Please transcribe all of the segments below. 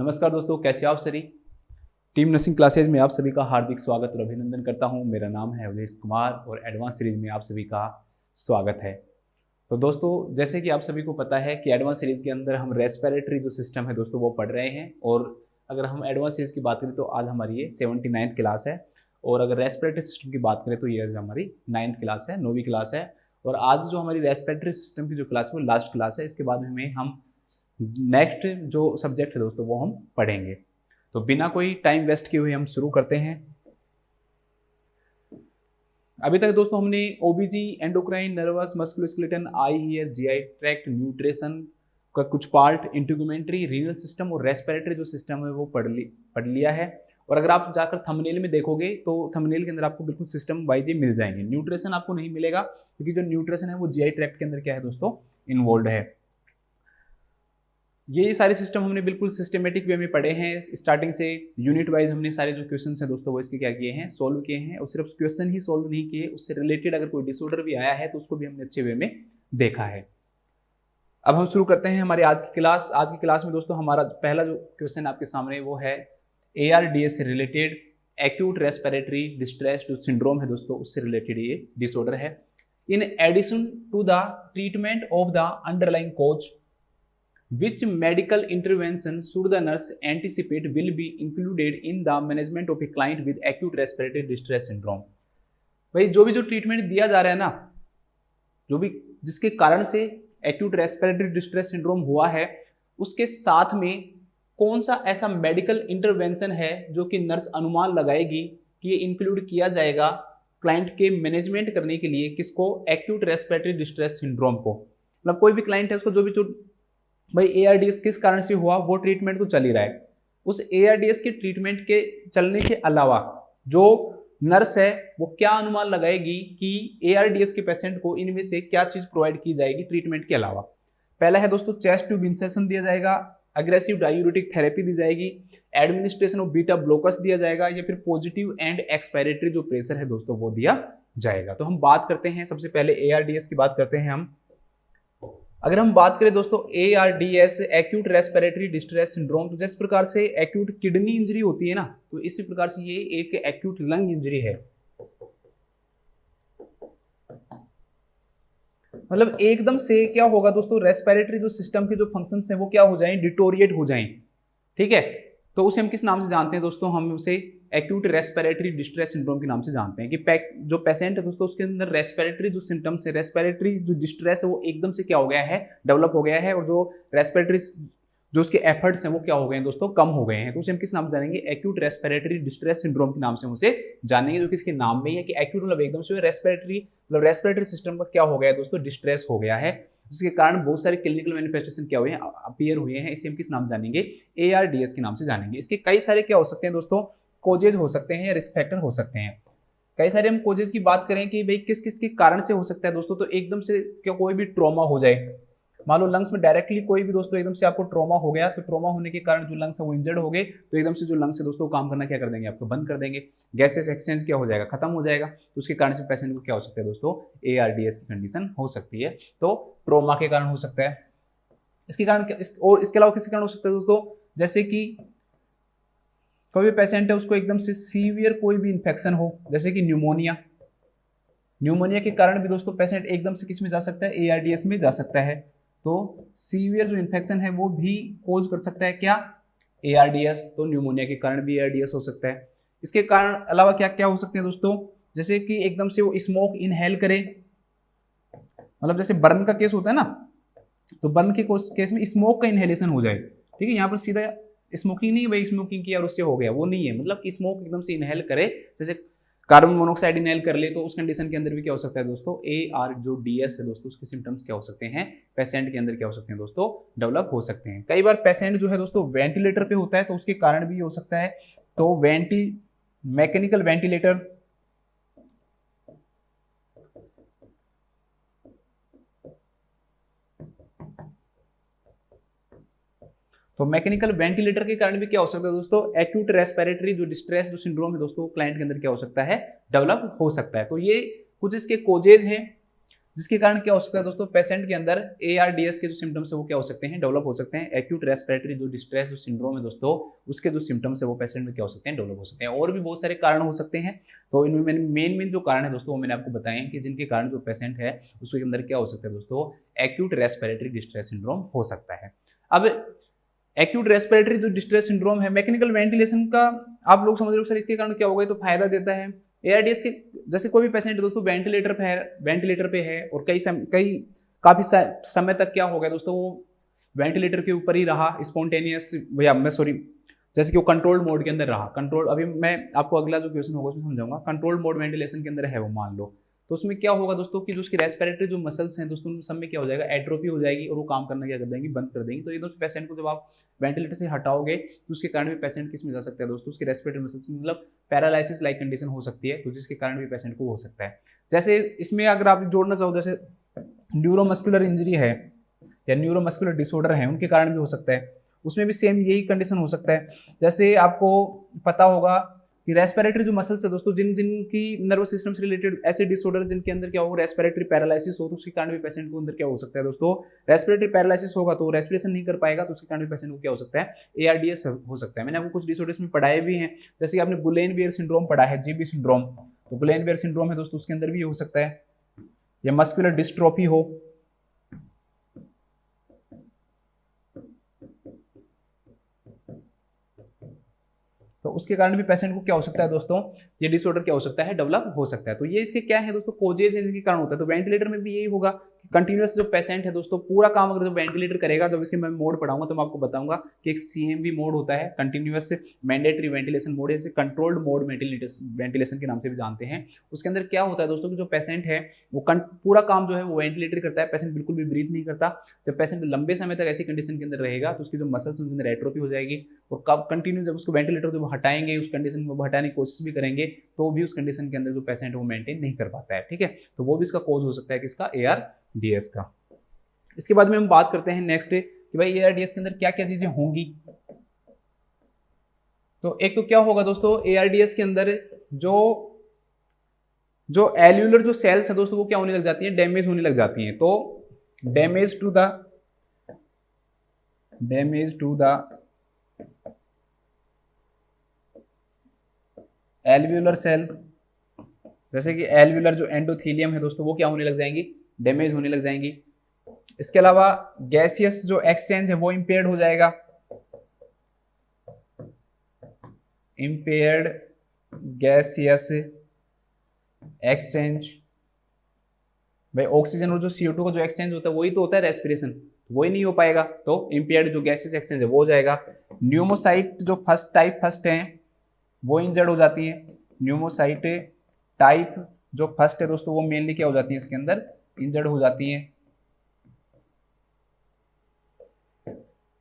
नमस्कार दोस्तों, कैसे आप सभी। टीम नर्सिंग क्लासेज में आप सभी का हार्दिक स्वागत और अभिनंदन करता हूं। मेरा नाम है अवधेश कुमार और एडवांस सीरीज में आप सभी का स्वागत है। तो दोस्तों, जैसे कि आप सभी को पता है कि एडवांस सीरीज के अंदर हम रेस्पिरेटरी जो सिस्टम है दोस्तों वो पढ़ रहे हैं। और अगर हम एडवांस सीरीज की बात करें तो आज हमारी ये 79th क्लास है। और अगर रेस्पिरेटरी सिस्टम की बात करें तो ये आज हमारी 9th क्लास है, 9वीं क्लास है। और आज जो हमारी रेस्पिरेटरी सिस्टम की जो क्लास है वो लास्ट क्लास है। इसके बाद में हम नेक्स्ट जो सब्जेक्ट है दोस्तों वो हम पढ़ेंगे। तो बिना कोई टाइम वेस्ट किए हुए हम शुरू करते हैं। अभी तक दोस्तों हमने ओबीजी, एंडोक्राइन, नर्वस, मस्कुलोस्केलेटल, आई, ईयर, जीआई ट्रैक्ट, न्यूट्रिशन का कुछ पार्ट, इंटीग्यूमेंट्री, रीनल सिस्टम और रेस्पिरेटरी जो सिस्टम है वो पढ़ लिया है। और अगर आप जाकर थंबनेल में देखोगे तो थंबनेल के अंदर आपको बिल्कुल सिस्टम वाइज मिल जाएंगे। न्यूट्रिशन आपको नहीं मिलेगा क्योंकि जो न्यूट्रिशन है वो जीआई ट्रैक्ट के अंदर क्या है दोस्तों, इन्वॉल्व है। ये सारे सिस्टम हमने बिल्कुल सिस्टमेटिक वे में पढ़े हैं। स्टार्टिंग से यूनिट वाइज हमने सारे जो क्वेश्चन हैं दोस्तों वो इसके क्या किए हैं, सोल्व किए हैं। और सिर्फ क्वेश्चन ही सोल्व नहीं किए, उससे रिलेटेड अगर कोई डिसऑर्डर भी आया है तो उसको भी हमने अच्छे वे में देखा है। अब हम शुरू करते हैं हमारी आज की क्लास। आज की क्लास में दोस्तों हमारा पहला जो क्वेश्चन आपके सामने वो है ARDS से रिलेटेड, एक्यूट रेस्पिरेटरी डिस्ट्रेस जो सिंड्रोम है दोस्तों उससे रिलेटेड ये डिसऑर्डर है। In addition to the treatment of the underlying cause, which medical intervention should the nurse anticipate will be included in the management of a client with acute respiratory distress syndrome। भाई जो treatment दिया जा रहा है ना, जो भी जिसके कारण से एक्यूट रेस्पिरेटरी डिस्ट्रेस सिंड्रोम हुआ है, उसके साथ में कौन सा ऐसा मेडिकल इंटरवेंशन है जो कि नर्स अनुमान लगाएगी कि ये इंक्लूड किया जाएगा क्लाइंट के मैनेजमेंट करने के लिए, किसको, एक्यूट रेस्पिरेटरी डिस्ट्रेस सिंड्रोम को। मतलब कोई भी क्लाइंट है उसको जो भाई ARDS किस कारण से हुआ वो ट्रीटमेंट तो चल ही रहा है। उस ARDS के ट्रीटमेंट के चलने के अलावा जो नर्स है वो क्या अनुमान लगाएगी कि ARDS के पेशेंट को इनमें से क्या चीज प्रोवाइड की जाएगी ट्रीटमेंट के अलावा। पहला है दोस्तों चेस्ट ट्यूब इंसर्शन दिया जाएगा, अग्रेसिव डायूरेटिक थेरेपी दी जाएगी, एडमिनिस्ट्रेशन ऑफ बीटा ब्लॉकर्स दिया जाएगा, या फिर पॉजिटिव एंड एक्सपायरेटरी जो प्रेशर है दोस्तों वो दिया जाएगा। तो हम बात करते हैं, सबसे पहले ARDS की बात करते हैं हम। अगर हम बात करें दोस्तों ARDS, acute respiratory distress syndrome, तो जिस प्रकार से एक्यूट किडनी इंजरी होती है ना, तो इसी प्रकार से ये एक एक्यूट लंग इंजरी है। मतलब एकदम से क्या होगा दोस्तों, रेस्पिरेटरी जो सिस्टम के जो फंक्शंस हैं वो क्या हो जाएं, डिटोरिएट हो जाएं। ठीक है, तो उसे हम किस नाम से जानते हैं दोस्तों, हम उसे एक्यूट रेस्पिरेटरी डिस्ट्रेस सिंड्रोम के नाम से जानते हैं। कि जो पेशेंट है दोस्तों उसके अंदर रेस्पिरेटरी जो सिम्टम्स है, रेस्पिरेटरी जो डिस्ट्रेस है वो एकदम से क्या हो गया है, डेवलप हो गया है। और जो रेस्पिरेटरी जो उसके एफर्ट्स हैं वो क्या हो गए हैं दोस्तों, कम हो गए हैं। तो उसे हम किस नाम से जानेंगे, एक्यूट रेस्पिरेटरी डिस्ट्रेस सिंड्रोम के नाम से हम उसे जानेंगे। जो किसके नाम में ही है कि एक्यूट मतलब एकदम से रेस्पिरेटरी, मतलब रेस्पिरेटरी सिस्टम का क्या हो गया है दोस्तों, डिस्ट्रेस हो गया है, जिसके कारण बहुत सारे क्लिनिकल मैनिफेस्टेशन क्या हुए हैं, अपीयर हुए हैं। इसे हम किस नाम जानेंगे, ARDS के नाम से जानेंगे। इसके कई सारे क्या हो सकते हैं दोस्तों, कोजेज हो सकते हैं या रिस्क फैक्टर हो सकते हैं। कई सारे हम कोजेज की बात करें कि भाई किस किस के कारण से हो सकता है दोस्तों, तो एकदम से क्या कोई भी ट्रॉमा हो जाए, मान लो लंग्स में डायरेक्टली कोई भी दोस्तों एकदम से आपको ट्रॉमा हो गया, तो ट्रॉमा होने के कारण जो लंग्स है वो इंजर्ड हो गए, तो एकदम से जो लंग्स है दोस्तों काम करना क्या कर देंगे, आपको बंद कर देंगे, गैसेस एक्सचेंज क्या हो जाएगा, खत्म हो जाएगा। तो उसके कारण से पेशेंट को क्या हो सकता है दोस्तों, ARDS की कंडीशन हो सकती है। तो ट्रॉमा के कारण हो सकता है। इसके कारण और इसके अलावा किसके कारण हो सकता है दोस्तों, जैसे कि कोई भी पेशेंट है उसको एकदम से सीवियर कोई भी इंफेक्शन हो, जैसे कि न्यूमोनिया। न्यूमोनिया के कारण भी दोस्तों पेशेंट एकदम से किस में जा सकता है, ARDS में जा सकता है। तो सीवियर जो इन्फेक्शन है वो भी कोज कर सकता है क्या, ARDS। तो न्यूमोनिया के कारण भी ARDS हो सकता है। इसके कारण अलावा क्या क्या हो सकते हैं दोस्तों, जैसे कि एकदम से वो स्मोक इनहेल करे, मतलब जैसे बर्न का केस होता है ना, तो बर्न के केस में स्मोक का इनहेलेशन हो जाए। ठीक है, यहाँ पर सीधा स्मोकिंग नहीं है भाई, स्मोकिंग किया और उससे हो गया, वो नहीं है। मतलब स्मोक एकदम से इनहेल करे, जैसे कार्बन मोनोऑक्साइड इनहेल कर ले, तो उस कंडीशन के अंदर भी क्या हो सकता है दोस्तों, ARDS है दोस्तों, उसके सिम्टम्स क्या हो सकते हैं, पेशेंट के अंदर क्या हो सकते हैं दोस्तों, डेवलप हो सकते हैं। कई बार पेशेंट जो है दोस्तों वेंटिलेटर पे होता है, तो उसके कारण भी हो सकता है। तो मैकेनिकल वेंटिलेटर, तो मैकेनिकल वेंटिलेटर के कारण भी क्या हो सकता है दोस्तों, एक्यूट रेस्पिरेटरी जो डिस्ट्रेस जो सिंड्रोम है दोस्तों क्लाइंट के अंदर क्या हो सकता है, डेवलप हो सकता है। तो ये कुछ इसके कोजेज हैं जिसके कारण क्या हो सकता है दोस्तों, पेशेंट के अंदर ARDS के जो सिम्टम्स है वो क्या हो सकते हैं, डेवलप हो सकते हैं। एक्यूट रेस्पिरेटरी जो डिस्ट्रेस जो सिंड्रोम है दोस्तों, उसके जो सिम्टम्स है वो पेशेंट में क्या हो सकते हैं, डेवलप हो सकते हैं। और भी बहुत सारे कारण हो सकते हैं, तो इनमें मेन जो कारण है दोस्तों वो मैंने आपको बताए हैं कि जिनके कारण जो पेशेंट है उसके अंदर क्या हो सकता है दोस्तों, एक्यूट रेस्पिरेटरी डिस्ट्रेस सिंड्रोम हो सकता है। अब एक्यूट रेस्पिरेटरी जो डिस्ट्रेस सिंड्रोम है, मैकेनिकल वेंटिलेशन का आप लोग समझ रहे हो सर इसके कारण क्या होगा, तो फायदा देता है। ARDS के जैसे कोई भी पेशेंट है दोस्तों वेंटिलेटर पे है और काफी समय तक क्या हो गया दोस्तों, वो वेंटिलेटर के ऊपर ही रहा, स्पॉन्टेनियस जैसे कि वो कंट्रोल्ड मोड के अंदर रहा। अभी मैं आपको अगला जो क्वेश्चन होगा उसमें समझाऊंगा। कंट्रोल्ड मोड वेंटिलेशन के अंदर है वो, मान लो, तो उसमें क्या होगा दोस्तों कि जो उसकी रेस्पिरेटरी जो मसल्स हैं दोस्तों उन सब में क्या हो जाएगा, एट्रोफी हो जाएगी और वो काम करना क्या कर देंगी, बंद कर देंगी। तो ये दोस्तों पेशेंट को जब आप वेंटिलेटर से हटाओगे तो उसके कारण भी पेशेंट किस में जा सकता है दोस्तों, उसकी रेस्पिरेटरी मसल्स मतलब पैरालिसिस लाइक कंडीशन हो सकती है, तो जिसके कारण भी पेशेंट को हो सकता है। जैसे इसमें अगर आप जोड़ना चाहो, जैसे न्यूरोमस्कुलर इंजरी है या न्यूरोमस्कुलर डिसऑर्डर है, उनके कारण भी हो सकता है, उसमें भी सेम यही कंडीशन हो सकता है। जैसे आपको पता होगा कि रेस्पिरेटरी जो मसल्स है दोस्तों, जिनकी नर्वस सिस्टम से रिलेटेड ऐसे डिसऑर्डर जिनके अंदर क्या हो, रेस्पिरेटरी पैरालिसिस हो, तो उसके कारण भी पेशेंट को अंदर क्या हो सकता है दोस्तों, रेस्पिरेटरी पैरालिसिस होगा तो रेस्पिरेशन नहीं कर पाएगा, तो उसके कारण भी पेशेंट को क्या हो सकता है, ARDS हो सकता है। मैंने आपको कुछ डिसऑर्डर्स में पढ़ाए भी हैं, जैसे कि आपने गुलेन-बियर सिंड्रोम पढ़ा है, GB सिंड्रोम, तो गुलेन-बियर सिंड्रोम है दोस्तों, उसके अंदर भी हो सकता है, या मस्कुलर डिस्ट्रोफी हो, तो उसके कारण भी पेशेंट को क्या हो सकता है दोस्तों, ये डिसऑर्डर क्या हो सकता है, डेवलप हो सकता है। तो ये इसके क्या है दोस्तों, कोजेज है जिनके कारण होता है। तो वेंटिलेटर में भी यही होगा कि कंटिन्यूअस जो पेशेंट है दोस्तों पूरा काम अगर जो वेंटिलेटर करेगा, जब इसके मैं मोड पढ़ाऊंगा तो मैं आपको बताऊंगा कि एक CMV मोड होता है, कंटिन्यूअस मैंडेटरी वेंटिलेशन मोड, जैसे कंट्रोल्ड मोड वेंटिलेशन के नाम से भी जानते हैं। उसके अंदर क्या होता है दोस्तों कि जो पेशेंट है वो पूरा काम जो है वो वेंटिलेटर करता है, पेशेंट बिल्कुल भी ब्रीथ नहीं करता। जब पेशेंट लंबे समय तक ऐसी कंडीशन के अंदर रहेगा तो उसकी जो मसल्स उनके अंदर एट्रोफी हो जाएगी, और कब कंटिन्यू जब उसको वेंटिलेटर जब हटाएंगे, उस कंडीशन में हटाने की कोशिश भी करेंगे, तो भी उस कंडीशन के अंदर जो पेशेंट है वो मेंटेन नहीं कर पाता है। ठीक है, तो वो भी इसका कॉज हो सकता है किसका, ARDS का। इसके बाद में हम बात करते हैं नेक्स्ट कि भाई ARDS के अंदर क्या क्या चीजें होंगी। तो एक तो क्या होगा दोस्तों, ARDS के अंदर जो एल्यूलर जो सेल्स है दोस्तों वो क्या होने लग जाती है, डैमेज होने लग जाती हैं। तो damage to the alveolar cell, जैसे कि एल्व्यूलर जो एंडोथीलियम है दोस्तों वो क्या होने लग जाएंगी, डैमेज होने लग जाएंगी। इसके अलावा गैसियस जो एक्सचेंज है वो इंपेयर्ड हो जाएगा, इंपेयर्ड गैसियस एक्सचेंज। भाई ऑक्सीजन और जो CO2 का जो एक्सचेंज होता है वही तो होता है रेस्पिरेशन, वही नहीं हो पाएगा, तो इंपेयर्ड जो गैसियस एक्सचेंज है वो हो जाएगा। न्यूमोसाइट जो फर्स्ट है वो इंजर्ड हो जाती है। न्यूमोसाइट टाइप जो फर्स्ट है दोस्तों वो मेनली क्या हो जाती है, इसके अंदर इंजर्ड हो जाती है।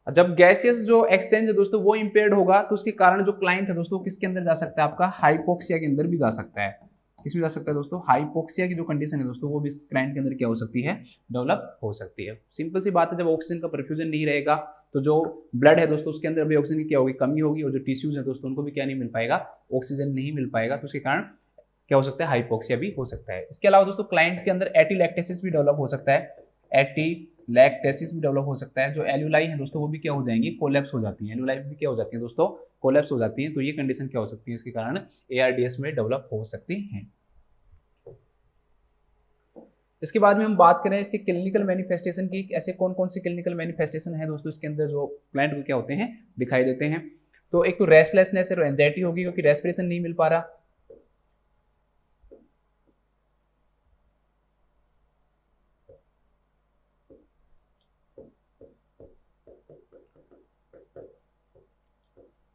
जब गैसियस जो एक्सचेंज है दोस्तों वो इंपेयर्ड होगा तो उसके कारण जो क्लाइंट है दोस्तों किसके अंदर जा सकता है, आपका हाइपोक्सिया के अंदर भी जा सकता है। किसमें जा सकता है दोस्तों, हाइपोक्सिया की जो कंडीशन है दोस्तों वो भी इस क्लाइंट के अंदर क्या हो सकती है, डेवलप हो सकती है। सिंपल सी बात है, जब ऑक्सीजन का परफ्यूजन नहीं रहेगा तो जो ब्लड है दोस्तों उसके अंदर भी ऑक्सीजन की क्या होगी, कमी होगी, और जो टिश्यूज है दोस्तों उनको भी क्या नहीं मिल पाएगा, ऑक्सीजन नहीं मिल पाएगा, तो उसके कारण क्या हो सकता है, हाइपोक्सिया भी हो सकता है। इसके अलावा दोस्तों क्लाइंट के अंदर एटीलैक्टेसिस भी डेवलप हो सकता है, एटीलैक्टेसिस भी डेवलप हो सकता है। जो एल्यूलाई है दोस्तों वो भी क्या हो जाएंगी, कोलैप्स हो जाती है, एल्यूलाई भी क्या हो जाती है दोस्तों, कोलैप्स हो जाती है। तो ये कंडीशन क्या हो सकती है, इसके कारण ARDS में डेवलप हो सकती है। इसके बाद में हम बात करें इसके क्लिनिकल मैनिफेस्टेशन की, ऐसे कौन कौन सी क्लिनिकल मैनिफेस्टेशन है दोस्तों इसके अंदर जो क्लाइंट को क्या होते हैं, दिखाई देते हैं। तो एक तो रेस्टलेसनेस और एंजाइटी होगी क्योंकि रेस्पिरेशन नहीं मिल पा रहा।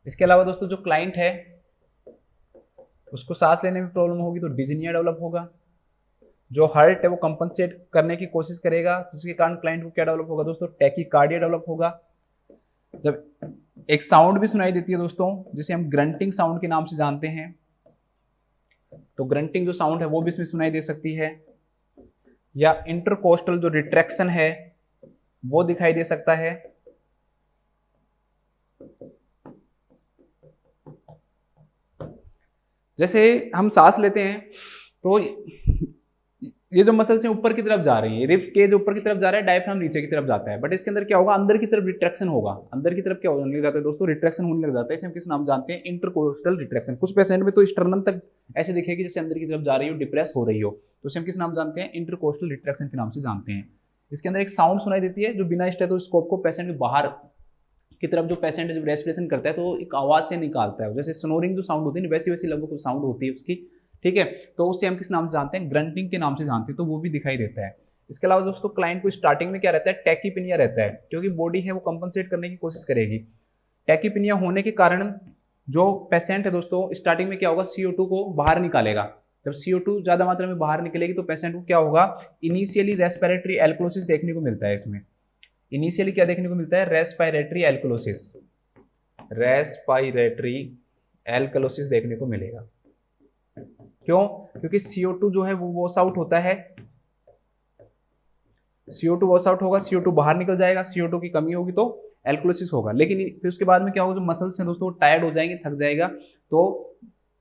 इसके अलावा दोस्तों जो क्लाइंट है उसको सांस लेने में प्रॉब्लम होगी तो डिजनिया डेवलप होगा। जो हार्ट है वो कंपनसेट करने की कोशिश करेगा जिसके कारण क्लाइंट को क्या डेवलप होगा दोस्तों, टैकीकार्डिया डेवलप होगा। जब एक साउंड भी सुनाई देती है दोस्तों जिसे हम ग्रंटिंग साउंड के नाम से जानते हैं, तो ग्रंटिंग जो साउंड है वो भी इसमें सुनाई दे सकती है, या इंटरकोस्टल जो रिट्रैक्शन है वो दिखाई दे सकता है। जैसे हम सांस लेते हैं तो ये जो मसल्स हैं ऊपर की तरफ जा रही है, रिब केज ऊपर की तरफ जा रहा है, डायफ्राम नीचे की तरफ जाता है, बट इसके अंदर क्या होगा, अंदर की तरफ रिट्रैक्शन होगा। अंदर की तरफ क्या होने लग जाता है दोस्तों, रिट्रैक्शन होने लग जाता है। इसे हम किस नाम जानते हैं, इंटरकोस्टल रिट्रैक्शन। कुछ पेशेंट में तो स्टर्नम तक ऐसे दिखेगी जैसे अंदर की तरफ जा रही हो, डिप्रेस हो रही हो, तो उसे हम किस नाम जानते हैं, इंटरकोस्टल रिट्रैक्शन के नाम से जानते हैं। इसके अंदर एक साउंड सुनाई देती है जो बिना स्टेथोस्कोप को पेशेंट के बाहर की तरफ जो पेशेंट जब रेस्पिरेशन करता है तो एक आवाज से निकालता है, जैसे स्नोरिंग जो साउंड होती है वैसी वैसी लगभग साउंड होती है उसकी, ठीक है। तो उससे हम किस नाम से जानते हैं, ग्रंटिंग के नाम से जानते हैं, तो वो भी दिखाई देता है। इसके अलावा दोस्तों क्लाइंट को स्टार्टिंग में क्या रहता है, टैकीपिनिया रहता है, क्योंकि बॉडी है वो कंपनसेट करने की कोशिश करेगी। टैकीपिनिया होने के कारण जो पेशेंट है दोस्तों स्टार्टिंग में क्या होगा, CO2 को बाहर निकालेगा। जब CO2 ज्यादा मात्रा में बाहर निकलेगी तो पेशेंट को क्या होगा, इनिशियली रेस्पिरेटरी एल्कोलोसिस देखने को मिलता है। इसमें इनिशियली क्या देखने को मिलता है, रेस्पिरेटरी एल्कोलोसिस, रेस्पिरेटरी एल्कोलोसिस देखने को मिलेगा। क्यों, क्योंकि CO2 जो है वो वॉश आउट होता है, CO2 वॉश आउट होगा, CO2 बाहर निकल जाएगा, CO2 की कमी होगी तो एल्कोलोसिस होगा। लेकिन फिर उसके बाद में क्या होगा, जो मसल्स हैं दोस्तों टायर्ड हो जाएंगे, थक जाएगा, तो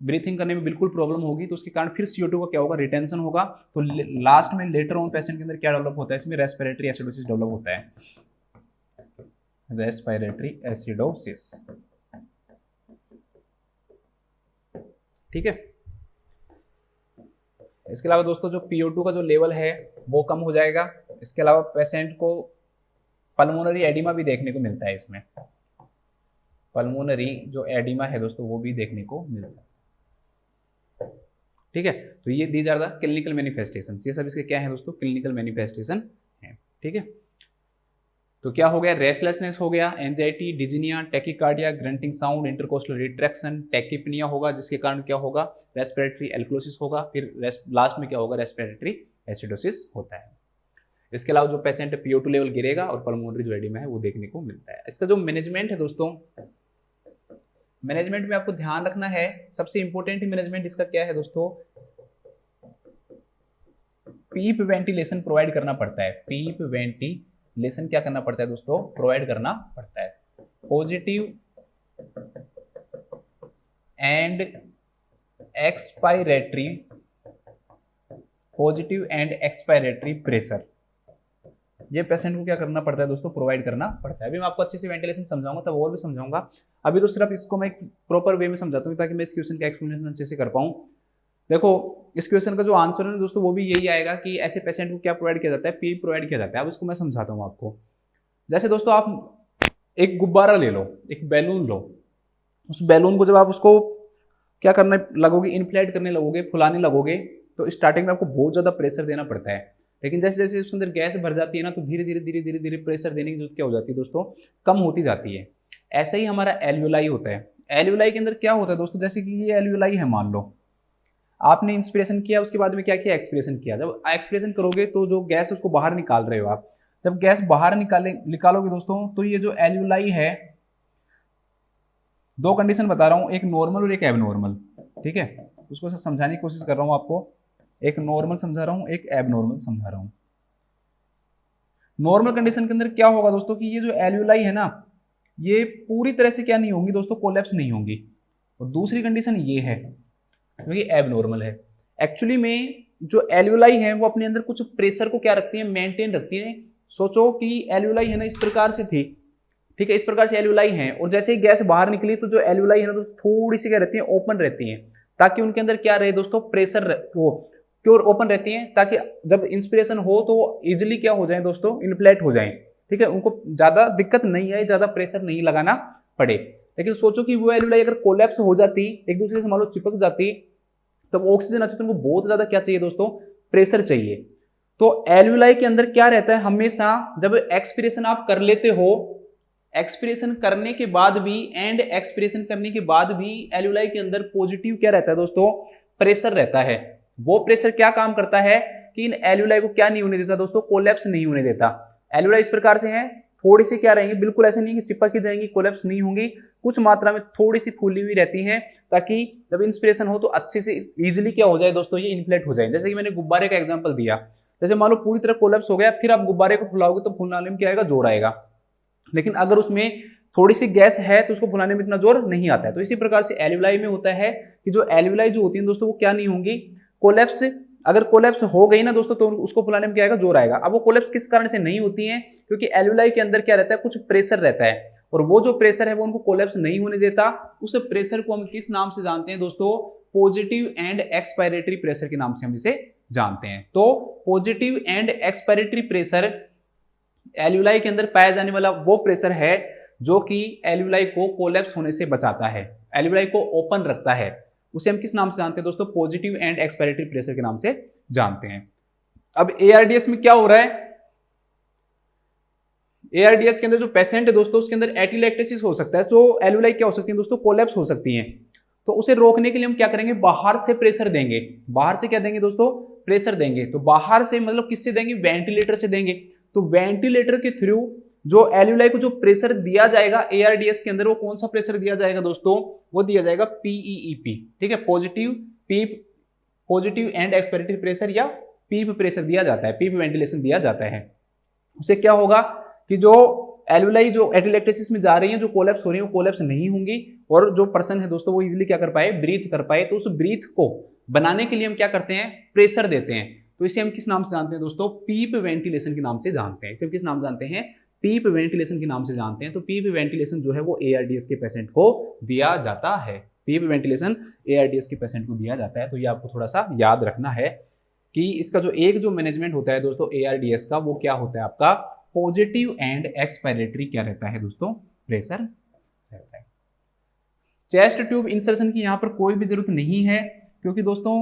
ब्रीथिंग करने में बिल्कुल प्रॉब्लम होगी, तो उसके कारण फिर CO2 का क्या होगा, रिटेंशन होगा। तो लास्ट में लेटर ऑन पेशेंट के अंदर क्या डेवलप होता है, इसमें रेस्पिरेटरी एसिडोसिस डेवलप होता है, रेस्पिरेटरी एसिडोसिस, ठीक है। इसके अलावा दोस्तों जो PO2 का जो लेवल है वो कम हो जाएगा। इसके अलावा पेशेंट को पल्मोनरी एडिमा भी देखने को मिलता है। इसमें पल्मोनरी जो एडिमा है दोस्तों वो भी देखने को मिलता है, ठीक है। तो ये these are the clinical manifestation, ये सब इसके क्या है दोस्तों, क्लिनिकल मैनिफेस्टेशन है, ठीक है। तो क्या हो गया, रेस्टलेसनेस हो गया, anxiety, dyspnoea, tachycardia, grunting sound, intercostal retraction, tachypnoea होगा, जिसके कारण क्या होगा, रेस्पिरेटरी एल्कोलोसिस होगा, फिर लास्ट में क्या होगा, रेस्पिरेटरी एसिडोसिस होता है। इसके अलावा जो पेशेंट PO2 लेवल गिरेगा और पल्मोनरी जो एडिमा है वो देखने को मिलता है। इसका जो मैनेजमेंट है दोस्तों, मैनेजमेंट में आपको ध्यान रखना है, सबसे इंपॉर्टेंट मैनेजमेंट इसका क्या है दोस्तों, पीप वेंटिलेशन प्रोवाइड करना पड़ता है। पीप वेंटिलेशन क्या करना पड़ता है दोस्तों, प्रोवाइड करना पड़ता है। Positive end expiratory, positive end expiratory pressure, ये पेशेंट को क्या करना पड़ता है दोस्तों, प्रोवाइड करना पड़ता है। अभी मैं आपको अच्छे से वेंटिलेशन समझाऊंगा, तब और भी समझाऊंगा। अभी तो सिर्फ इसको मैं एक प्रॉपर वे में समझाता हूँ ताकि मैं इस क्वेश्चन का एक्सप्लेनेशन अच्छे से कर पाऊँ। देखो इस क्वेश्चन का जो आंसर है दोस्तों वो भी यही आएगा कि ऐसे पेशेंट को क्या प्रोवाइड किया जाता है, पीप प्रोवाइड किया जाता है। अब इसको मैं समझाता हूँ आपको। जैसे दोस्तों आप एक गुब्बारा ले लो, एक बैलून लो, उस बैलून को जब आप उसको क्या करने लगोगे, इन्फ्लेट करने लगोगे, फुलाने लगोगे, तो स्टार्टिंग में आपको बहुत ज़्यादा प्रेशर देना पड़ता है। लेकिन जैसे जैसे उसके अंदर गैस भर जाती है ना, तो धीरे धीरे धीरे धीरे धीरे प्रेशर देने की जरूरत क्या हो जाती है दोस्तों, कम होती जाती है। ऐसा ही हमारा एल्वियोलाई होता है। एल्वियोलाई के अंदर क्या होता है दोस्तों, जैसे कि ये एल्वियोलाई है, मान लो आपने इंस्पिरेशन किया, उसके बाद में क्या किया, एक्सपिरेशन किया। जब एक्सपिरेशन करोगे तो जो गैस है उसको बाहर निकाल रहे हो आप। जब गैस बाहर निकालोगे दोस्तों, तो ये जो एल्वियोलाई है, दो कंडीशन बता रहा हूँ, एक नॉर्मल और एक एबनॉर्मल, ठीक है। उसको समझाने की कोशिश कर रहा हूँ आपको, एक नॉर्मल समझा रहा हूँ, एक एबनॉर्मल समझा रहा हूँ। नॉर्मल कंडीशन के अंदर क्या होगा दोस्तों कि ये जो एल्वियोलाई है ना, ये पूरी तरह से क्या नहीं होंगी दोस्तों, कोलैप्स नहीं होंगी। और दूसरी कंडीशन ये है क्योंकि एबनॉर्मल है। एक्चुअली में जो एल्वियोलाई है वो अपने अंदर कुछ प्रेशर को क्या रखती है, मेंटेन रखती है। सोचो कि एल्वियोलाई है ना इस प्रकार से थी, ठीक है, इस प्रकार से एल्वियोलाई है, और जैसे ही गैस बाहर निकली तो जो एल्वियोलाई है ना दोस्तों थोड़ी सी क्या रहती है, ओपन रहती है, ताकि उनके अंदर क्या रहे दोस्तों, प्रेशर वो क्योर ओपन रहती हैं, ताकि जब इंस्पिरेशन हो तो इजिली क्या हो जाए दोस्तों, इन्फ्लेट हो जाए, ठीक है, उनको ज्यादा दिक्कत नहीं आए, ज्यादा प्रेशर नहीं लगाना पड़े। लेकिन सोचो कि वो एल्वियोलाई अगर कोलैप्स हो जाती, एक दूसरे से मान लो चिपक जाती, तब ऑक्सीजन आती तो उनको बहुत ज्यादा क्या चाहिए दोस्तों, प्रेशर चाहिए। तो एल्वियोलाई के अंदर क्या रहता है, हमेशा जब एक्सपिरेशन आप कर लेते हो, एक्सपिरेशन करने के बाद भी एंड एक्सपिरेशन करने के बाद भी एल्वियोलाई के अंदर पॉजिटिव क्या रहता है दोस्तों, प्रेशर रहता है। वो प्रेशर क्या काम करता है कि इन एल्वियोलाई को क्या नहीं होने देता दोस्तों, कोलैप्स नहीं होने देता। एल्वियोलाई इस प्रकार से हैं, थोड़ी सी क्या रहेंगी, बिल्कुल ऐसे नहीं कि चिपक ही जाएंगी, कोलैप्स नहीं होंगी, कुछ मात्रा में थोड़ी सी फूली हुई रहती हैं, ताकि जब इंस्पिरेशन हो तो अच्छे से इजीली क्या हो जाए दोस्तों, ये इन्फ्लेट हो जाए। जैसे कि मैंने गुब्बारे का एग्जांपल दिया, जैसे मान लो पूरी तरह कोलैप्स हो गया, फिर आप गुब्बारे को फुलाओगे तो फुलाने में क्या आएगा, जोर आएगा। लेकिन अगर उसमें थोड़ी सी गैस है तो उसको फुलाने में इतना जोर नहीं आता है। तो इसी प्रकार से एल्वियोलाई में होता है कि जो एल्वियोलाई जो होती है दोस्तों वो क्या नहीं होंगी, कोलैप्स अगर कोलैप्स हो गई ना दोस्तों तो उसको फुलाने में क्या आएगा, जोर आएगा। अब वो कोलैप्स किस कारण से नहीं होती है, क्योंकि एल्यूलाई के अंदर क्या रहता है, कुछ प्रेशर रहता है, और वो जो प्रेशर है वो उनको कोलैप्स नहीं होने देता। उस प्रेशर को हम किस नाम से जानते हैं दोस्तों, पॉजिटिव एंड एक्सपायरेटरी प्रेशर के नाम से हम इसे जानते हैं। तो पॉजिटिव एंड एक्सपायरेटरी प्रेशर एल्यूलाई के अंदर पाया जाने वाला वो प्रेशर है जो कि एल्यूलाई को कोलैप्स होने से बचाता है, एल्यूलाई को ओपन रखता है। उसे हम किस नाम से जानते हैं दोस्तों, पॉजिटिव एंड एक्सपायरेटरी प्रेशर के नाम से जानते हैं। अब एआरडीएस में क्या हो रहा है, एआरडीएस के अंदर जो पेशेंट है दोस्तों उसके अंदर एटिलैक्टेसिस हो सकता है, तो एल्यूलाई क्या हो सकती है दोस्तों, कोलैप्स हो सकती है। तो उसे रोकने के लिए हम क्या करेंगे, बाहर से प्रेशर देंगे। बाहर से क्या देंगे दोस्तों, प्रेशर देंगे। तो बाहर से मतलब किससे देंगे, वेंटिलेटर से देंगे। तो वेंटिलेटर के थ्रू जो एल्यूलाई को जो प्रेशर दिया जाएगा एआरडीएस के अंदर, वो कौन सा प्रेशर दिया जाएगा दोस्तों, वो दिया जाएगा पीईईपी, ठीक है, पॉजिटिव एंड एक्सपायरेटरी प्रेशर या पीप प्रेशर दिया जाता है, पीप वेंटिलेशन दिया जाता है। उससे क्या होगा कि जो एल्यूलाई जो एटिलैक्टेसिस में जा रही है, जो कोलैप्स हो रही है, वो कोलैप्स नहीं होंगी, और जो पर्सन है दोस्तों वो इजीली क्या कर पाए, ब्रीथ कर पाए। तो उस ब्रीथ को बनाने के लिए हम क्या करते हैं, प्रेशर देते हैं। तो इसे हम किस नाम से जानते हैं दोस्तों, पीप वेंटिलेशन के नाम से जानते हैं। इसे हम किस नाम जानते हैं, पीप वेंटिलेशन के नाम से जानते हैं। तो पीप वेंटिलेशन जो है वो एआरडीएस के पेशेंट को दिया जाता है, पीप वेंटिलेशन एआरडीएस के पेशेंट को दिया जाता है। तो ये आपको थोड़ा सा याद रखना है कि इसका जो एक जो मैनेजमेंट होता है दोस्तों एआरडीएस का, वो क्या होता है आपका, पॉजिटिव एंड एक्सपायरेटरी क्या रहता है दोस्तों, प्रेशर रहता है। चेस्ट ट्यूब इंसर्शन की यहाँ पर कोई भी जरूरत नहीं है, क्योंकि दोस्तों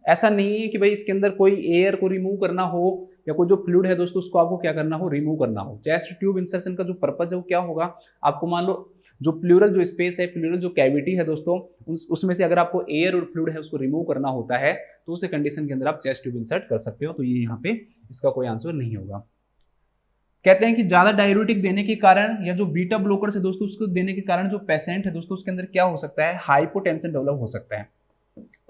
ऐसा नहीं है कि भाई इसके अंदर कोई एयर को रिमूव करना हो या कोई जो फ्लूइड है दोस्तों उसको आपको क्या करना हो, रिमूव करना हो। चेस्ट ट्यूब इंसर्शन का जो पर्पज है वो क्या होगा, आपको मान लो जो प्लूरल जो स्पेस है, प्लूरल जो कैविटी है दोस्तों, उसमें से अगर आपको एयर और फ्लूइड है उसको रिमूव करना होता है तो उस कंडीशन के अंदर आप चेस्ट ट्यूब इंसर्ट कर सकते हो। तो ये यहाँ पे इसका कोई आंसर नहीं होगा। कहते हैं कि ज्यादा डाययूरेटिक देने के कारण या जो बीटा ब्लॉकर है दोस्तों उसको देने के कारण जो पेशेंट है दोस्तों उसके अंदर क्या हो सकता है, हाइपोटेंशन डेवलप हो सकता है।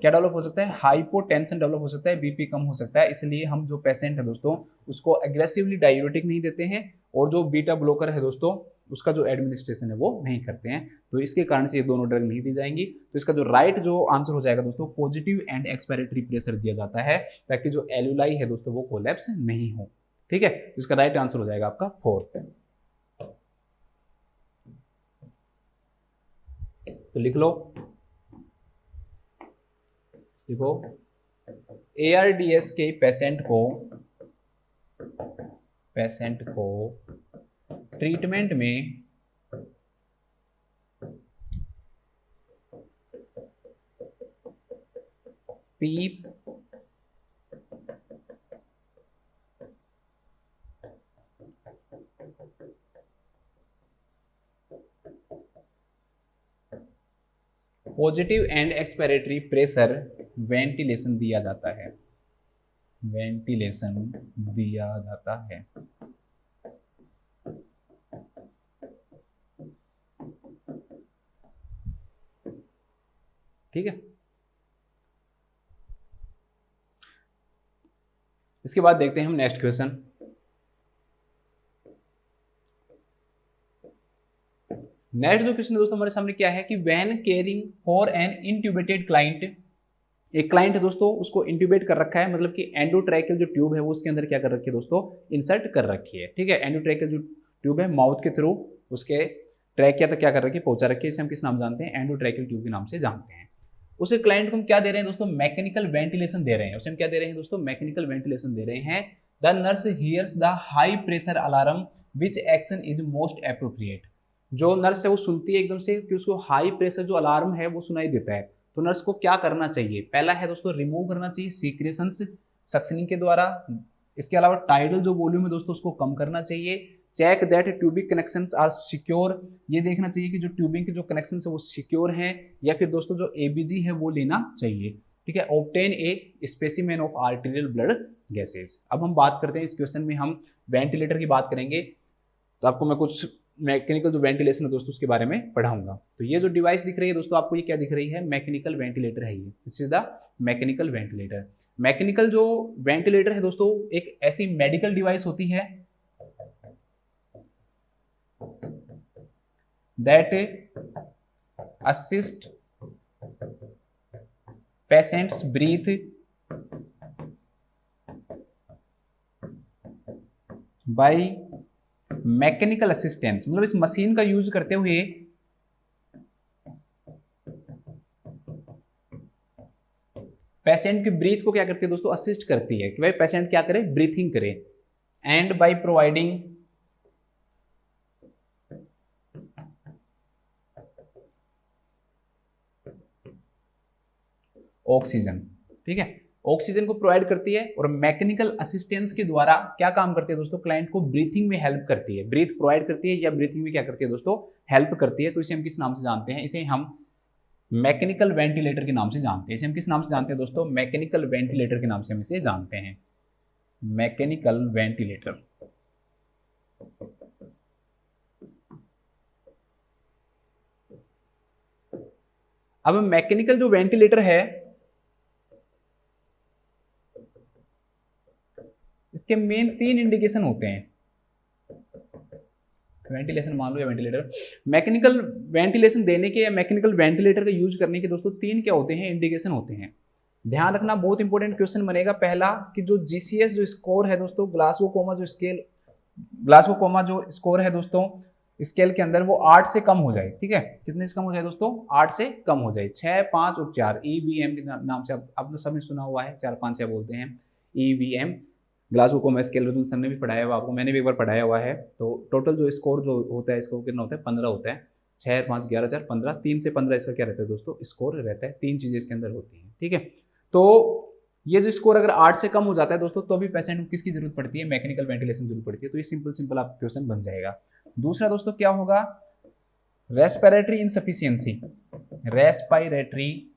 क्या डेवलप हो सकता है, हाइपोटेंशन डेवलप हो सकता है, बीपी कम हो सकता है। इसलिए हम जो पेशेंट है दोस्तों उसको एग्रेसिवली डाययूरेटिक नहीं देते हैं, और जो बीटा ब्लॉकर है दोस्तों उसका जो एडमिनिस्ट्रेशन है वो नहीं करते हैं। तो इसके कारण से ये दोनों ड्रग नहीं दी जाएंगी। तो इसका जो राइट जो आंसर हो जाएगा दोस्तों, पॉजिटिव एंड एक्सपायरेटरी प्रेशर दिया जाता है ताकि जो एल्यूलाई है दोस्तों वो कोलैप्स नहीं हो, ठीक है। इसका राइट आंसर हो जाएगा आपका 4th। तो लिख लो, देखो एआरडीएस के पेशेंट को ट्रीटमेंट में PEEP positive end expiratory pressure ventilation दिया जाता है, वेंटिलेशन दिया जाता है। ठीक है, इसके बाद देखते हैं हम नेक्स्ट क्वेश्चन। नेक्स्ट जो क्वेश्चन दोस्तों हमारे सामने क्या है कि when caring for an intubated client, एक क्लाइंट है दोस्तों उसको इंट्यूबेट कर रखा है, मतलब कि एंडोट्रैकियल जो ट्यूब है वो उसके अंदर क्या कर रखी है दोस्तों, इंसर्ट कर रखी है। ठीक है, एंडोट्रैकियल जो ट्यूब है माउथ के थ्रू उसके ट्रैकिया तक क्या कर रखी है, पहुंचा रखी है। इसे हम किस नाम जानते हैं, एंडोट्रैकियल ट्यूब के नाम से जानते हैं। उसे क्लाइंट को हम क्या दे रहे हैं दोस्तों, मैकेनिकल वेंटिलेशन दे रहे हैं। उसे हम क्या दे रहे हैं दोस्तों, मैकेनिकल वेंटिलेशन दे रहे हैं। The nurse hears the high pressure alarm which action is most appropriate. जो नर्स है वो सुनती है एकदम से कि उसको हाई प्रेशर जो अलार्म है वो सुनाई देता है, तो नर्स को क्या करना चाहिए, पहला है दोस्तों रिमूव करना चाहिए सीक्रेशंस सक्शनिंग के द्वारा। इसके अलावा टाइडल जो वॉल्यूम है दोस्तों उसको कम करना चाहिए। Check that tubing connections are secure, ये देखना चाहिए कि जो ट्यूबिंग के जो कनेक्शंस है वो सिक्योर हैं, या फिर दोस्तों जो एबीजी है वो लेना चाहिए। ठीक है, obtain a specimen of arterial blood gases. अब हम बात करते हैं इस क्वेश्चन में हम वेंटिलेटर की बात करेंगे, तो आपको मैं कुछ मैकेनिकल जो वेंटिलेशन है दोस्तों उसके बारे में पढ़ाऊंगा। तो ये जो डिवाइस दिख रही है दोस्तों आपको, ये क्या दिख रही है, मैकेनिकल वेंटिलेटर है। ये this is the mechanical ventilator. Mechanical जो वेंटिलेटर है दोस्तों एक ऐसी मेडिकल डिवाइस होती है that assist patients breathe by mechanical assistance, मतलब इस मशीन का यूज करते हुए पेशेंट की ब्रीथ को क्या करती है दोस्तों, असिस्ट करती है कि भाई पेशेंट क्या करे, ब्रीथिंग करे। एंड बाय प्रोवाइडिंग ऑक्सीजन, ठीक है, ऑक्सीजन को प्रोवाइड करती है और मैकेनिकल असिस्टेंस के द्वारा क्या काम करती है दोस्तों, क्लाइंट को ब्रीथिंग में हेल्प करती है, ब्रीथ प्रोवाइड करती है या ब्रीथिंग में क्या करती है दोस्तों, हेल्प करती है। तो इसे हम किस नाम से जानते हैं, इसे हम मैकेनिकल वेंटिलेटर के नाम से जानते हैं। इसे हम किस नाम से जानते हैं दोस्तों, मैकेनिकल वेंटिलेटर के नाम से हम इसे जानते हैं, मैकेनिकल वेंटिलेटर। अब मैकेनिकल जो वेंटिलेटर है इसके मेन 3 इंडिकेशन होते हैं। वेंटिलेशन मान लो या वेंटिलेटर, मैकेनिकल वेंटिलेशन देने के या मैकेनिकल वेंटिलेटर का यूज करने के दोस्तों 3 क्या होते हैं, इंडिकेशन होते हैं। ध्यान रखना, बहुत इंपॉर्टेंट क्वेश्चन बनेगा। पहला कि जो जीसीएस जो स्कोर है दोस्तों, ग्लासगो कोमा जो स्केल, ग्लासगो कोमा जो स्कोर है दोस्तों स्केल के अंदर, वो 8 से कम हो जाए, ठीक है, कितने से कम हो जाए दोस्तों, 8 से कम हो जाए। 6, 5 और 4 EVM के नाम से आपने सबने सुना हुआ है, 4, 5, 6 बोलते हैं EVM। Glasgow coma scale sir ने भी पढ़ाया हुआ आपको, मैंने भी एक बार पढ़ाया हुआ है। तो टोटल जो स्कोर जो होता है इसको कितना होता है, 15 होता है। 6, 5, 11, 4, 15, 3 से 15 इसका क्या रहता है दोस्तों, स्कोर रहता है। 3 चीजें इसके अंदर होती हैं, ठीक है। तो ये जो स्कोर अगर 8 से कम हो जाता है दोस्तों, तो भी पेशेंट को किसकी जरूरत पड़ती है, मैकेनिकल वेंटिलेशन जरूरत पड़ती है। तो ये सिंपल आप क्वेश्चन बन जाएगा। दूसरा दोस्तों क्या होगा, रेस्पिरेटरी इनसफिशियंसी, रेस्पिरेटरी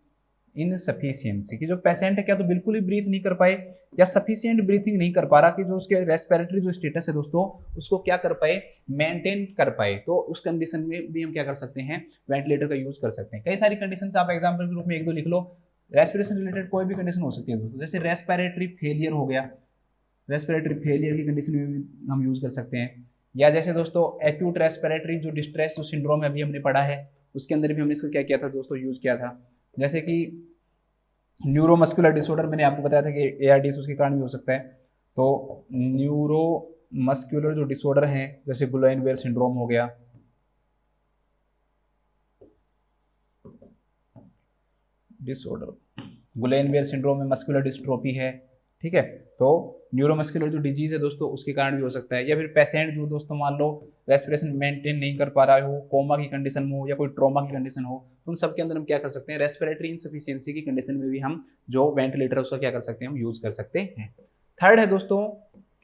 इनसफिशियंसी कि जो पेशेंट है क्या तो बिल्कुल ही ब्रीथ नहीं कर पाए या सफिशिएंट ब्रीथिंग नहीं कर पा रहा, कि जो उसके रेस्पिरेटरी जो स्टेटस है दोस्तों उसको क्या कर पाए, मेंटेन कर पाए। तो उस कंडीशन में भी हम क्या कर सकते हैं, वेंटिलेटर का यूज कर सकते हैं। कई सारी कंडीशन आप एग्जाम्पल के रूप में 1-2 लिख लो। रेस्पिरेशन रिलेटेड कोई भी कंडीशन हो सकती है दोस्तों, जैसे रेस्पिरेटरी फेलियर हो गया, रेस्पिरेटरी फेलियर की कंडीशन में भी हम यूज कर सकते हैं। या जैसे दोस्तों एक्यूट रेस्पिरेटरी जो डिस्ट्रेस जो सिंड्रोम है अभी हमने पढ़ा है, उसके अंदर भी हमने इसका क्या किया था दोस्तों, यूज किया था। जैसे कि न्यूरोमस्कुलर डिसऑर्डर, मैंने आपको बताया था कि ARDS उसके कारण भी हो सकता है। तो न्यूरोमस्कुलर जो डिसऑर्डर हैं जैसे गुलाइन-वेयर सिंड्रोम हो गया, डिसऑर्डर गुलाइन-वेयर सिंड्रोम में मस्कुलर डिस्ट्रोफी है, ठीक है। तो न्यूरोमस्कुलर जो डिजीज है दोस्तों उसके कारण भी हो सकता है। या फिर पेशेंट जो दोस्तों मान लो रेस्पिरेशन मेंटेन नहीं कर पा रहा हो, कोमा की कंडीशन में हो या कोई ट्रॉमा की कंडीशन हो, तो उन सब के अंदर हम क्या कर सकते हैं, रेस्पिरेटरी इनसफिशिएंसी की कंडीशन में भी हम जो वेंटिलेटर उसका क्या कर सकते हैं, हम यूज कर सकते हैं। थर्ड है दोस्तों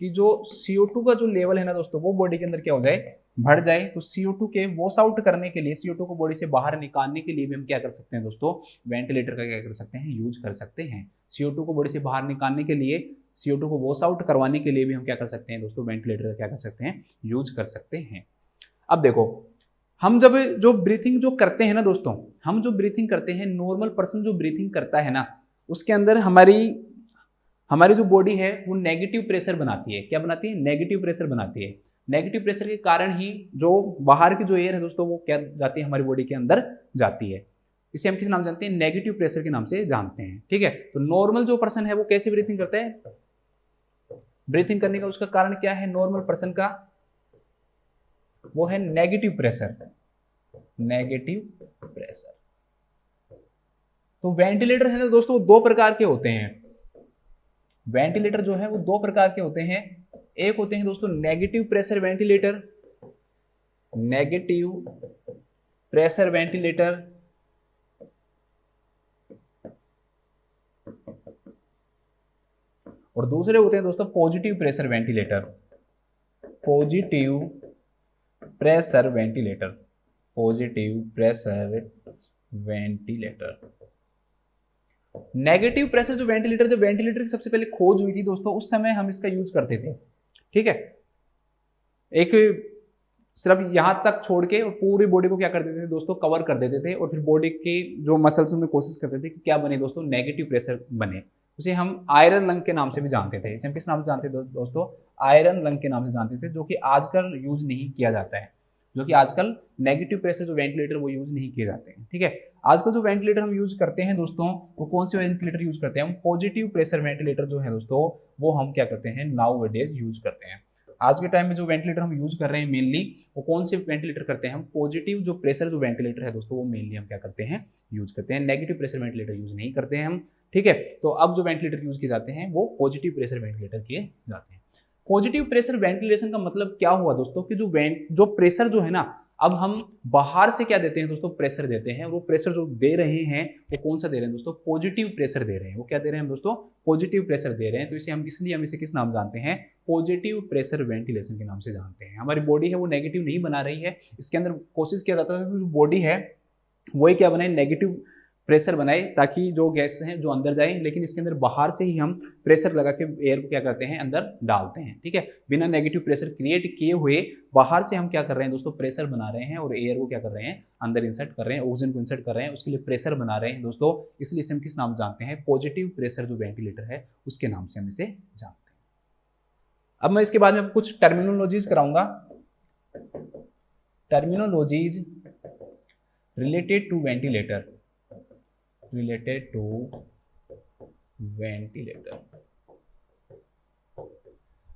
कि जो CO2 का जो लेवल है ना दोस्तों, वो बॉडी के अंदर क्या हो जाए, बढ़ जाए। तो CO2 के वॉश आउट करने के लिए, CO2 को बॉडी से बाहर निकालने के लिए भी हम क्या कर सकते हैं दोस्तों, वेंटिलेटर का क्या कर सकते हैं, यूज कर सकते हैं। CO2 को बॉडी से बाहर निकालने के लिए, CO2 को वॉश आउट करवाने के लिए भी हम क्या कर सकते हैं दोस्तों, वेंटिलेटर का क्या कर सकते हैं, यूज कर सकते हैं। अब देखो, हम जब जो ब्रीथिंग जो करते हैं ना दोस्तों, हम जो ब्रीथिंग करते हैं, नॉर्मल पर्सन जो ब्रीथिंग करता है ना, उसके अंदर हमारी जो बॉडी है वो नेगेटिव प्रेशर बनाती है। क्या बनाती है, नेगेटिव प्रेशर बनाती है। नेगेटिव प्रेशर के कारण ही जो बाहर की जो एयर है दोस्तों वो क्या जाती है, हमारी बॉडी के अंदर जाती है। इसे हम किस नाम जानते हैं, नेगेटिव प्रेशर के नाम से जानते हैं, ठीक है। तो नॉर्मल जो पर्सन है वो कैसे ब्रीथिंग करता है, ब्रीथिंग करने का उसका कारण क्या है, नॉर्मल पर्सन का वो है नेगेटिव प्रेशर, नेगेटिव प्रेशर। तो वेंटिलेटर है ना दोस्तों, 2 प्रकार के होते हैं। वेंटिलेटर जो है वो 2 प्रकार के होते हैं। एक होते हैं दोस्तों negative pressure ventilator, negative pressure ventilator, और दूसरे होते हैं दोस्तों positive pressure ventilator, positive pressure ventilator, positive pressure ventilator. Negative pressure जो वेंटिलेटर की सबसे पहले खोज हुई थी दोस्तों, उस समय हम इसका यूज करते थे, ठीक है। एक सिर्फ यहां तक छोड़ के और पूरी बॉडी को क्या कर देते थे दोस्तों, कवर कर देते थे, और फिर बॉडी के जो मसल्स में कोशिश करते थे कि क्या बने दोस्तों, नेगेटिव प्रेशर बने। उसे हम आयरन लंग के नाम से भी जानते थे। इसे हम किस नाम से जानते थे दोस्तों, आयरन लंग के नाम से जानते थे, जो कि आजकल यूज नहीं किया जाता है, जो कि आजकल नेगेटिव प्रेशर जो वेंटिलेटर वो यूज नहीं किए जाते हैं, ठीक है। आजकल जो वेंटिलेटर हम यूज करते हैं दोस्तों, वो कौन से वेंटिलेटर यूज करते हैं, हम पॉजिटिव प्रेशर वेंटिलेटर जो है दोस्तों, वो हम क्या करते हैं, नाउ डेज यूज करते हैं। आज के टाइम में जो वेंटिलेटर हम यूज कर रहे हैं मेनली वो कौन से वेंटिलेटर करते हैं हम, पॉजिटिव जो प्रेशर जो वेंटिलेटर है दोस्तों वो मेनली हम क्या करते हैं यूज करते हैं, नेगेटिव प्रेशर वेंटिलेटर यूज नहीं करते हैं हम। ठीक है, तो अब जो वेंटिलेटर यूज किए जाते हैं वो पॉजिटिव प्रेशर वेंटिलेटर किए जाते हैं। पॉजिटिव प्रेशर वेंटिलेशन का मतलब क्या हुआ दोस्तों कि जो प्रेशर जो है ना, अब हम बाहर से क्या देते हैं दोस्तों, प्रेशर देते हैं। वो प्रेशर जो दे रहे हैं वो कौन सा दे रहे हैं दोस्तों, पॉजिटिव प्रेशर दे रहे हैं। वो क्या दे रहे हैं दोस्तों, पॉजिटिव प्रेशर दे रहे हैं। तो इसे हम इसलिए हम इसे किस नाम जानते हैं, पॉजिटिव प्रेशर वेंटिलेशन के नाम से जानते हैं। हमारी बॉडी है वो नेगेटिव नहीं बना रही है, इसके अंदर कोशिश किया जाता है कि जो बॉडी है वही क्या बनाए, नेगेटिव प्रेशर बनाए ताकि जो गैस हैं जो अंदर जाए, लेकिन इसके अंदर बाहर से ही हम प्रेशर लगा के एयर को क्या करते हैं अंदर डालते हैं। ठीक है, बिना नेगेटिव प्रेशर क्रिएट किए हुए बाहर से हम क्या कर रहे हैं दोस्तों, प्रेशर बना रहे हैं और एयर को क्या कर रहे हैं अंदर इंसर्ट कर रहे हैं, ऑक्सीजन को इंसर्ट कर रहे हैं, उसके लिए प्रेशर बना रहे हैं दोस्तों। इसलिए इसे हम किस नाम जानते हैं, पॉजिटिव प्रेशर जो वेंटिलेटर है उसके नाम से हम इसे जानते हैं। अब मैं इसके बाद में कुछ टर्मिनोलॉजीज कराऊंगा, terminologies related to ventilator, related to ventilator।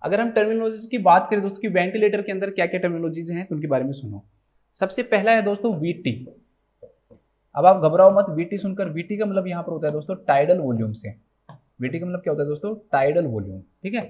अगर हम टर्मिनोलॉजीज की बात करें दोस्तों कि वेंटिलेटर के अंदर क्या क्या टर्मिनोलॉजीज हैं तो उनके बारे में सुनो। सबसे पहला है दोस्तों वीटी। अब आप घबराओ मत, वीटी सुनकर, वीटी का मतलब यहां पर होता है दोस्तों टाइडल वॉल्यूम से। वीटी का मतलब क्या होता है दोस्तों, टाइडल वॉल्यूम। ठीक है,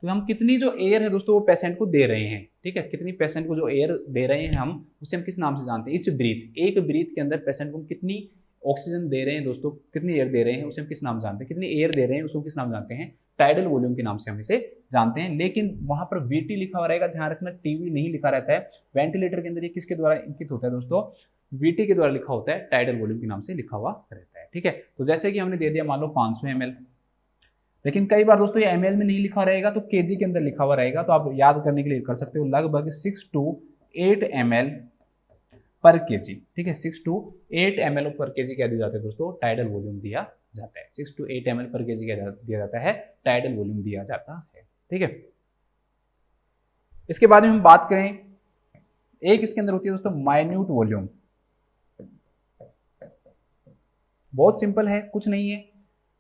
तो हम कितनी जो एयर है दोस्तों वो पेशेंट को दे रहे हैं। ठीक है, कितनी पेशेंट को जो एयर दे रहे हैं हम, उसे हम किस नाम से जानते हैं, इच ब्रीथ। एक ब्रीथ के अंदर पेशेंट को कितनी ऑक्सीजन दे रहे हैं दोस्तों, कितनी एयर दे रहे हैं उसे हम किस नाम जानते हैं, कितनी एयर दे रहे हैं उसको किस नाम जानते हैं, टाइडल वॉल्यूम के नाम से हम इसे जानते हैं। लेकिन वहां पर वीटी लिखा हुआ रहेगा, ध्यान रखना टीवी नहीं लिखा रहता है। वेंटिलेटर के अंदर ये किसके द्वारा इंकित होता है दोस्तों, वीटी के द्वारा लिखा होता है, टाइडल वॉल्यूम के नाम से लिखा हुआ रहता है। ठीक है, तो जैसे कि हमने दे दिया मान लो 500 ml, लेकिन कई बार दोस्तों ये ml में नहीं लिखा रहेगा तो केजी के अंदर लिखा हुआ रहेगा। तो आप याद करने के लिए कर सकते हो लगभग 6 to 8 ml पर केजी। ठीक है, 6 to 8 ml पर केजी क्या दिया जाता है दोस्तों, टाइडल वॉल्यूम दिया जाता है। 6 to 8 ml पर केजी क्या दिया जाता है, टाइडल वॉल्यूम दिया जाता है। ठीक है, इसके बाद में हम बात करें, एक इसके अंदर होती है दोस्तों माइन्यूट वॉल्यूम। बहुत सिंपल है, कुछ नहीं है।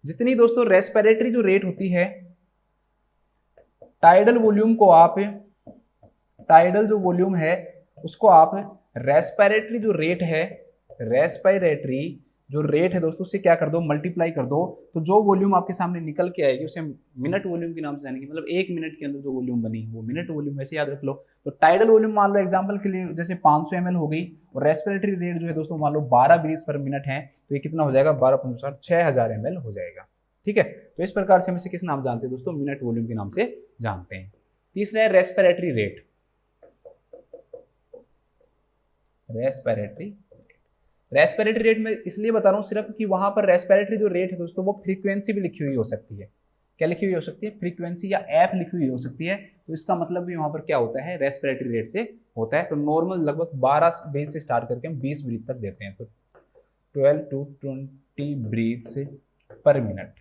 जितनी दोस्तों रेस्पिरेटरी जो रेट होती है, टाइडल वॉल्यूम को आप, टाइडल जो वॉल्यूम है उसको आप रेस्पिरेटरी जो रेट है, रेस्पिरेटरी जो रेट है दोस्तों उससे क्या कर दो, मल्टीप्लाई कर दो। तो जो वॉल्यूम आपके सामने निकल के आएगी उसे मिनट वॉल्यूम के नाम से जानेंगे। मतलब 1 मिनट के अंदर जो वॉल्यूम बनी वो मिनट वॉल्यूम, वैसे याद रख लो। तो टाइडल वॉल्यूम मान लो एग्जांपल के लिए जैसे 500 ml हो गई, और रेस्पिरेटरी रेट जो है दोस्तों मान लो 12 ब्रीथ पर मिनट है, तो ये कितना हो जाएगा, 12 6000 ml हो जाएगा। ठीक है, तो इस प्रकार से हम इसे किस नाम जानते हैं दोस्तों, मिनट वॉल्यूम के नाम से जानते हैं। तीसरा है रेस्पिरेटरी रेट। रेस्पिरेटरी रेट में इसलिए बता रहा हूं सिर्फ कि वहां पर रेस्पिरेटरी जो रेट है दोस्तों वो फ्रीक्वेंसी भी लिखी हुई हो सकती है। क्या लिखी हुई हो सकती है, फ्रीक्वेंसी या एफ लिखी हुई हो सकती है। तो इसका मतलब भी वहां पर क्या होता है, रेस्पिरेटरी रेट से होता है। तो नॉर्मल लगभग 12 ब्रीथ से स्टार्ट करके हम 20 ब्रीथ तक देते हैं, तो 12 to 20 ब्रीथ्स पर मिनट।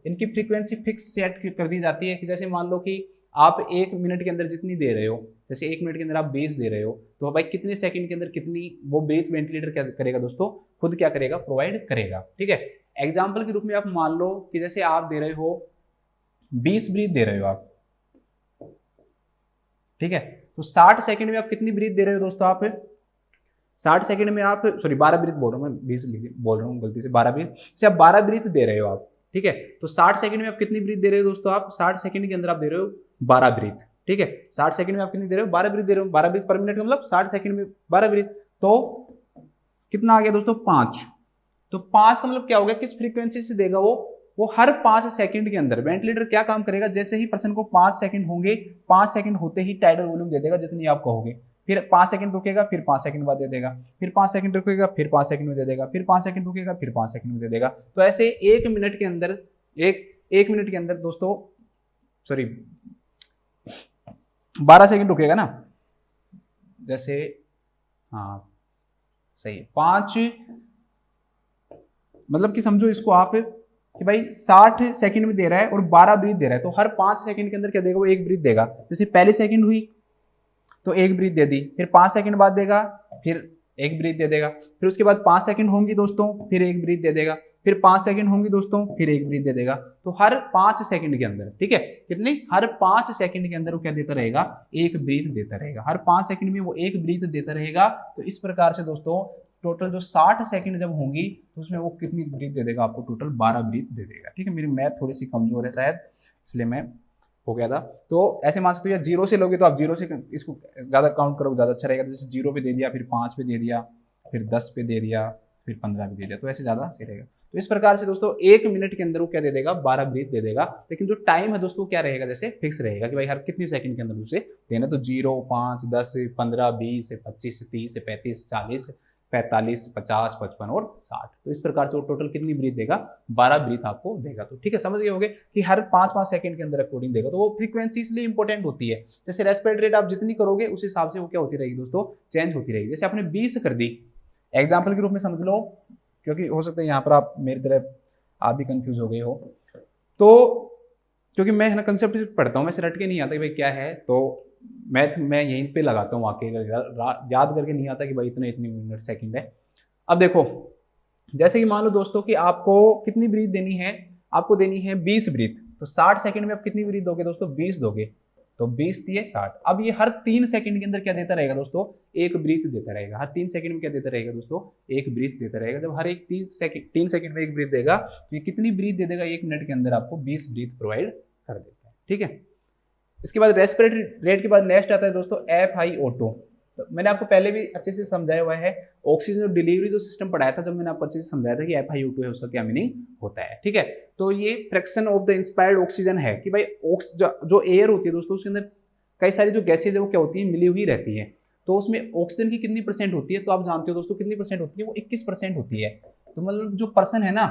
इनकी फ्रीक्वेंसी फिक्स सेट कर दी जाती है कि जैसे मान लो कि आप 1 मिनट के अंदर जितनी दे रहे हो, जैसे 1 मिनट के अंदर आप 20 दे रहे हो, तो भाई कितने सेकंड के अंदर कितनी वो ब्रीथ वेंटिलेटर क्या करेगा दोस्तों, खुद क्या करेगा, प्रोवाइड करेगा। ठीक है, एग्जाम्पल के रूप में आप मान लो कि जैसे आप दे रहे हो 20 ब्रीथ दे रहे हो आप। ठीक है, तो 60 सेकंड में आप कितनी ब्रीथ दे रहे हो दोस्तों, आप 60 सेकंड में आप, सॉरी 12 ब्रीथ बोल रहा हूँ मैं, 20 बोल रहा हूँ गलती से, 12 ब्रीथ से आप 12 ब्रीथ दे रहे हो आप। ठीक है, तो 60 सेकंड में आप कितनी ब्रीथ दे रहे हो दोस्तों, आप 60 सेकंड के अंदर आप दे रहे हो 12 ब्रीथ। ठीक है, 60 सेकंड में आप कितनी दे रहे हो, 12 ब्रीथ दे रहे हो। 12 ब्रीथ पर मिनट का मतलब 60 सेकंड में 12 ब्रीथ, तो कितना आ गया दोस्तों, 5। तो 5 का मतलब क्या हो गया, किस फ्रीक्वेंसी से देगा वो हर 5 सेकंड के अंदर वेंटिलेटर क्या काम करेगा, जैसे ही पर्सन को 5 सेकंड होंगे, 5 सेकंड होते ही टाइडल वॉल्यूम दे देगा जितनी आप कहोगे। फिर 5 सेकंड रुकेगा, फिर 5 सेकंड बाद दे देगा, फिर 5 सेकंड रुकेगा, फिर 5 सेकंड में दे देगा, फिर 5 सेकंड रुकेगा, फिर 5 सेकंड में दे देगा। तो ऐसे 1 मिनट के अंदर, एक मिनट के अंदर दोस्तों, सॉरी 12 सेकंड रुकेगा ना, जैसे हाँ सही 5, मतलब कि समझो इसको आप कि भाई 60 सेकंड में दे रहा है और 12 ब्रीथ दे रहा है, तो हर 5 सेकंड के अंदर क्या देगा, वो 1 ब्रीथ देगा। जैसे पहली सेकंड हुई तो 1 ब्रीथ दे दी, फिर 5 सेकंड बाद देगा, फिर 1 ब्रीथ दे देगा, फिर उसके बाद 5 सेकंड होंगी दोस्तों, फिर 1 ब्रीथ दे देगा, फिर 5 सेकंड होंगी दोस्तों, फिर एक ब्रीथ दे देगा। तो हर 5 सेकंड के अंदर, ठीक है, कितनी, हर 5 सेकंड के अंदर वो क्या देता रहेगा, एक ब्रीथ देता रहेगा। हर 5 सेकंड में वो एक ब्रीथ देता रहेगा। तो इस प्रकार से दोस्तों टोटल जो 60 सेकंड जब होंगी तो उसमें वो कितनी ब्रीथ दे देगा, आपको टोटल 12 ब्रीथ दे देगा। ठीक है, मेरी मैथ थोड़ी सी कमजोर है शायद, इसलिए मैं हो गया था। तो ऐसे मान सकते हो, जीरो से लोगे तो आप जीरो से इसको ज्यादा काउंट करोगे ज्यादा अच्छा रहेगा। जैसे 0 पे दे दिया, फिर 5 पे दे दिया, फिर 10 पे दे दिया, फिर 15 पे दे दिया, तो ऐसे ज्यादा सही रहेगा। तो इस प्रकार से दोस्तों 1 मिनट के अंदर वो क्या दे देगा, 12 ब्रीथ दे देगा। लेकिन जो टाइम है दोस्तों क्या रहेगा, जैसे फिक्स रहेगा कि भाई हर कितनी सेकंड के अंदर उसे देना। तो 0, 5, 10, 15, 20, 25, 30, 35, 40, 45, 50, 55 और 60। तो इस प्रकार से वो टोटल कितनी ब्रीथ देगा, 12 ब्रीथ आपको देगा। तो ठीक है, समझ गए होंगे कि हर 5-5 सेकंड के अंदर अकॉर्डिंग देगा। तो वो फ्रीक्वेंसी इसलिए इंपॉर्टेंट होती है। जैसे रेस्पिरेटरी रेट आप जितनी करोगे उस हिसाब से वो क्या होती रहेगी दोस्तों, चेंज होती रहेगी। जैसे आपने 20 कर दी, एग्जाम्पल के रूप में समझ लो, क्योंकि हो सकता है यहाँ पर आप मेरी तरह आप भी कंफ्यूज हो गए हो। तो क्योंकि मैं है ना कंसेप्ट पढ़ता हूँ, मैं रट के नहीं आता कि भाई क्या है, तो मैथ मैं यहीं पे लगाता हूँ आके, याद करके नहीं आता कि भाई इतने मिनट सेकंड है। अब देखो, जैसे कि मान लो दोस्तों कि आपको कितनी ब्रीथ देनी है, आपको देनी है 20 ब्रीथ। तो 60 सेकंड में आप कितनी ब्रीथ दोगे दोस्तों, 20 दोगे। तो 20 दिए 60। अब ये हर 3 सेकंड के अंदर क्या देता रहेगा दोस्तों, एक ब्रीथ देता रहेगा। हर 3 सेकंड में क्या देता रहेगा दोस्तों, एक ब्रीथ देता रहेगा। जब हर एक 3 सेकंड में एक ब्रीथ देगा तो ये कितनी ब्रीथ दे देगा, 1 मिनट के अंदर आपको 20 ब्रीथ प्रोवाइड कर देता है। ठीक है, इसके बाद रेस्पिरेटरी रेट के बाद नेक्स्ट आता है दोस्तों FiO2। तो मैंने आपको पहले भी अच्छे से समझाया हुआ है, ऑक्सीजन डिलीवरी जो सिस्टम पढ़ाया था, जब मैंने आपको अच्छे से समझाया था कि FiO2 है, उसका क्या मीनिंग होता है। ठीक है, तो ये fraction of the inspired oxygen है कि भाई जो एयर होती है दोस्तों, उसके अंदर कई सारी जो गैसेज है वो क्या होती है, मिली हुई रहती है। तो उसमें ऑक्सीजन की कितनी % होती है, तो आप जानते हो दोस्तों कितनी % होती है, वो 21% होती है। तो मतलब जो पर्सन है ना,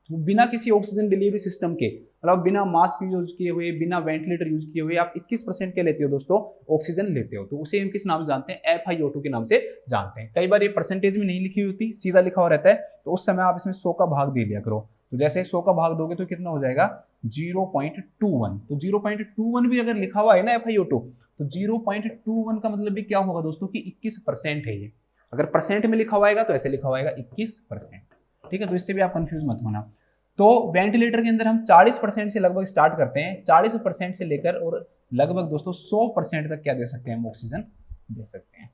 वो बिना किसी ऑक्सीजन डिलीवरी सिस्टम के, मतलब बिना मास्क यूज किए हुए, बिना वेंटिलेटर यूज किए हुए आप 21% के लेते हो दोस्तों, ऑक्सीजन लेते हो। तो उसे हम किस नाम से जानते हैं, FiO2 के नाम से जानते हैं। कई बार ये परसेंटेज में नहीं लिखी होती, सीधा लिखा हुआ रहता है, तो उस समय आप इसमें 100 का भाग दे दिया करो। तो जैसे 100 का भाग दोगे तो कितना हो जाएगा, 0.21। तो 0.21 भी अगर लिखा हुआ है ना FiO2, तो 0.21 का मतलब भी क्या होगा दोस्तों कि 21% है ये। अगर परसेंट में लिखा हुआ तो ऐसे लिखा हुआ 21%। ठीक है, तो इससे भी आप कंफ्यूज मत होना। तो वेंटिलेटर के अंदर हम 40% से लगभग स्टार्ट करते हैं, 40% से लेकर और लगभग दोस्तों 100% तक क्या दे सकते हैं, हम ऑक्सीजन दे सकते हैं।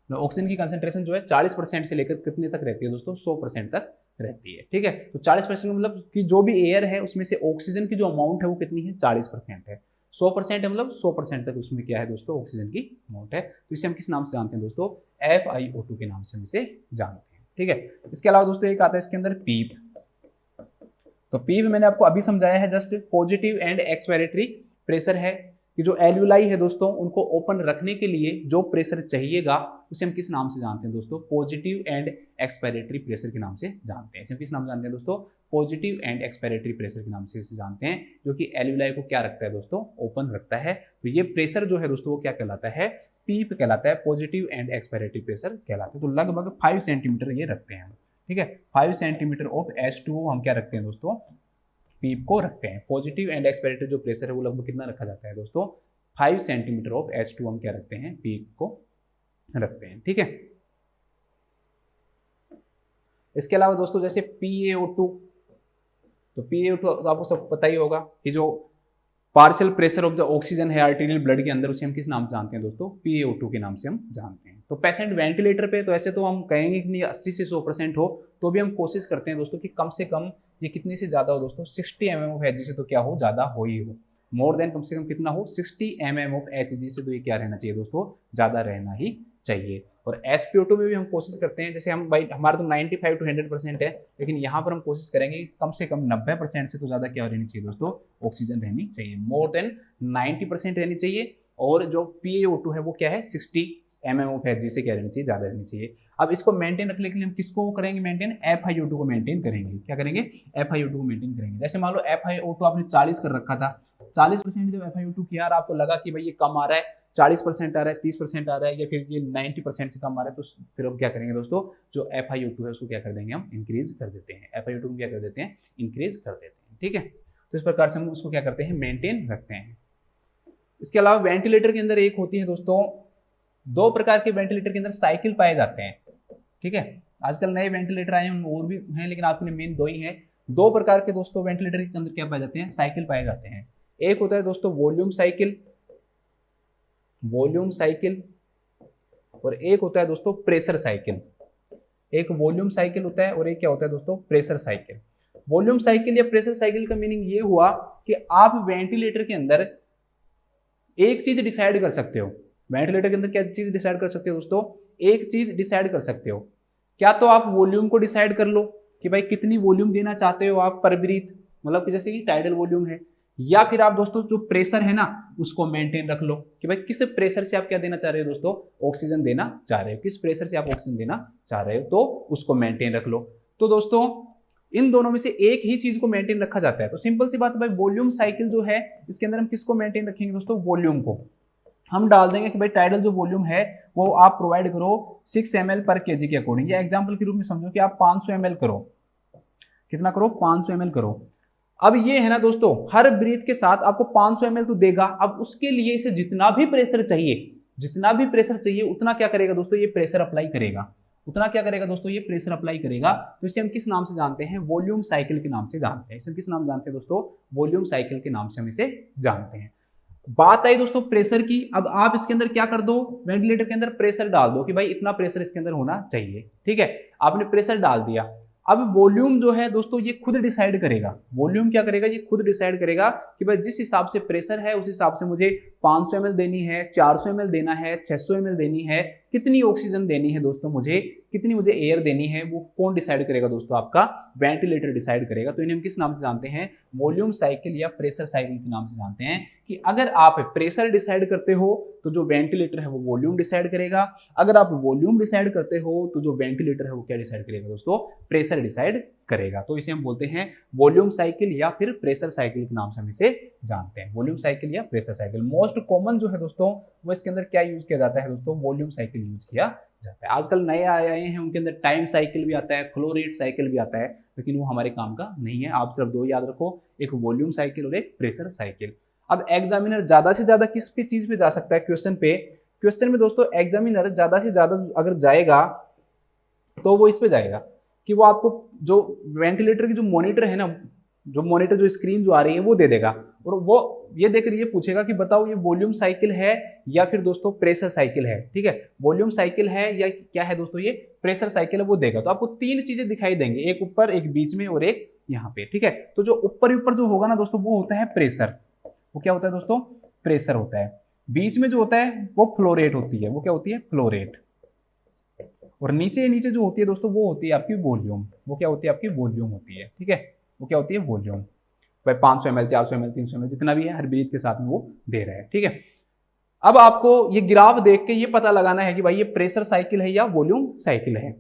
तो ऑक्सीजन की कंसंट्रेशन जो है 40% से लेकर कितने तक रहती है दोस्तों, 100% तक रहती है। ठीक है, तो 40% मतलब कि जो भी एयर है उसमें से ऑक्सीजन की जो अमाउंट है वो कितनी है, 40% है। 100% है मतलब 100% तक उसमें क्या है दोस्तों, ऑक्सीजन की अमाउंट है। तो इसे हम किस नाम से जानते हैं दोस्तों, FiO2 के नाम से हम इसे जानते हैं। ठीक है, इसके अलावा दोस्तों एक आता है इसके अंदर पीप। तो पीप मैंने आपको अभी समझाया है, just positive end expiratory pressure है कि जो एल्यूलाई है दोस्तों उनको ओपन रखने के लिए जो प्रेशर चाहिएगा उसे हम किस नाम से जानते हैं दोस्तों, पॉजिटिव एंड एक्सपायरेटरी प्रेशर के नाम से जानते हैं। इसे हम किस नाम से जानते हैं दोस्तों, पॉजिटिव एंड एक्सपायरेटरी प्रेशर के नाम से इसे जानते हैं, जो कि एल्यूलाई को क्या रखता है दोस्तों, ओपन रखता है। तो ये प्रेशर जो है दोस्तों वो क्या कहलाता है, पीप कहलाता है, पॉजिटिव एंड एक्सपायरेटरी प्रेशर कहलाता है। तो लगभग 5 सेंटीमीटर ये रखते हैं। ठीक है, 5 सेंटीमीटर ऑफ H2O हम क्या रखते हैं दोस्तों, पीप को रखते हैं। पॉजिटिव एंड एक्सपायरेटरी जो प्रेशर है वो लगभग कितना रखा जाता है दोस्तों, 5 सेंटीमीटर ऑफ H2O हम क्या रखते हैं, पीप को रखते हैं। ठीक है, इसके अलावा दोस्तों जैसे PaO2, तो PaO2 तो आपको सब पता ही होगा कि जो partial pressure of the oxygen है आर्टीरियल ब्लड के अंदर, उसे हम किस नाम से जानते हैं दोस्तों, PaO2 के नाम से हम जानते हैं। तो पेशेंट वेंटिलेटर पे तो ऐसे तो हम कहेंगे कि नहीं 80 से 100% हो, तो भी हम कोशिश करते हैं दोस्तों कि कम से कम ये कितने से ज़्यादा हो दोस्तों, 60 mm ऑफ Hg से तो क्या हो, ज़्यादा हो ही हो। मोर देन कम से कम कितना हो, 60 mm ऑफ Hg से तो ये क्या रहना चाहिए दोस्तों, ज़्यादा रहना ही चाहिए। और SpO2 में भी हम कोशिश करते हैं, जैसे हम भाई हमारा तो 95 to 100% है, लेकिन यहाँ पर हम कोशिश करेंगे कि कम से कम 90% से तो ज़्यादा क्या रहनी चाहिए दोस्तों, ऑक्सीजन रहनी चाहिए। मोर देन 90% रहनी चाहिए। और जो PaO2 है वो क्या है, 60 mm ऑफ Hg से क्या रहनी चाहिए, ज़्यादा रहनी चाहिए। अब इसको मेंटेन रखने के लिए हम किसको करेंगे मेंटेन, FiO2 को मेंटेन करेंगे। क्या करेंगे, FiO2 को मेंटेन करेंगे। जैसे मान लो FiO2 आपने 40 कर रखा था, 40% जब FiO2 किया और आपको लगा कि भाई ये कम आ रहा है, 40% आ रहा है, 30% आ रहा है, या फिर ये 90% से कम आ रहा है, तो फिर हम क्या करेंगे दोस्तों, जो FiO2 है उसको क्या कर देंगे, हम इंक्रीज कर देते हैं। FiO2 को क्या कर देते हैं, इंक्रीज कर देते हैं। ठीक है, तो इस प्रकार से हम उसको क्या करते हैं, मेंटेन रखते हैं। इसके अलावा वेंटिलेटर के अंदर एक होती है दोस्तों, 2 प्रकार के वेंटिलेटर के अंदर साइकिल पाए जाते हैं। ठीक है, आजकल नए वेंटिलेटर आए हैं, और भी हैं, लेकिन आपके लिए मेन दो ही हैं। दो प्रकार के दोस्तों वेंटिलेटर के अंदर क्या पाए जाते हैं, साइकिल पाए जाते हैं। एक होता है दोस्तों वॉल्यूम साइकिल, वॉल्यूम साइकिल, और एक होता है दोस्तों प्रेशर साइकिल। एक वॉल्यूम साइकिल होता है और एक क्या होता है दोस्तों, प्रेशर साइकिल। वॉल्यूम साइकिल या प्रेशर साइकिल का मीनिंग ये हुआ कि आप वेंटिलेटर के अंदर एक चीज डिसाइड कर सकते हो। वेंटिलेटर के अंदर क्या चीज डिसाइड कर सकते हो दोस्तों, एक चीज डिसाइड कर सकते हो। क्या तो आप वॉल्यूम को डिसाइड कर लो कि भाई कितनी वॉल्यूम देना चाहते हो आप पर ब्रीथ, मतलब कि जैसे कि टाइडल वॉल्यूम है, या फिर आप दोस्तों जो प्रेशर है ना उसको मेंटेन रख लो कि भाई किस प्रेशर से आप क्या देना चाह रहे हो दोस्तों, ऑक्सीजन देना चाह रहे हो, किस प्रेशर से आप ऑक्सीजन देना चाह रहे हो, तो उसको मेंटेन रख लो। तो दोस्तों इन दोनों में से एक ही चीज को मेंटेन रखा जाता है। तो सिंपल सी बात है भाई, वॉल्यूम साइकिल जो है इसके अंदर हम किसको मेंटेन रखेंगे दोस्तों, वॉल्यूम को। हम डाल देंगे कि भाई टाइडल जो वॉल्यूम है वो आप प्रोवाइड करो 6 ml पर kg के अकॉर्डिंग, या एग्जांपल के रूप में समझो कि आप 500 ml करो, कितना करो, 500 ml करो। अब ये है ना दोस्तों, हर ब्रीथ के साथ आपको 500 ml तो देगा। अब उसके लिए इसे जितना भी प्रेशर चाहिए, जितना भी प्रेशर चाहिए उतना क्या करेगा दोस्तों, ये प्रेशर अप्लाई करेगा। उतना क्या करेगा दोस्तों, ये प्रेशर अप्लाई करेगा। तो इसे हम किस नाम से जानते हैं, वॉल्यूम साइकिल के नाम से जानते हैं। इसे किस नाम जानते हैं दोस्तों, वॉल्यूम साइकिल के नाम से हम इसे जानते हैं। बात आई दोस्तों प्रेशर की। अब आप इसके अंदर क्या कर दो, वेंटिलेटर के अंदर प्रेशर डाल दो कि भाई इतना प्रेशर इसके अंदर होना चाहिए, ठीक है। आपने प्रेशर डाल दिया। अब वॉल्यूम जो है दोस्तों ये खुद डिसाइड करेगा। वॉल्यूम क्या करेगा, ये खुद डिसाइड करेगा कि भाई जिस हिसाब से प्रेशर है उस हिसाब से मुझे 500 ml देनी है, 400 ml देना है, 600 ml देनी है, कितनी ऑक्सीजन देनी है दोस्तों मुझे, कितनी मुझे एयर देनी है, वो कौन डिसाइड करेगा दोस्तों, आपका वेंटिलेटर डिसाइड करेगा। तो इन्हें हम किस नाम से जानते हैं, वॉल्यूम साइकिल या प्रेशर साइकिल के नाम से जानते हैं। कि अगर आप प्रेशर डिसाइड करते हो तो जो वेंटिलेटर है वो वॉल्यूम डिसाइड करेगा, अगर आप वॉल्यूम डिसाइड करते हो तो जो वेंटिलेटर है वो क्या डिसाइड करेगा दोस्तों, प्रेशर डिसाइड करेगा। तो इसे हम बोलते हैं वॉल्यूम साइकिल या फिर प्रेशर साइकिल के नाम से हम इसे जानते हैं, वॉल्यूम साइकिल या प्रेशर साइकिल। मोस्ट कॉमन जो है दोस्तों वो इसके अंदर क्या यूज किया जाता है दोस्तों, वॉल्यूम साइकिल यूज किया जाता है। आजकल नए आए हैं उनके अंदर टाइम साइकिल भी आता है, फ्लो रेट साइकिल भी आता है, लेकिन वो हमारे काम का नहीं है। आप सिर्फ दो याद रखो, एक वॉल्यूम साइकिल और एक प्रेशर साइकिल। अब एग्जामिनर ज्यादा से ज्यादा किस पे चीज पे जा सकता है, क्वेश्चन पे। क्वेश्चन में दोस्तों एग्जामिनर ज्यादा से ज्यादा अगर जाएगा तो वो इस पे जाएगा कि वो आपको जो वेंटिलेटर की जो मॉनिटर है ना, जो मॉनिटर जो स्क्रीन जो आ रही है वो दे देगा, और वो ये देकर ये पूछेगा कि बताओ ये वॉल्यूम साइकिल है या फिर दोस्तों प्रेशर साइकिल है, ठीक है। वॉल्यूम साइकिल है या क्या है दोस्तों, ये प्रेशर साइकिल है, वो देगा। तो आपको तीन चीजें दिखाई देंगे, एक ऊपर, एक बीच में और एक यहाँ पे, ठीक है। तो जो ऊपर जो होगा ना दोस्तों वो होता है प्रेशर, वो क्या होता है दोस्तों, प्रेशर होता है। बीच में जो होता है वो फ्लो रेट होती है, वो क्या होती है, फ्लो रेट। और नीचे जो होती है दोस्तों वो होती है आपकी वॉल्यूम, वो क्या होती है आपकी वॉल्यूम होती है, ठीक है। वो क्या होती है, वॉल्यूम। भाई 500 ml, 400 ml, 300 ml जितना भी है हर ब्रीथ के साथ में वो दे रहा है, ठीक है। अब आपको ये ग्राफ देख के ये पता लगाना है कि भाई ये प्रेशर साइकिल है या वॉल्यूम साइकिल है।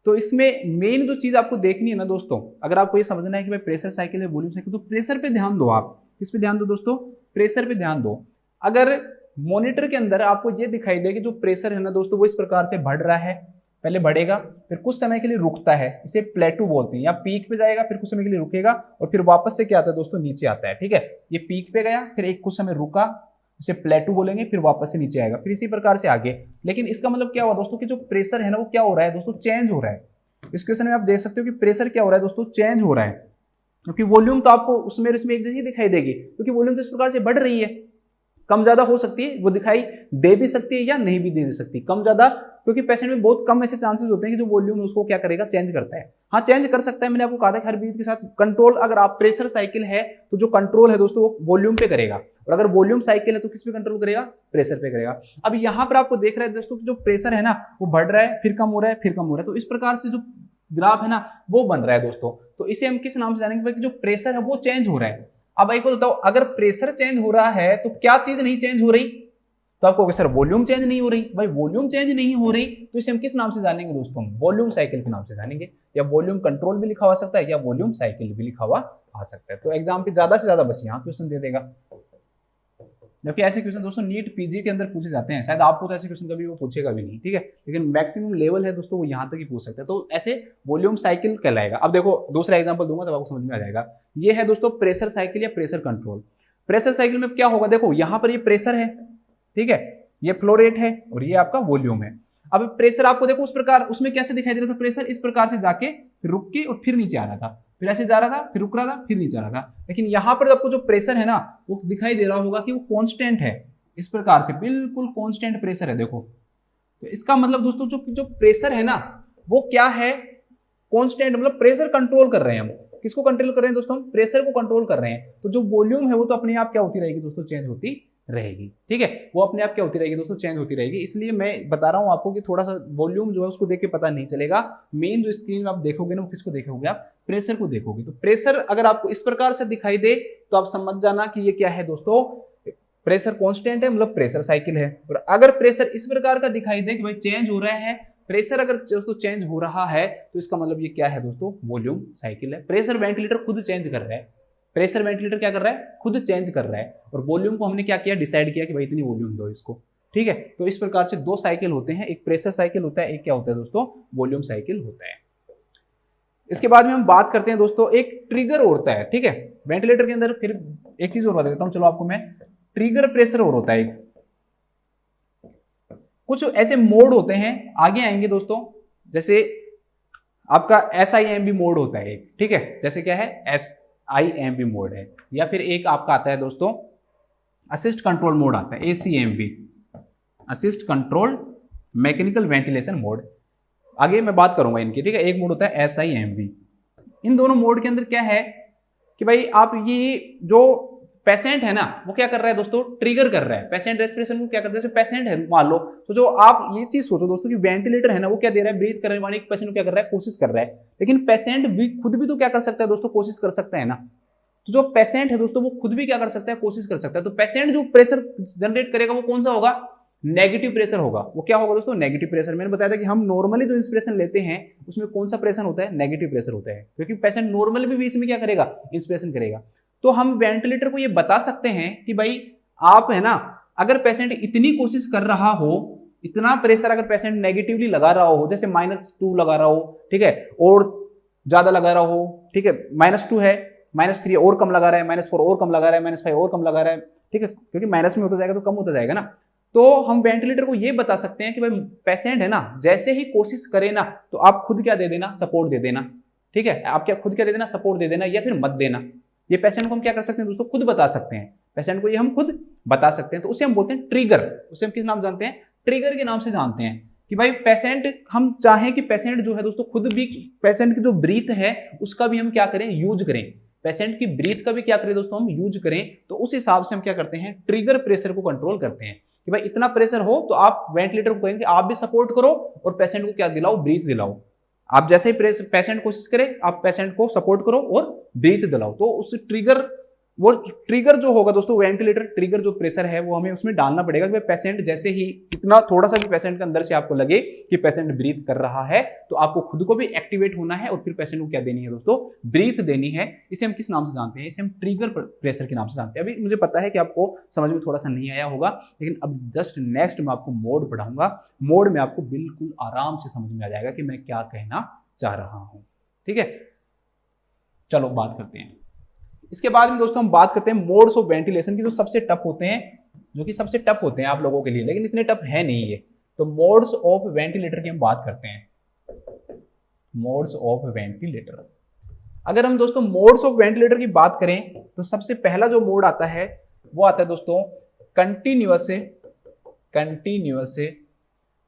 तो इसमें मेन जो चीज आपको देखनी है ना दोस्तों, अगर आपको ये समझना है कि भाई प्रेशर साइकिल है वॉल्यूम साइकिल, तो प्रेशर पे ध्यान दो। आप किस पे ध्यान दो दोस्तों, प्रेशर पे ध्यान दो। अगर मॉनिटर के अंदर आपको ये दिखाई दे कि जो प्रेशर है ना दोस्तों वो इस प्रकार से बढ़ रहा है, पहले बढ़ेगा फिर कुछ समय के लिए रुकता है, इसे प्लेटू बोलते हैं, या पीक पे जाएगा फिर कुछ समय के लिए रुकेगा और फिर वापस से क्या आता है दोस्तों, नीचे आता है, ठीक है। ये पीक पे गया, फिर एक कुछ समय रुका, इसे प्लेटू बोलेंगे, फिर वापस से नीचे आएगा, फिर इसी प्रकार से आगे। लेकिन इसका मतलब क्या हुआ दोस्तों कि जो प्रेशर है ना वो क्या हो रहा है दोस्तों, चेंज हो रहा है। इस क्वेश्चन में आप देख सकते हो कि प्रेशर क्या हो रहा है दोस्तों, चेंज हो रहा है। क्योंकि वॉल्यूम तो आपको उसमें एक जैसी दिखाई देगी, क्योंकि वॉल्यूम तो इस प्रकार से बढ़ रही है, कम ज्यादा हो सकती है, वो दिखाई दे भी सकती है या नहीं भी दे सकती, कम ज्यादा, क्योंकि पेशेंट में बहुत कम ऐसे चांसेस होते हैं कि जो वॉल्यूम उसको क्या करेगा, चेंज करता है। हाँ चेंज कर सकता है, मैंने आपको कहा था हर ब्रीथ के साथ कंट्रोल। अगर आप प्रेशर साइकिल है तो जो कंट्रोल है दोस्तों वो वॉल्यूम पे करेगा, और अगर वॉल्यूम साइकिल है तो किस पे कंट्रोल करेगा, प्रेशर पे करेगा। अब यहाँ पर आपको देख रहे हैं दोस्तों जो प्रेशर है ना वो बढ़ रहा है, फिर कम हो रहा है, फिर कम हो रहा है। तो इस प्रकार से जो ग्राफ है ना वो बन रहा है दोस्तों। तो इसे हम किस नाम से जानेंगे कि जो प्रेशर है वो चेंज हो रहा है। अब एक बताओ, अगर प्रेशर चेंज हो रहा है तो क्या चीज नहीं चेंज हो रही, तो आपको सर वॉल्यूम चेंज नहीं हो रही। भाई वॉल्यूम चेंज नहीं हो रही तो इसे हम किस नाम से जानेंगे दोस्तों, वॉल्यूम साइकिल के नाम से जानेंगे, या वॉल्यूम कंट्रोल भी लिखा हुआ सकता है या वॉल्यूम साइकिल भी लिखा हुआ आ सकता है। तो एग्जाम पे ज्यादा से ज्यादा बस यहाँ क्वेश्चन दे देगा, जबकि ऐसे क्वेश्चन दोस्तों नीट पीजी के अंदर पूछे जाते हैं। शायद आपको तो ऐसे क्वेश्चन कभी वो पूछेगा भी नहीं, ठीक है, लेकिन मैक्सिमम लेवल है दोस्तों वो यहाँ तक ही पूछ सकता है। तो ऐसे वॉल्यूम साइकिल कहलाएगा। अब देखो दूसरा एग्जांपल दूंगा तब आपको समझ में आ जाएगा। ये है दोस्तों प्रेशर साइकिल या प्रेशर कंट्रोल। प्रेशर साइकिल में क्या होगा, देखो यहाँ पर ये प्रेशर है, ठीक है, ये फ्लो रेट है और ये आपका वॉल्यूम है। अब प्रेशर आपको देखो उस प्रकार, उसमें कैसे दिखाई दे रहा था, प्रेशर इस प्रकार से जाके फिर रुक के और फिर नीचे आ रहा था, फिर ऐसे जा रहा था, फिर रुक रहा था, फिर नीचे आ रहा था। लेकिन यहाँ पर आपको जो प्रेशर है ना वो दिखाई दे रहा होगा कि वो कांस्टेंट है, इस प्रकार से बिल्कुल कांस्टेंट प्रेशर है। देखो तो इसका मतलब दोस्तों जो प्रेशर है ना वो क्या है, कांस्टेंट, मतलब प्रेशर कंट्रोल कर रहे हैं हम। किसको कंट्रोल कर रहे हैं दोस्तों, हम प्रेशर को कंट्रोल कर रहे हैं। तो जो वॉल्यूम है वो तो अपने आप क्या होती रहेगी दोस्तों, चेंज होती रहेगी। ठीक है, वो अपने आप क्या होती रहेगी दोस्तों, चेंज होती रहेगी। इसलिए मैं बता रहा हूं आपको कि थोड़ा सा वॉल्यूम जो है उसको देख के पता नहीं चलेगा। मेन जो स्क्रीन में आप देखोगे ना वो किसको देखोगे, आप प्रेशर को देखोगे। तो प्रेशर अगर आपको इस प्रकार से दिखाई दे तो आप समझ जाना कि ये क्या है दोस्तों, प्रेशर कांस्टेंट है, मतलब प्रेशर साइकिल है। और अगर प्रेशर इस प्रकार का दिखाई दे कि भाई चेंज हो रहा है, प्रेशर अगर दोस्तों चेंज हो रहा है तो इसका मतलब ये क्या है दोस्तों, वॉल्यूम साइकिल है। प्रेशर वेंटिलेटर खुद चेंज कर रहा है, प्रेशर वेंटिलेटर क्या कर रहा है, खुद चेंज कर रहा है। और वॉल्यूम को हमने क्या किया, डिसाइड किया कि भाई इतनी वॉल्यूम दो इसको। ठीक है, तो इस प्रकार से दो साइकिल होते हैं, एक प्रेशर साइकिल होता है, एक क्या होता है दोस्तों, वॉल्यूम साइकिल होता है। इसके बाद में हम बात करते हैं दोस्तों, एक ट्रिगर होता है। ठीक है, वेंटिलेटर के अंदर फिर एक चीज और बता देता हूं, चलो आपको मैं, ट्रिगर प्रेशर और होता है एक। कुछ ऐसे मोड होते हैं, आगे आएंगे दोस्तों, जैसे आपका SIMB मोड होता है एक। ठीक है, जैसे क्या है, SIMB मोड है, या फिर एक आपका आता है दोस्तों असिस्ट कंट्रोल मोड आता है, ACMV, assist control mechanical ventilation mode. आगे मैं बात करूंगा इनकी। ठीक है, एक मोड होता है SIMV। इन दोनों मोड के अंदर क्या है कि भाई आप ये जो पेशेंट है ना वो क्या कर रहा है दोस्तों, ट्रिगर कर रहा है। पेशेंट रेस्पिरेशन को क्या करता है, जैसे पेशेंट है मान लो, तो जो आप ये चीज सोचो दोस्तों कि वेंटिलेटर है ना वो क्या दे रहा है, ब्रीथ करने वाले पेशेंट को क्या कर रहा है, कोशिश कर रहा है। लेकिन पेशेंट भी खुद भी तो क्या कर सकता है दोस्तों, कोशिश कर सकता है ना। तो जो पेशेंट है दोस्तों वो खुद भी क्या कर सकता है, कोशिश कर सकता है। तो पेशेंट जो प्रेशर जनरेट करेगा वो कौन सा होगा, नेगेटिव प्रेशर होगा। वो क्या होगा दोस्तों, नेगेटिव प्रेशर। मैंने बताया था कि हम नॉर्मली जो इंस्पिरेशन लेते हैं उसमें कौन सा प्रेशर होता है, नेगेटिव प्रेशर होता है, क्योंकि पेशेंट नॉर्मली भी बीच में क्या करेगा, इंस्पिरेशन करेगा। तो हम वेंटिलेटर को ये बता सकते हैं कि भाई आप है ना, अगर पेशेंट इतनी कोशिश कर रहा हो, इतना प्रेशर अगर पेशेंट नेगेटिवली लगा रहा हो, जैसे -2 लगा रहा हो, ठीक है, और ज्यादा लगा रहा हो, ठीक है, -2 है, -3 और कम लगा रहा है, -4 और कम लगा रहा है, -5 और कम लगा रहा है, ठीक है, क्योंकि माइनस में होता जाएगा तो कम होता जाएगा ना। तो हम वेंटिलेटर को ये बता सकते हैं कि भाई पेशेंट है ना जैसे ही कोशिश करे ना तो आप खुद क्या दे देना, सपोर्ट दे देना। ठीक है, आप क्या खुद क्या दे देना, सपोर्ट दे देना, या फिर मत देना। ये पेशेंट को हम क्या कर सकते हैं दोस्तों, खुद बता सकते हैं। पेशेंट को ये हम खुद बता सकते हैं, तो उसे हम बोलते हैं ट्रिगर। उसे हम किस नाम जानते हैं, ट्रिगर के नाम से जानते हैं। कि भाई पेशेंट, हम चाहें कि पेशेंट जो है दोस्तों खुद भी, पेशेंट की जो ब्रीथ है उसका भी हम क्या करें, यूज करें। पेशेंट की ब्रीथ का भी क्या करें दोस्तों, हम यूज करें। तो उस हिसाब से हम क्या करते हैं, ट्रिगर प्रेशर को कंट्रोल करते हैं कि भाई इतना प्रेशर हो तो आप वेंटिलेटर को कहेंगे आप भी सपोर्ट करो और पेशेंट को क्या दिलाओ, ब्रीथ दिलाओ। आप जैसे ही पेशेंट कोशिश करे आप पेशेंट को सपोर्ट करो और ब्रीथ दिलाओ। तो उस ट्रिगर, वो ट्रिगर जो होगा दोस्तों, वेंटिलेटर ट्रिगर जो प्रेशर है वो हमें उसमें डालना पड़ेगा कि पेशेंट जैसे ही इतना थोड़ा सा भी पेशेंट के अंदर से आपको लगे कि पेशेंट ब्रीथ कर रहा है तो आपको खुद को भी एक्टिवेट होना है और फिर पेशेंट को क्या देनी है दोस्तों, ब्रीथ देनी है। इसे हम किस नाम से जानते हैं, इसे हम ट्रिगर प्रेशर के नाम से जानते हैं। अभी मुझे पता है कि आपको समझ में थोड़ा सा नहीं आया होगा, लेकिन अब जस्ट नेक्स्ट में आपको मोड पढ़ाऊंगा। मोड में आपको बिल्कुल आराम से समझ में आ जाएगा कि मैं क्या कहना चाह रहा हूं। ठीक है, चलो बात करते हैं। इसके बाद में दोस्तों हम बात करते हैं मोड्स ऑफ वेंटिलेशन की, जो सबसे टफ होते हैं, जो कि सबसे टफ होते हैं आप लोगों के लिए, लेकिन इतने टफ है नहीं ये। तो मोड्स ऑफ वेंटिलेटर की हम बात करते हैं। मोड्स ऑफ वेंटिलेटर, अगर हम दोस्तों मोड्स ऑफ वेंटिलेटर की बात करें तो सबसे पहला जो मोड आता है वो आता है दोस्तों continuous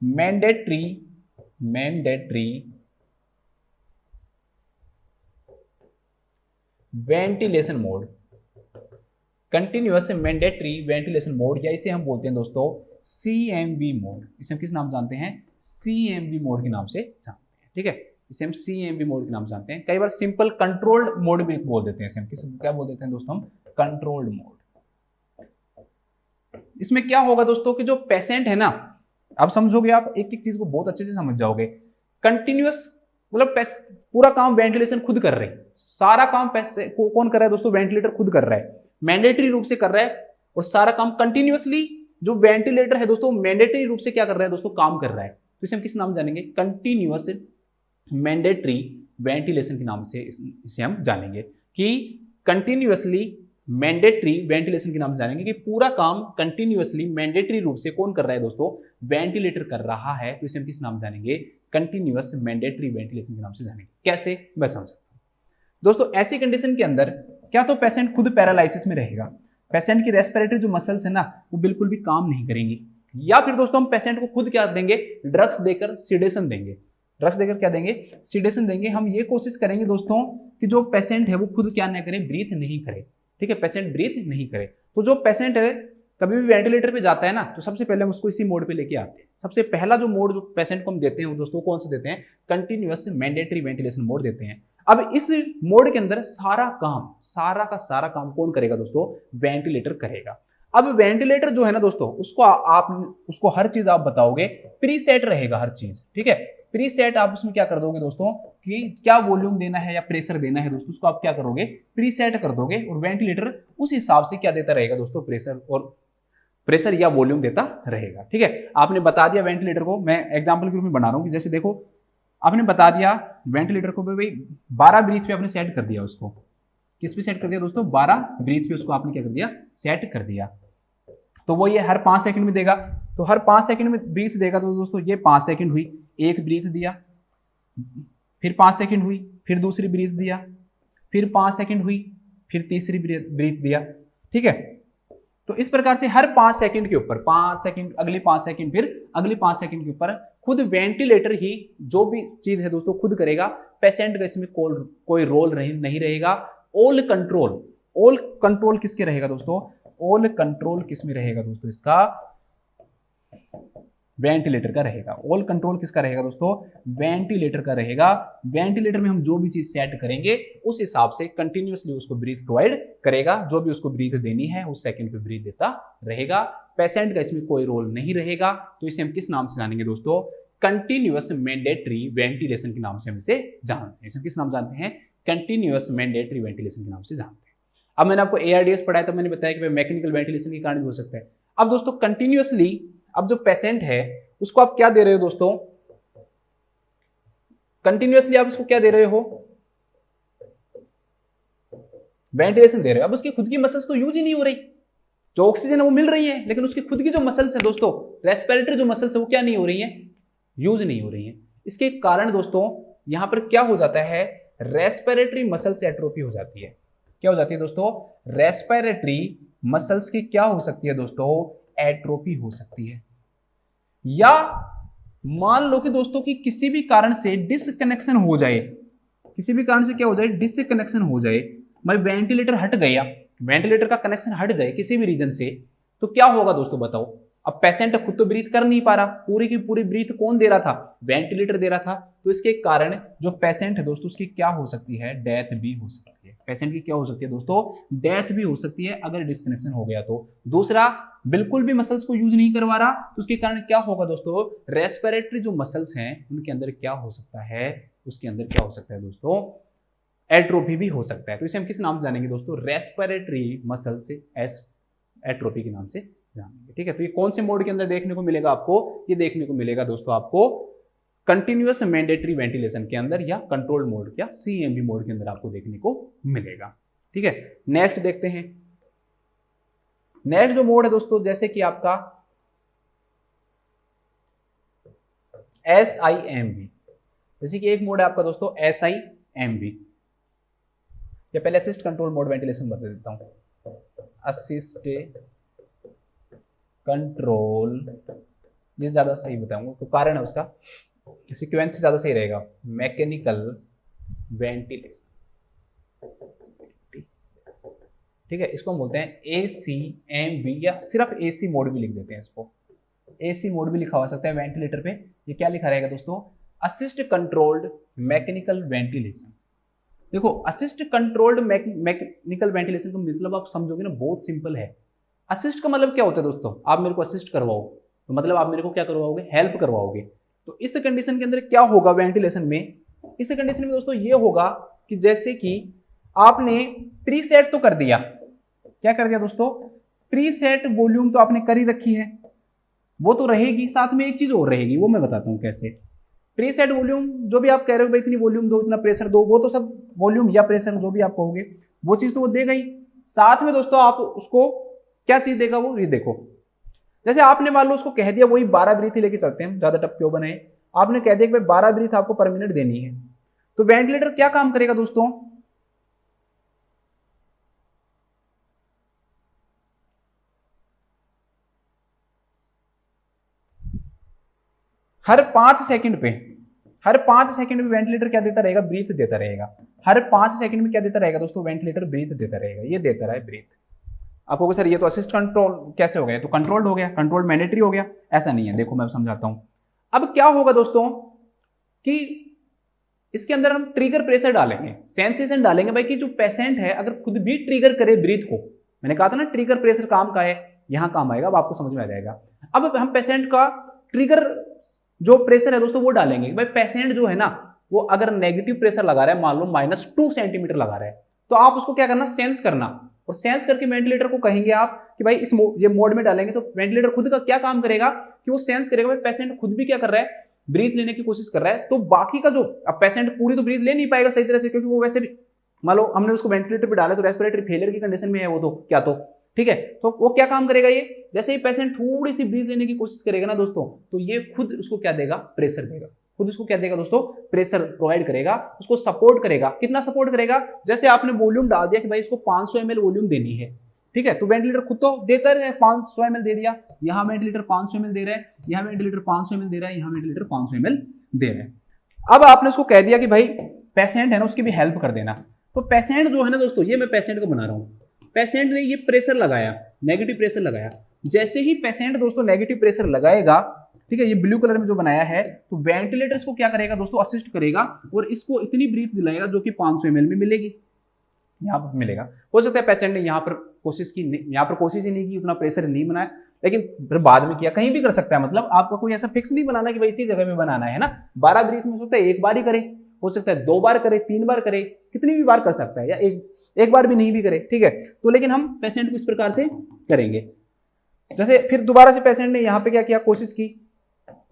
mandatory ventilation mode. Continuous mandatory ventilation mode, या इसे हम बोलते हैं दोस्तों CMV मोड। इसे हम किस नाम जानते हैं, CMV मोड के नाम से जानते हैं। ठीक है, इसे हम CMV मोड के नाम से जानते हैं। कई बार सिंपल कंट्रोल्ड मोड भी बोल देते हैं। इसे हम क्या बोल देते हैं दोस्तों, हम कंट्रोल्ड मोड। इसमें क्या होगा दोस्तों कि जो पेशेंट है ना, आप समझोगे, आप एक एक चीज को बहुत अच्छे से समझ जाओगे। कंटिन्यूअस मतलब पूरा काम वेंटिलेशन खुद कर रहे हैं, सारा काम कौन कर रहा है दोस्तों, वेंटिलेटर खुद कर रहा है, मैंडेटरी रूप से कर रहा है, और सारा काम कंटिन्यूअसली जो वेंटिलेटर है दोस्तों मैंडेटरी रूप से क्या कर रहा है दोस्तों, काम कर रहा है। तो इसे हम किस नाम जानेंगे, कंटिन्यूअस मैंडेटरी वेंटिलेशन के नाम से इसे हम जानेंगे कि कंटिन्यूअसली मैंडेटरी वेंटिलेशन के नाम से जानेंगे कि पूरा काम कंटिन्यूअसली मैंडेटरी रूप से कौन कर रहा है दोस्तों, वेंटिलेटर कर रहा है, तो इसे हम किस नाम जानेंगे, कंटिन्यूअस मैंडेटरी वेंटिलेशन के नाम से जानेंगे। कैसे, मैं समझ सकता हूं दोस्तों। ऐसी कंडीशन के अंदर क्या तो पेशेंट खुद पैरालिसिस में रहेगा, पेशेंट की रेस्पिरेटरी जो मसल्स है ना वो बिल्कुल भी काम नहीं करेंगी, या फिर दोस्तों हम पेशेंट को खुद क्या देंगे, ड्रग्स देकर सिडेशन देंगे, ड्रग्स देकर क्या देंगे, सिडेशन देंगे। हम ये कोशिश करेंगे दोस्तों कि जो पेशेंट है वो खुद क्या ना करे, ब्रीथ नहीं करे, ठीक है, पेशेंट ब्रीथ नहीं करे। तो जो पेशेंट है कभी भी वेंटिलेटर पे जाता है ना, तो सबसे पहले हम उसको इसी मोड पे लेके आते हैं। सबसे पहला जो मोड जो पेशेंट को हम देते हैं दोस्तों, कौन से देते हैं, कंटिन्यूअस मैंडेटरी वेंटिलेशन मोड देते हैं। अब इस मोड के अंदर सारा का सारा काम कौन करेगा दोस्तों, वेंटिलेटर करेगा। अब वेंटिलेटर जो है ना दोस्तों, उसको हर चीज आप बताओगे, प्रीसेट रहेगा हर चीज, ठीक है, प्रीसेट। आप उसमें क्या कर दोगे दोस्तों कि क्या वॉल्यूम देना है या प्रेशर देना है दोस्तों, उसको आप क्या करोगे, प्रीसेट कर दोगे, और वेंटिलेटर उस हिसाब से क्या देता रहेगा दोस्तों, प्रेशर या वॉल्यूम देता रहेगा, ठीक है। आपने बता दिया वेंटिलेटर को, मैं एग्जांपल के रूप में बना रहा हूं कि जैसे देखो आपने बता दिया वेंटिलेटर को भाई 12 ब्रीथ पे आपने सेट कर दिया, उसको किस पे सेट कर दिया दोस्तों, 12 ब्रीथ पे उसको आपने क्या कर दिया, सेट कर दिया। तो वो ये हर 5 सेकंड में देगा, तो हर 5 सेकंड में ब्रीथ देगा, तो दोस्तों ये 5 सेकंड हुई, एक ब्रीथ दिया, फिर 5 सेकंड हुई, फिर दूसरी ब्रीथ दिया, फिर 5 सेकंड हुई, फिर तीसरी ब्रीथ दिया, ठीक है। तो इस प्रकार से हर 5 सेकंड के ऊपर 5 सेकंड, अगले 5 सेकंड, फिर अगले 5 सेकंड के ऊपर खुद वेंटिलेटर ही जो भी चीज है दोस्तों खुद करेगा, पेशेंट का इसमें कोई रोल नहीं रहेगा। ऑल कंट्रोल किसके रहेगा दोस्तों, ऑल कंट्रोल किसमें रहेगा दोस्तों, इसका वेंटिलेटर का रहेगा। ऑल कंट्रोल किसका रहेगा दोस्तों, वेंटिलेटर का रहेगा। वेंटिलेटर में हम जो भी चीज सेट करेंगे उस हिसाब से कंटिन्यूअसली उसको ब्रीथ प्रोवाइड करेगा, जो भी उसको ब्रीथ देनी है उस सेकंड पे ब्रीथ देता रहेगा। पेशेंट का इसमें कोई रोल नहीं रहेगा, तो इसे हम किस नाम से जानेंगे दोस्तों, कंटिन्यूअस मैंडेटरी वेंटिलेशन के नाम से हम इसे जानते हैं। इसे किस नाम जानते हैं, कंटिन्यूअस मैंडेटरी वेंटिलेशन के नाम से जानते हैं। अब मैंने आपको ARDS पढ़ाया तो मैंने बताया कि मैकेनिकल वेंटिलेशन के कारण भी हो सकता है। अब दोस्तों कंटिन्यूअसली, अब जो पेशेंट है उसको आप क्या दे रहे हो दोस्तों, कंटिन्यूअसली आप उसको क्या दे रहे हो, वेंटिलेशन दे रहे हो। अब उसकी खुद की मसल्स तो यूज ही नहीं हो रही, जो ऑक्सीजन है वो मिल रही है, लेकिन उसकी खुद की जो मसल्स है दोस्तों, रेस्पिरेटरी जो मसल्स है वो क्या नहीं हो रही है, यूज नहीं हो रही है। इसके कारण दोस्तों यहां पर क्या हो जाता है, रेस्पिरेटरी मसल से एट्रोफी हो जाती है। क्या हो जाती है दोस्तों, रेस्पिरेटरी मसल्स की क्या हो सकती है दोस्तों, एट्रोफी हो सकती है। या मान लो कि दोस्तों कि किसी भी कारण से डिसकनेक्शन हो जाए, किसी भी कारण से क्या हो जाए, डिसकनेक्शन हो जाए, भाई वेंटिलेटर हट गया, वेंटिलेटर का कनेक्शन हट जाए किसी भी रीजन से, तो क्या होगा दोस्तों बताओ। अब पेशेंट खुद तो ब्रीथ कर नहीं पा रहा, पूरी की पूरी ब्रीथ कौन दे रहा था, वेंटिलेटर दे रहा था। तो इसके कारण जो पेशेंट है दोस्तों उसकी क्या हो सकती है, डेथ भी हो सकती है। पेशेंट की क्या हो सकती है दोस्तों, डेथ भी हो सकती है अगर डिस्कनेक्शन हो गया तो। दूसरा, बिल्कुल भी मसल्स को यूज नहीं करवा रहा, तो उसके कारण क्या होगा दोस्तों, रेस्पिरेटरी जो मसल्स हैं उनके अंदर क्या हो सकता है, उसके अंदर क्या हो सकता है दोस्तों, एट्रोफी भी हो सकता है। तो इसे हम किस नाम से जानेंगे दोस्तों, रेस्पिरेटरी मसल से एट्रोफी के नाम से जानेंगे, ठीक है। तो ये कौन से मोड के अंदर देखने को मिलेगा आपको, ये देखने को मिलेगा दोस्तों आपको कंटिन्यूअस मैंडेटरी वेंटिलेशन के अंदर, या कंट्रोल मोड या CMV मोड के अंदर आपको देखने को मिलेगा, ठीक है। नेक्स्ट देखते हैं, नेक्स्ट जो मोड है दोस्तों, जैसे कि आपका SIMV, जैसे कि एक मोड है आपका दोस्तों SIMV, या पहले असिस्ट कंट्रोल मोड वेंटिलेशन बता देता हूं, असिस्ट कंट्रोल, जिस ज्यादा सही बताऊंगा तो कारण है उसका, सीक्वेंस से ज्यादा सही रहेगा, मैकेनिकल वेंटिलेशन, ठीक है। इसको हम बोलते हैं ACMV, या सिर्फ AC मोड भी लिख देते हैं इसको, AC मोड भी लिखा हो सकता है वेंटिलेटर पे। ये क्या लिखा रहेगा दोस्तों, असिस्ट कंट्रोल्ड मैकेनिकल वेंटिलेशन। देखो असिस्ट कंट्रोल्ड मैकेनिकल वेंटिलेशन का मतलब आप समझोगे ना, बहुत सिंपल है। असिस्ट का मतलब क्या होता है दोस्तों, आप मेरे को असिस्ट करवाओ, तो मतलब आप मेरे को क्या करवाओगे, हेल्प करवाओगे। तो इस कंडीशन के अंदर क्या होगा वेंटिलेशन में, इस कंडीशन में दोस्तों ये होगा कि जैसे कि आपने प्रीसेट तो कर दिया, क्या कर दिया दोस्तों, प्रीसेट वॉल्यूम तो आपने कर ही रखी है, वो तो रहेगी, साथ में एक चीज और रहेगी, वो मैं बताता हूं कैसे। प्रीसेट वॉल्यूम जो भी आप कह रहे हो भाई इतनी वॉल्यूम दो, इतना प्रेशर दो, वो तो सब वॉल्यूम या प्रेशर जो भी आप कहोगे वो चीज तो वो देगा ही। साथ में दोस्तों आप उसको क्या चीज देगा वो, ये देखो जैसे आपने मान लो उसको कह दिया, वही 12 ब्रीथ ही लेके चलते हैं, ज्यादा टप क्यों बनाए, आपने कह दिया कि भाई 12 ब्रीथ आपको पर मिनट देनी है, तो वेंटिलेटर क्या काम करेगा दोस्तों, हर 5 सेकंड पे वेंटिलेटर क्या देता रहेगा, ब्रीथ देता रहेगा। हर 5 सेकंड में क्या देता रहेगा दोस्तों, वेंटिलेटर ब्रीथ देता रहेगा, ये देता रहा है ब्रीथ। आपको सर ये तो असिस्ट कंट्रोल कैसे हो गया, तो कंट्रोल्ड हो गया, कंट्रोल मैंडेटरी हो गया, ऐसा नहीं है। देखो मैं समझाता हूं। अब क्या होगा दोस्तों कि इसके अंदर हम ट्रिगर प्रेशर डालेंगे, सेंसेशन डालेंगे भाई कि जो पेशेंट है अगर खुद भी ट्रिगर करे ब्रीथ को, मैंने कहा था ना ट्रिगर प्रेशर काम का है, यहां काम आएगा, अब आपको समझ में आ जाएगा। अब हम पेशेंट का ट्रिगर जो प्रेशर है दोस्तों वो डालेंगे। भाई पेशेंट जो है ना वो अगर नेगेटिव प्रेशर लगा रहा है, मान लो -2 सेंटीमीटर लगा रहा है, तो आप उसको क्या करना, सेंस करना, और सेंस करके वेंटिलेटर को कहेंगे आप कि भाई इस ये मोड में डालेंगे, तो वेंटिलेटर खुद का क्या काम करेगा कि वो सेंस करेगा भाई पेशेंट खुद भी क्या कर रहा है, ब्रीथ लेने की कोशिश कर रहा है। तो बाकी का जो, अब पेशेंट पूरी तो ब्रीथ ले नहीं पाएगा सही तरह से, क्योंकि वो वैसे भी मान लो हमने उसको वेंटिलेटर पे डाला तो रेस्पिरेटरी फेलियर की कंडीशन में है वो, तो क्या तो ठीक है, तो वो क्या काम करेगा, ये जैसे ही पेशेंट थोड़ी सी ब्रीथ लेने की कोशिश करेगा ना दोस्तों, तो ये खुद उसको क्या देगा, प्रेशर देगा, खुद उसको क्या देगा दोस्तों, प्रेशर प्रोवाइड करेगा, उसको सपोर्ट करेगा। कितना सपोर्ट करेगा, जैसे आपने वॉल्यूम डाल दिया कि भाई इसको 500 ml वॉल्यूम देनी है, ठीक है, तो वेंटिलेटर खुद तो देता है, 500 ml दे दिया, यहाँ वेंटिलेटर 500 ml दे रहा है, यहाँ वेंटिलेटर 500 ml दे रहा है, यहाँ वेंटिलेटर 500 ml दे रहा है। अब आपने उसको कह दिया कि भाई पेशेंट है ना उसकी भी हेल्प कर देना, तो पेशेंट जो है ना दोस्तों, ये मैं पेशेंट को बना रहा हूँ, पेशेंट ने ये प्रेशर लगाया, नेगेटिव प्रेशर लगाया, जैसे ही पेशेंट दोस्तों नेगेटिव प्रेशर लगाएगा, ठीक है, ये ब्लू कलर में जो बनाया है, तो वेंटिलेटर इसको क्या करेगा दोस्तों, असिस्ट करेगा और इसको इतनी ब्रीथ दिलाएगा जो कि 500 ml में मिलेगी, यहाँ पर मिलेगा। हो सकता है पेशेंट ने यहाँ पर कोशिश की, यहाँ पर कोशिश ही नहीं की, उतना प्रेशर नहीं बनाया, लेकिन फिर बाद में किया, कहीं भी कर सकता है, मतलब आपका कोई ऐसा फिक्स नहीं बनाना कि भाई इसी जगह में बनाना है ना। 12 ब्रीथ में हो सकता है एक बार ही करे, हो सकता है 2 बार करे, 3 बार करे, कितनी भी बार कर सकता है, या एक बार भी नहीं भी करे, ठीक है। तो लेकिन हम पेशेंट को इस प्रकार से करेंगे। जैसे फिर दोबारा से पेशेंट ने यहाँ पे क्या किया, कोशिश की,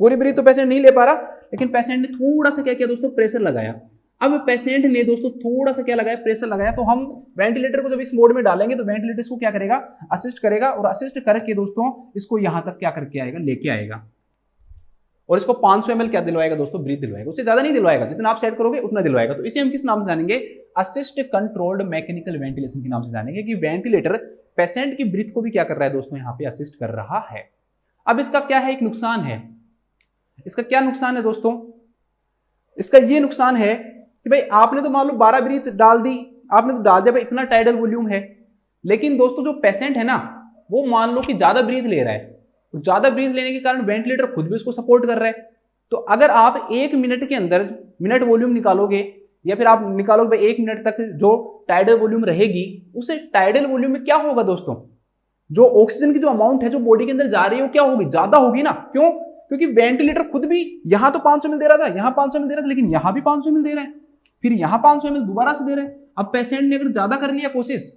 पूरी ब्रीथ तो पेशेंट नहीं ले पा रहा, लेकिन पेशेंट ने थोड़ा सा क्या किया दोस्तों, प्रेशर लगाया। अब पेशेंट ने दोस्तों थोड़ा सा क्या लगाया, प्रेशर लगाया, तो हम वेंटिलेटर को जब इस मोड में डालेंगे तो वेंटिलेटर इसको क्या करेगा, असिस्ट करेगा, और असिस्ट करके दोस्तों इसको यहां तक क्या करके आएगा, लेके आएगा, और इसको 500 ml क्या दिलवाएगा दोस्तों, ब्रीथ दिलवाएगा, उससे ज्यादा नहीं दिलवाएगा, जितना आप सेट करोगे उतना दिलवाएगा। तो इसे हम किस नाम से जानेंगे, असिस्ट कंट्रोल्ड मैकेनिकल वेंटिलेशन के नाम से जानेंगे, कि वेंटिलेटर पेशेंट की ब्रीथ को भी क्या कर रहा है दोस्तों, यहाँ पे असिस्ट कर रहा है। अब इसका क्या है, एक नुकसान है, इसका क्या नुकसान है दोस्तों, इसका ये नुकसान है कि भाई आपने तो मान लो 12 ब्रीथ डाल दी, आपने तो डाल दिया भाई इतना टाइडल वॉल्यूम है, लेकिन दोस्तों जो पेशेंट है ना वो मान लो कि ज्यादा ब्रीथ ले रहा है, तो ज्यादा ब्रीथ लेने के कारण वेंटिलेटर खुद भी उसको सपोर्ट कर रहा है। तो अगर आप 1 मिनट के अंदर मिनट वॉल्यूम निकालोगे, या फिर आप निकालोगे भाई 1 मिनट तक जो टाइडल वॉल्यूम रहेगी, उसे टाइडल वॉल्यूम में क्या होगा दोस्तों, जो ऑक्सीजन की जो अमाउंट है जो बॉडी के अंदर जा रही है वो क्या होगी, ज्यादा होगी ना। क्यों, क्योंकि वेंटिलेटर खुद भी यहां तो 500 ml दे रहा था, यहां 500 ml दे रहा था, लेकिन यहां भी 500 ml दे रहा है, फिर यहां 500 ml दोबारा से दे रहा है। अब पेशेंट ने अगर ज्यादा कर लिया कोशिश,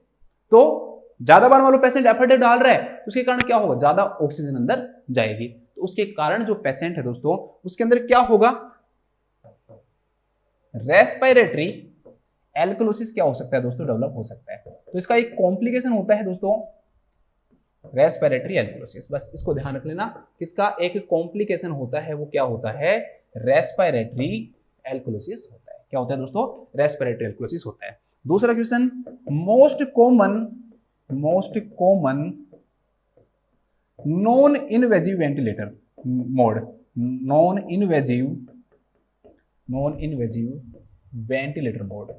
तो ज्यादा बार मान लो पेशेंट एफर्ट डाल रहा है, उसके कारण क्या होगा, ज्यादा ऑक्सीजन अंदर जाएगी, तो उसके कारण जो पेशेंट है दोस्तों उसके अंदर क्या होगा, रेस्पिरेटरी एल्कोलोसिस क्या हो सकता है दोस्तों, डेवलप हो सकता है। तो इसका एक कॉम्प्लिकेशन होता है दोस्तों रेस्पिरेटरी एल्कोलोसिस, बस इसको ध्यान रख लेना, इसका एक कॉम्प्लिकेशन होता है, वो क्या होता है, रेस्पिरेटरी एल्कोलोसिस होता है। क्या होता है दोस्तों, रेस्पिरेटरी एल्कोलोसिस होता है। दूसरा question, most common noun invasive ventilator mode, non invasive ventilator mode.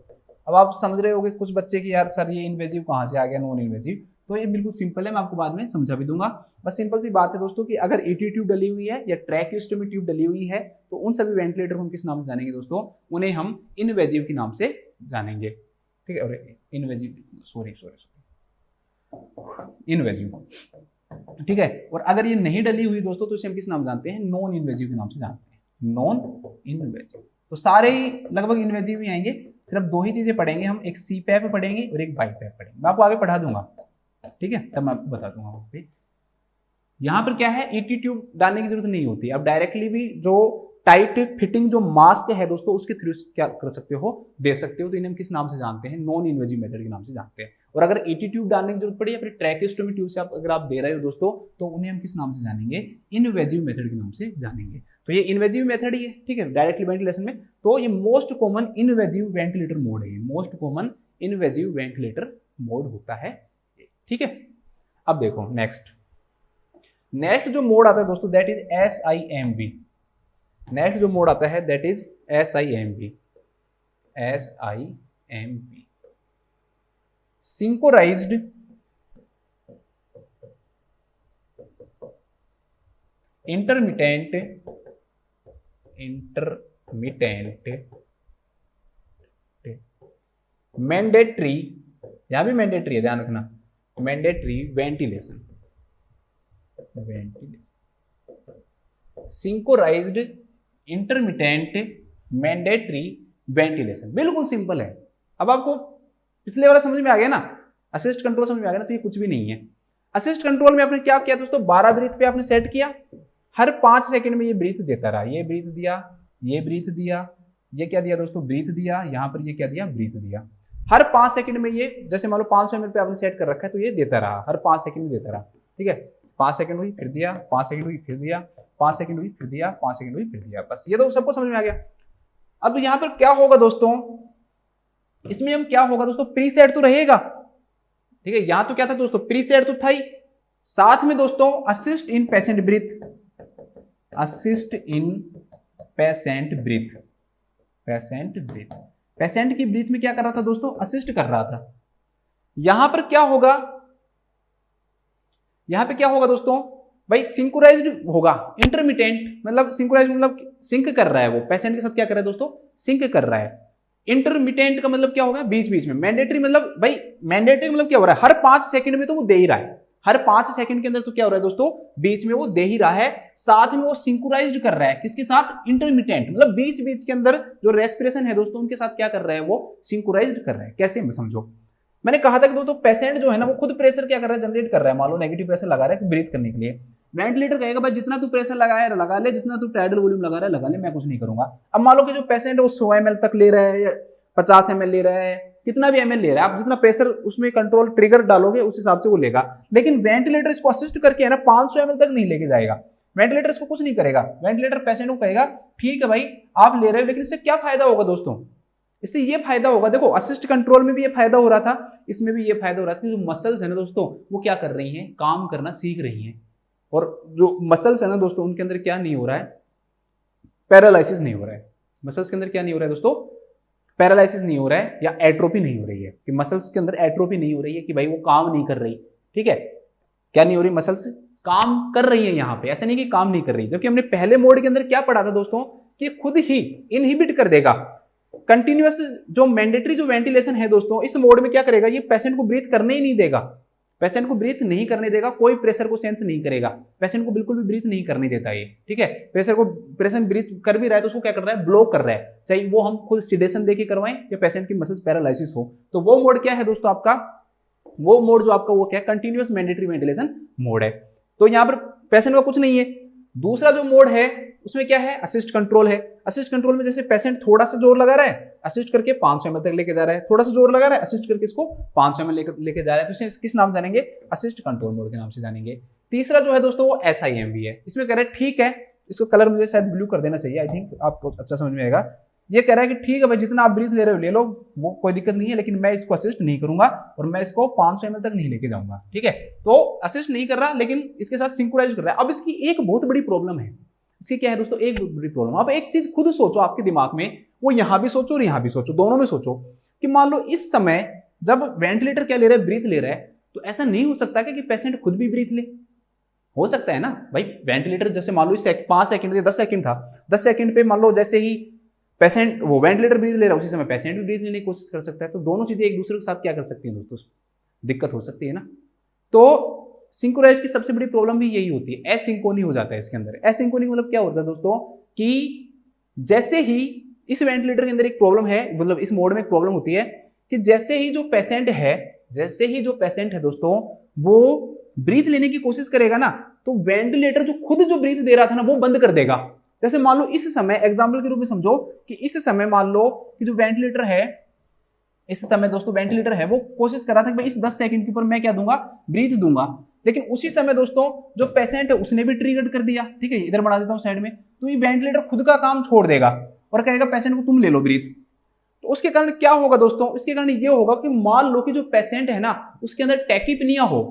अब आप समझ रहे होंगे कुछ बच्चे की यार सर ये इनवेजिव कहां से आ गया, नॉन इनवेजिव, तो ये बिल्कुल सिंपल है, मैं आपको बाद में समझा भी दूंगा। बस सिंपल सी बात है दोस्तों कि अगर ईटी ट्यूब डली हुई है या ट्रैकियोस्टोमी ट्यूब डली हुई है, तो उन सभी वेंटिलेटर को हम किस नाम से जानेंगे दोस्तों, उन्हें हम इनवेजिव के नाम से जानेंगे, ठीक है, और इनवेजिव, ठीक है। और अगर ये नहीं डली हुई दोस्तों तो इसे हम किस नाम जानते हैं, नॉन इनवेजिव के नाम से जानते हैं, नॉन इनवेजिव। तो सारे ही लगभग इनवेजिव ही आएंगे, सिर्फ 2 ही चीजें पढ़ेंगे हम, एक सी पैप पढ़ेंगे और एक बाई पैप पढ़ेंगे, मैं आपको आगे पढ़ा दूंगा, ठीक है, तब मैं आपको बता दूंगा वहां पे। यहां पर क्या है, ईटी ट्यूब डालने की जरूरत नहीं होती, अब डायरेक्टली भी जो टाइट फिटिंग जो मास्क है दोस्तों उसके थ्रू क्या कर सकते हो, दे सकते हो। तो इन्हें हम किस नाम से जानते हैं, नॉन इन्वेजिव मेथड के नाम से जानते हैं। और अगर एटी ट्यूब डालने की जरूरत पड़े या फिर ट्रैकेस्टोमी ट्यूब से अगर आप दे रहे हो दोस्तों, तो उन्हें हम किस नाम से जानेंगे, इनवेजिव मेथड के नाम से जानेंगे। तो ये इनवेजिव मेथड ही है, ठीक है, डायरेक्टली वेंटिलेशन में। तो ये most common invasive ventilator mode है, most common invasive ventilator mode होता है, ठीक है। अब देखो नेक्स्ट जो मोड आता है दोस्तों दैट इज SIMV। नेक्स्ट जो मोड आता है that is SIMV, synchronized intermittent mandatory, यहां भी मैंडेटरी है, ध्यान रखना, mandatory ventilation, synchronized intermittent mandatory ventilation, बिल्कुल सिंपल है। अब आपको पिछले वाला समझ में आ गया ना, असिस्ट कंट्रोल समझ में आ गया ना, तो ये कुछ भी नहीं है। असिस्ट कंट्रोल में आपने क्या किया दोस्तों, 12 ब्रीथ पे आपने सेट किया, हर 5 सेकंड में ये ब्रीथ देता रहा, ये ब्रीथ दिया, ये ब्रीथ दिया, ये क्या दिया दोस्तों, ब्रीथ दिया, यहां पर ये क्या दिया, ब्रीथ दिया। हर 5 सेकंड में ये, जैसे मान लो 500 ml पे आपने सेट कर रखा है, तो ये देता रहा, हर 5 सेकंड में देता रहा, ठीक है। 5 सेकंड हुई फिर दिया, 5 सेकंड हुई फिर दिया, 5 सेकंड हुई फिर दिया, 5 सेकंड हुई फिर दिया, बस ये तो सबको समझ में आ गया। अब यहाँ पर क्या होगा दोस्तों, इसमें हम क्या होगा दोस्तों, प्रीसेट तो रहेगा, ठीक है। यहां तो क्या था दोस्तों, प्रीसेट तो था ही, साथ में दोस्तों assist in patient breath, assist in patient breath, patient की ब्रीथ में क्या कर रहा था दोस्तों, असिस्ट कर रहा था। यहां पर क्या होगा, यहां पे क्या होगा दोस्तों भाई, सिंक्रोनाइज्ड होगा, इंटरमिटेंट मतलब सिंक्रोनाइज्ड मतलब सिंक कर रहा है, वो पेशेंट के साथ क्या कर रहा है दोस्तों, सिंक कर रहा है। इंटरमिटेंट का मतलब क्या होगा, बीच बीच में। मैंडेटरी मतलब भाई, मैंडेटरी मतलब क्या हो रहा है, हर 5 सेकंड में तो वो दे ही रहा है, हर 5 सेकंड के अंदर तो क्या हो रहा है दोस्तों, बीच में वो दे ही रहा है, साथ में वो सिंक्रोनाइज्ड कर रहा है, किसके साथ, इंटरमिटेंट मतलब बीच बीच के अंदर जो रेस्पिरेशन है दोस्तों उनके साथ क्या कर रहा है, वो सिंक्रोनाइज्ड कर रहा है। कैसे में समझो, मैंने कहा था कि दोस्तों पेशेंट जो है ना वो खुद प्रेशर क्या कर रहा है, जनरेट कर रहा है। मान लो नेगेटिव प्रेशर लगा रहा है ब्रीथ करने के लिए, वेंटिलेटर कहेगा भाई जितना तू प्रेशर लगाया लगा ले, जितना तू टाइडल वॉल्यूम लगा रहा है लगा ले, मैं कुछ नहीं करूंगा। अब मान लो कि जो पेशेंट है वो 100 ml तक ले रहा है या 50 ml ले रहा है, कितना भी ml ले रहा है, आप जितना प्रेशर उसमें कंट्रोल ट्रिगर डालोगे उस हिसाब से वो लेगा। लेकिन वेंटिलेटर इसको असिस्ट करके है ना 500 ml तक नहीं लेके जाएगा, वेंटिलेटर इसको कुछ नहीं करेगा। वेंटिलेटर पेशेंट को कहेगा ठीक है भाई आप ले रहे हो, लेकिन इससे क्या फायदा होगा दोस्तों, इससे ये फायदा होगा, देखो असिस्ट कंट्रोल में भी ये फायदा हो रहा था, इसमें भी ये फायदा हो रहा था, जो मसल्स है ना दोस्तों वो क्या कर रही हैं, काम करना सीख रही हैं। और जो मसल्स है ना दोस्तों उनके अंदर क्या नहीं हो रहा है, पैरालिसिस नहीं हो रहा है। मसल्स के अंदर क्या नहीं हो रहा है दोस्तों, पैरालिसिस नहीं हो रहा है या एट्रोफी नहीं हो रही है, कि मसल्स के अंदर एट्रोफी नहीं हो रही है कि भाई वो काम नहीं कर रही, ठीक है। क्या नहीं हो रही, मसल्स काम कर रही है यहाँ पे, ऐसा नहीं कि काम नहीं कर रही। जबकि हमने पहले मोड के अंदर क्या पढ़ा था दोस्तों, कि खुद ही इनहिबिट कर देगा कंटिन्यूअस जो मैंडेटरी जो वेंटिलेशन है दोस्तों, इस मोड में क्या करेगा, ये पेशेंट को ब्रीथ करने ही नहीं देगा, पेशेंट को ब्रीथ नहीं करने देगा, कोई प्रेशर को सेंस नहीं करेगा, पेशेंट को बिल्कुल भी ब्रीथ नहीं करने देता ये, ठीक है। पेशेंट ब्रीथ कर भी रहा है तो उसको क्या कर रहा है, ब्लॉक कर रहा है, चाहे वो हम खुद सिडेशन देके करवाएं या पेशेंट की मसल्स पैरालिसिस हो। तो वो मोड क्या है दोस्तों आपका, वो मोड जो आपका वो क्या है, कंटिन्यूअस मैंडेटरी वेंटिलेशन मोड है। तो यहाँ पर पेशेंट का कुछ नहीं है। दूसरा जो मोड है उसमें क्या है, असिस्ट कंट्रोल है। असिस्ट कंट्रोल में जैसे पेशेंट थोड़ा सा जोर लगा रहा है, असिस्ट करके 500 ml तक लेके जा रहा है, थोड़ा सा जोर लगा रहा है, असिस्ट करके इसको 500 ml लेके जा रहा है, तो इसे किस नाम से जानेंगे, असिस्ट कंट्रोल मोड के नाम से जानेंगे। तीसरा जो है दोस्तों वो SIMV है। इसमें कह रहे हैं ठीक है, इसको कलर मुझे शायद ब्लू कर देना चाहिए, आई थिंक आपको अच्छा समझ में आएगा। ये कह रहा है कि ठीक है भाई जितना आप ब्रीथ ले रहे हो ले लो, वो कोई दिक्कत नहीं है, लेकिन मैं इसको असिस्ट नहीं करूंगा और मैं इसको 500 ml तक नहीं लेके जाऊंगा, ठीक है। तो असिस्ट नहीं कर रहा, लेकिन इसके साथ सिंक्रोनाइज कर रहा है। अब इसकी एक बहुत बड़ी प्रॉब्लम है, इसकी क्या है दोस्तों, एक बहुत बड़ी प्रॉब्लम। अब एक चीज खुद सोचो आपके दिमाग में, वो यहां भी सोचो और यहां भी सोचो, दोनों में सोचो कि मान लो इस समय जब वेंटिलेटर क्या ले रहा है, ब्रीथ ले रहा है, तो ऐसा नहीं हो सकता कि पेशेंट खुद भी ब्रीथ ले, हो सकता है ना भाई। वेंटिलेटर जैसे मान लो 5 सेकंड या 10 सेकंड था, 10 सेकंड पे मान लो जैसे ही पेशेंट वो वेंटिलेटर ब्रीथ ले रहा है उसी समय पेशेंट भी ब्रीथ लेने की कोशिश कर सकता है। तो दोनों चीजें एक दूसरे के साथ क्या कर सकती हैं दोस्तों, दिक्कत हो सकती है ना। तो सिंक्रोनाइज की सबसे बड़ी प्रॉब्लम भी यही होती है, एसिंक्रोनी हो जाता है इसके अंदर। एसिंक्रोनी मतलब क्या होता है दोस्तों, कि जैसे ही इस वेंटिलेटर के अंदर एक प्रॉब्लम है, मतलब इस मोड में एक प्रॉब्लम होती है कि जैसे ही जो पेशेंट है दोस्तों वो ब्रीथ लेने की कोशिश करेगा ना, तो वेंटिलेटर जो खुद जो ब्रीथ दे रहा था ना वो बंद कर देगा जैसे मान लो इस समय एग्जाम्पल के रूप में समझो कि इस समय मान लो कि जो वेंटिलेटर है, इस समय दोस्तों वेंटिलेटर है वो कोशिश कर रहा था कि भाई इस 10 सेकंड के ऊपर मैं क्या दूंगा, ब्रीथ दूंगा, लेकिन उसी समय दोस्तों जो पेशेंट है उसने भी ट्रिगर कर दिया, ठीक है, इधर बढ़ा देता हूं साइड में, तो ये वेंटिलेटर खुद का काम छोड़ देगा और कहेगा पेशेंट को तुम ले लो ब्रीथ। तो उसके कारण क्या होगा दोस्तों, इसके कारण ये होगा कि मान लो कि जो पेशेंट है ना उसके अंदर टैकीपिनिया हो,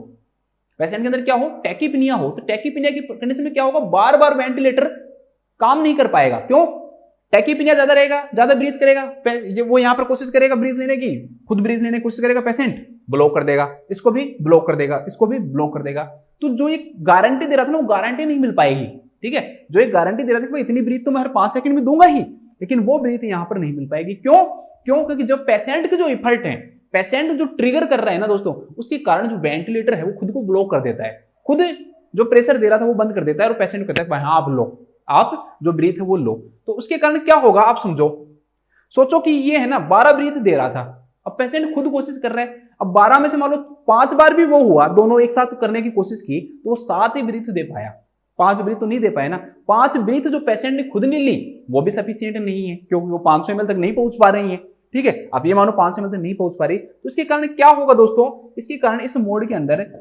पेशेंट के अंदर क्या हो, टैकीपिनिया हो, तो टैकीपिनिया की कंडीशन में क्या होगा, बार बार वेंटिलेटर काम नहीं कर पाएगा। क्यों, टैकीपिनिया ज्यादा रहेगा, ज्यादा ब्रीथ करेगा, वो यहां पर कोशिश करेगा ब्रीथ लेने की, खुद ब्रीथ लेने की कोशिश करेगा, पेशेंट ब्लॉक कर देगा, इसको भी ब्लॉक कर देगा, इसको भी ब्लॉक कर देगा। तो जो एक गारंटी दे रहा था ना वो गारंटी नहीं मिल पाएगी, ठीक है, जो एक गारंटी दे रहा था कि भाई इतनी ब्रीथ तो मैं हर 5 सेकंड में दूंगा ही, लेकिन वो ब्रीथ यहां पर नहीं मिल पाएगी। क्यों, क्योंकि जब पेशेंट के जो इफर्ट है, पेशेंट जो ट्रिगर कर रहा है ना दोस्तों, उसके कारण जो वेंटिलेटर है वो खुद को ब्लॉक कर देता है, खुद जो प्रेशर दे रहा था वो बंद कर देता है और पेशेंट कहता है भाई हाँ आप लो, आप जो ब्रीथ है वो लो। तो उसके कारण क्या होगा आप समझो, सोचो कि ये है ना 12 ब्रीथ दे रहा था, अब पेशेंट खुद कोशिश कर रहा है, अब 12 में से मान लो 5 बार भी वो हुआ, दोनों एक साथ करने की कोशिश की तो वो 7 ही ब्रीथ दे पाया, 5 ब्रीथ तो नहीं दे पाया ना। 5 ब्रीथ जो पेशेंट ने खुद ने ली वो भी सफिशिएंट नहीं है क्योंकि वो 500 ml तक नहीं पहुंच पा रही है, ठीक है, अब ये मानो 500 ml तक नहीं पहुंच पा रही, तो इसके कारण क्या होगा दोस्तों, इसके कारण इस मोड के अंदर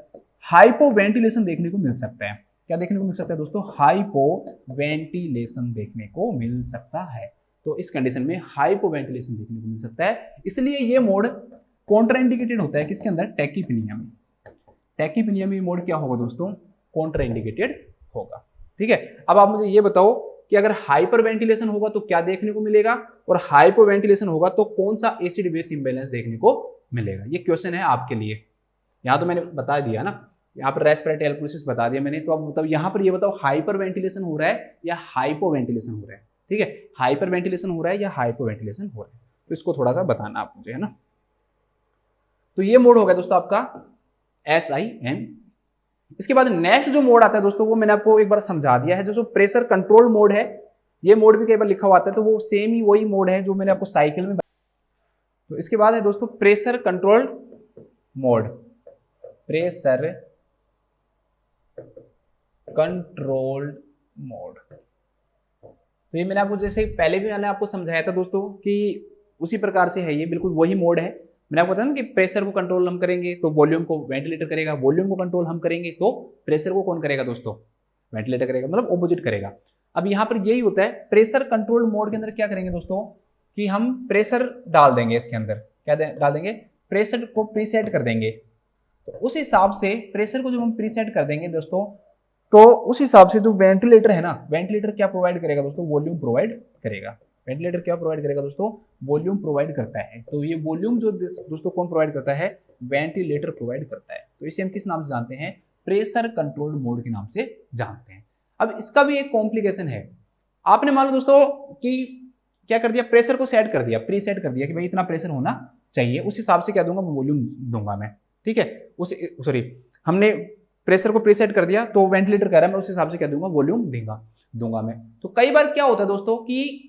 हाइपोवेंटिलेशन देखने को मिल सकता है। क्या देखने को मिल सकता है दोस्तों, हाइपोवेंटिलेशन देखने को मिल सकता है। तो इस कंडीशन में हाइपोवेंटिलेशन देखने को मिल सकता है, इसलिए ये मोड कॉन्ट्राइंडिकेटेड होता है किसके अंदर, टैकीपिनिया में। टैकीपिनिया में मोड क्या होगा दोस्तों, कॉन्ट्राइंडिकेटेड होगा, ठीक है। अब आप मुझे ये बताओ कि अगर हाइपर वेंटिलेशन होगा तो क्या देखने को मिलेगा, और हाइपो वेंटिलेशन होगा तो कौन सा एसिड बेस इंबैलेंस देखने को मिलेगा। ये क्वेश्चन है आपके लिए, यहां तो मैंने बता दिया ना, यहाँ पर रेस्पिरेटरी एल्कोलिसिस बता दिया मैंने, तो अब बताओ यहाँ पर ये बताओ हाइपर वेंटिलेशन हो रहा है या हाइपो वेंटिलेशन हो रहा है, ठीक है, हाइपर वेंटिलेशन हो रहा है या हाइपो वेंटिलेशन हो रहा है, तो इसको थोड़ा सा बताना आप मुझे, है ना। तो ये मोड हो गया दोस्तों आपका SIM। इसके बाद नेक्स्ट जो मोड आता है दोस्तों वो मैंने आपको एक बार समझा दिया है, जो प्रेशर कंट्रोल मोड है, ये मोड भी कई बार लिखा हुआ आता है, तो वो सेम ही वही मोड है जो मैंने आपको साइकिल में। तो इसके बाद है दोस्तों pressure control mode, pressure controlled mode. तो ये मैंने आपको जैसे पहले भी मैंने आपको समझाया था दोस्तों कि उसी प्रकार से है, ये बिल्कुल वही मोड है। मैंने आपको बताया ना कि प्रेशर को कंट्रोल हम करेंगे तो वॉल्यूम को वेंटिलेटर करेगा, वॉल्यूम को कंट्रोल हम करेंगे तो प्रेशर को कौन करेगा दोस्तों, वेंटिलेटर करेगा, मतलब ऑपोजिट करेगा। अब यहाँ पर यही होता है, प्रेशर कंट्रोल मोड के अंदर क्या करेंगे दोस्तों कि हम प्रेशर डाल देंगे, इसके अंदर क्या डाल देंगे, प्रेशर को प्रीसेट कर देंगे। तो उस हिसाब से प्रेशर को जब हम प्रीसेट कर देंगे दोस्तों, तो उस हिसाब से जो वेंटिलेटर है ना, वेंटिलेटर क्या प्रोवाइड करेगा दोस्तों, वॉल्यूम प्रोवाइड करेगा। वेंटिलेटर क्या प्रोवाइड करेगा दोस्तों, वॉल्यूम प्रोवाइड करता है। तो ये वॉल्यूम जो दोस्तों कौन प्रोवाइड करता है, वेंटिलेटर प्रोवाइड करता है। तो इसे हम किस नाम से जानते हैं, प्रेशर कंट्रोल्ड मोड के नाम से जानते हैं। अब इसका भी एक कॉम्प्लिकेशन है, आपने मान लो दोस्तों कि क्या कर दिया, प्रेशर को सेट कर दिया, प्री सेट कर दिया कि भाई इतना प्रेशर होना चाहिए, उस हिसाब से क्या दूंगा, वॉल्यूम दूंगा मैं, ठीक है, सॉरी हमने प्रेशर को प्रीसेट कर दिया तो वेंटिलेटर कह रहा है मैं उस हिसाब से क्या दूंगा, वॉल्यूम दूंगा मैं। तो कई बार क्या होता है दोस्तों कि